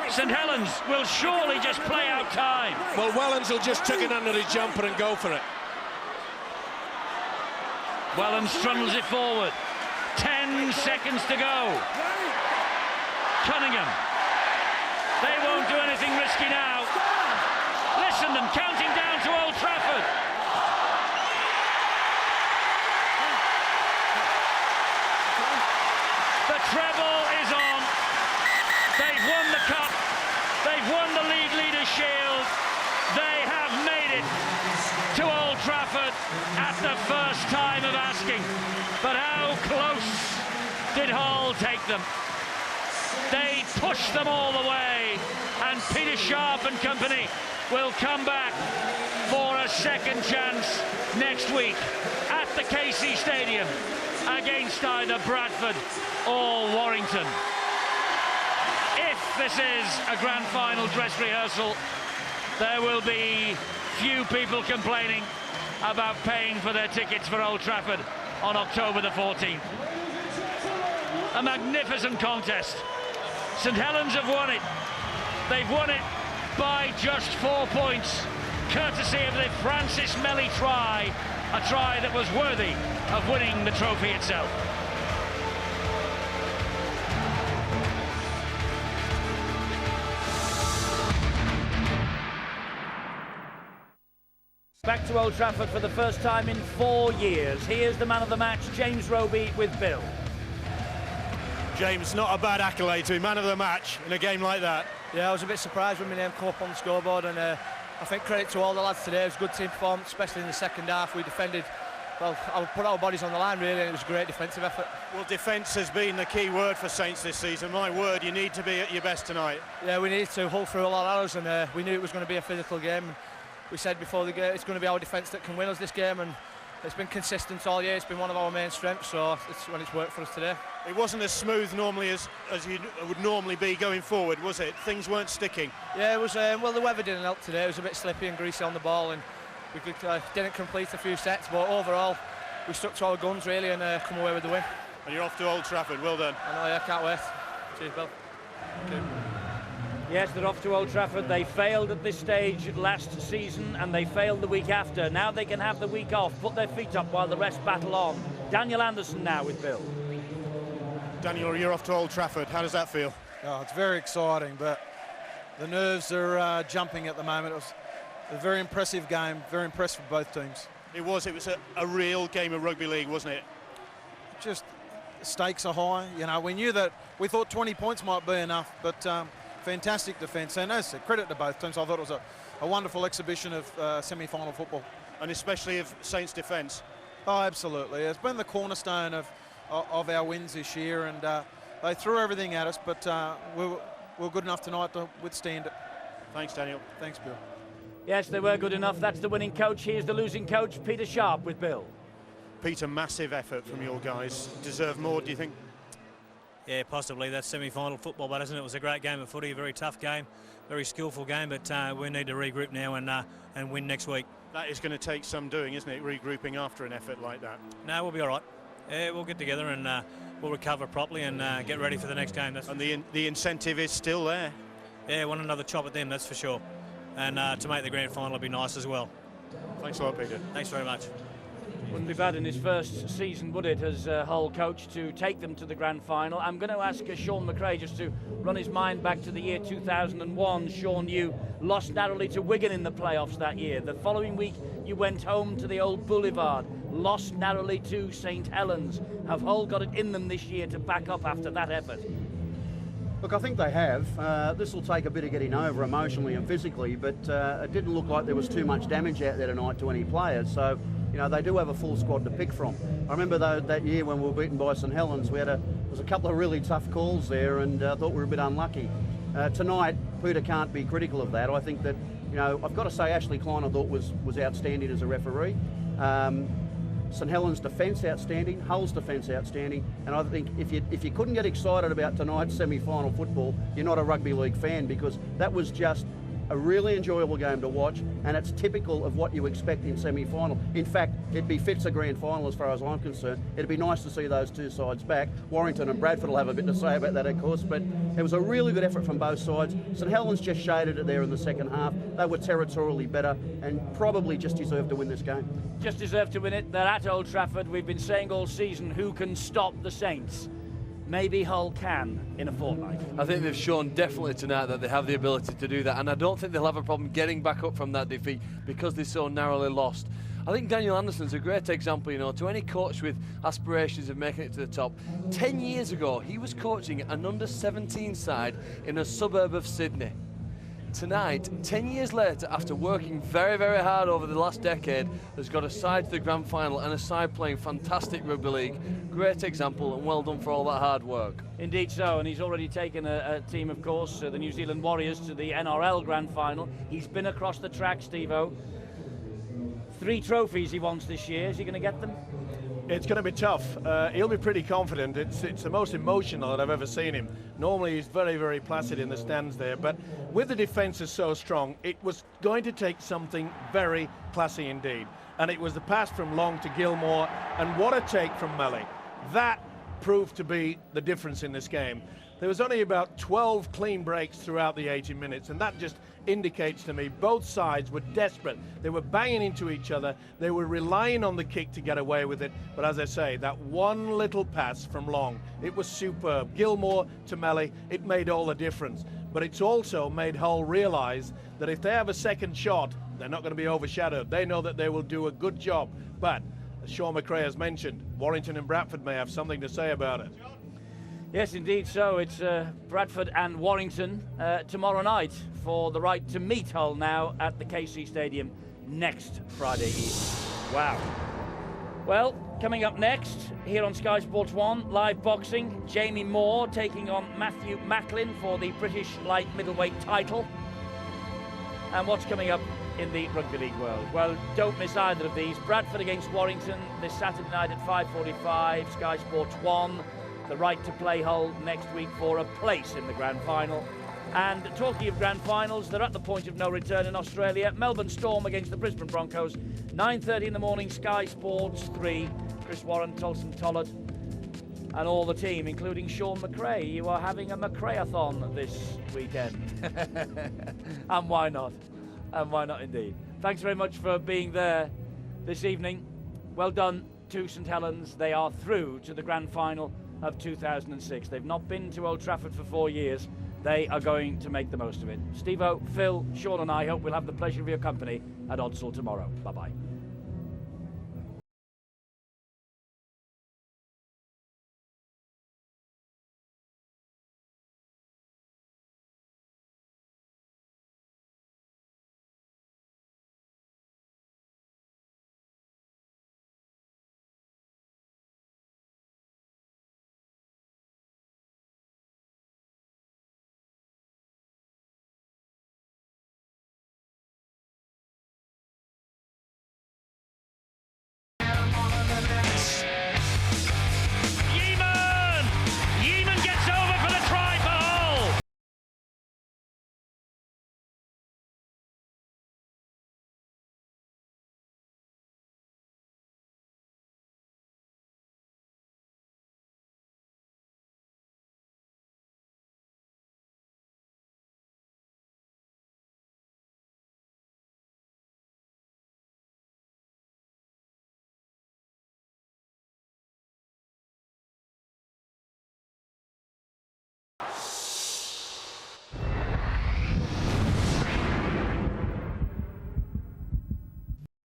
St Helens will surely just play out time. Well, Wellens will just tuck it under his jumper and go for it. Wellens trundles it forward. 10 seconds to go. Cunningham. They won't do anything risky now. Listen, them counting down to Old Trafford. The treble is on. They've won the cup. They've won the League Leaders' Shield. They have made it to Old Trafford at the first time of asking. But how close did Hull take them? They pushed them all the way, and Peter Sharp and company will come back for a second chance next week at the KC Stadium against either Bradford or Warrington. If this is a grand final dress rehearsal, there will be few people complaining about paying for their tickets for Old Trafford on October the 14th. A magnificent contest. St Helens have won it. They've won it by just 4 points, courtesy of the Francis Melly try, a try that was worthy of winning the trophy itself. Back to Old Trafford for the first time in 4 years. Here's the man of the match, James Roby, with Bill. James, not a bad accolade to be man of the match in a game like that. Yeah, I was a bit surprised when my name came up on the scoreboard, and I think credit to all the lads today. It was a good team performance, especially in the second half. We defended, well, I put our bodies on the line really, and it was a great defensive effort. Well, defence has been the key word for Saints this season. My word, you need to be at your best tonight. Yeah, we needed to hull through a lot of arrows, and we knew it was going to be a physical game. And we said before the game it's going to be our defence that can win us this game, and it's been consistent all year. It's been one of our main strengths, so it's worked for us today. It wasn't as smooth normally as you would normally be going forward, was it? Things weren't sticking. Yeah, it was. Well, the weather didn't help today. It was a bit slippy and greasy on the ball, and we didn't complete a few sets. But overall, we stuck to our guns really and come away with the win. And you're off to Old Trafford. Well done. I know, yeah, can't wait. Cheers, Bill. Thank you. Yes, they're off to Old Trafford. They failed at this stage last season and they failed the week after. Now they can have the week off, put their feet up while the rest battle on. Daniel Anderson now with Bill. Daniel, you're off to Old Trafford. How does that feel? Oh, it's very exciting, but the nerves are jumping at the moment. It was a very impressive game, very impressed with both teams. It was a real game of rugby league, wasn't it? Just stakes are high. You know, we thought 20 points might be enough, but fantastic defence. And as I said, credit to both teams. I thought it was a wonderful exhibition of semi-final football. And especially of Saints' defence. Oh, absolutely. It's been the cornerstone of our wins this year, and they threw everything at us, but we're good enough tonight to withstand it. Thanks, Daniel. Thanks, Bill. Yes, they were good enough. That's the winning coach. Here's the losing coach, Peter Sharp, with Bill. Peter, massive effort from your guys. Deserve more, do you think? Yeah, possibly. That's semi-final football, but isn't it? It was a great game of footy, a very tough game, very skillful game, but we need to regroup now and win next week. That is going to take some doing, isn't it, regrouping after an effort like that? No, we'll be all right. Yeah, we'll get together and we'll recover properly and get ready for the next game. And the incentive is still there. Yeah, want another chop at them, that's for sure. And to make the grand final would be nice as well. Thanks a lot, Peter. Thanks very much. Wouldn't be bad in his first season, would it, as Hull coach, to take them to the grand final. I'm going to ask Sean McRae just to run his mind back to the year 2001. Sean, you lost narrowly to Wigan in the playoffs that year. The following week, you went home to the old Boulevard, lost narrowly to St Helens. Have Hull got it in them this year to back up after that effort? Look, I think they have. This will take a bit of getting over emotionally and physically, but it didn't look like there was too much damage out there tonight to any players. So, you know, they do have a full squad to pick from. I remember that year when we were beaten by St Helens, there was a couple of really tough calls there, and I thought we were a bit unlucky. Tonight, Peter can't be critical of that. I think that, you know, I've got to say Ashley Klein I thought was outstanding as a referee. St Helens' defence outstanding, Hull's defence outstanding, and I think if you couldn't get excited about tonight's semi-final football, you're not a rugby league fan, because that was just a really enjoyable game to watch, and it's typical of what you expect in semi-final. In fact, it befits a grand final as far as I'm concerned. It'd be nice to see those two sides back. Warrington and Bradford will have a bit to say about that, of course, but it was a really good effort from both sides. St Helens just shaded it there in the second half. They were territorially better and probably just deserved to win this game. Just deserved to win it. They're at Old Trafford. We've been saying all season, who can stop the Saints? Maybe Hull can in a fortnight. I think they've shown definitely tonight that they have the ability to do that, and I don't think they'll have a problem getting back up from that defeat because they so narrowly lost. I think Daniel Anderson's a great example, you know, to any coach with aspirations of making it to the top. 10 years ago, he was coaching an under-17 side in a suburb of Sydney. Tonight, 10 years later, after working very, very hard over the last decade, has got a side to the grand final and a side playing fantastic rugby league. Great example, and well done for all that hard work. Indeed so, and he's already taken a team, of course, the New Zealand Warriors, to the NRL grand final. He's been across the track, Steve-O. 3 trophies he wants this year. Is he going to get them? It's going to be tough. He'll be pretty confident. It's the most emotional that I've ever seen him. Normally he's very, very placid in the stands there, but with the defences so strong, it was going to take something very classy indeed. And it was the pass from Long to Gilmore, and what a take from Melly. That proved to be the difference in this game. There was only about 12 clean breaks throughout the 80 minutes, and that just indicates to me both sides were desperate. They were banging into each other. They were relying on the kick to get away with it. But as I say, that one little pass from Long, it was superb. Gilmore to Melly, it made all the difference. But it's also made Hull realise that if they have a second shot, they're not going to be overshadowed. They know that they will do a good job. But as Sean McRae has mentioned, Warrington and Bradford may have something to say about it. Yes, indeed so. It's Bradford and Warrington tomorrow night for the right to meet Hull now at the KC Stadium next Friday evening. Wow. Well, coming up next, here on Sky Sports 1, live boxing, Jamie Moore taking on Matthew Macklin for the British light middleweight title. And what's coming up in the rugby league world? Well, don't miss either of these. Bradford against Warrington this Saturday night at 5:45, Sky Sports 1. The right to play Hull next week for a place in the grand final. And talking of grand finals, they're at the point of no return in Australia. Melbourne Storm against the Brisbane Broncos, 9:30 in the morning, Sky Sports 3. Chris Warren, Tolson Tollett. and all the team, including Sean McRae. You are having a McRae-a-thon this weekend. And why not? And why not indeed? Thanks very much for being there this evening. Well done to St Helens. They are through to the grand final of 2006. They've not been to Old Trafford for 4 years. They are going to make the most of it. Steve-O, Phil, Sean and I hope we'll have the pleasure of your company at Odsal tomorrow. Bye-bye.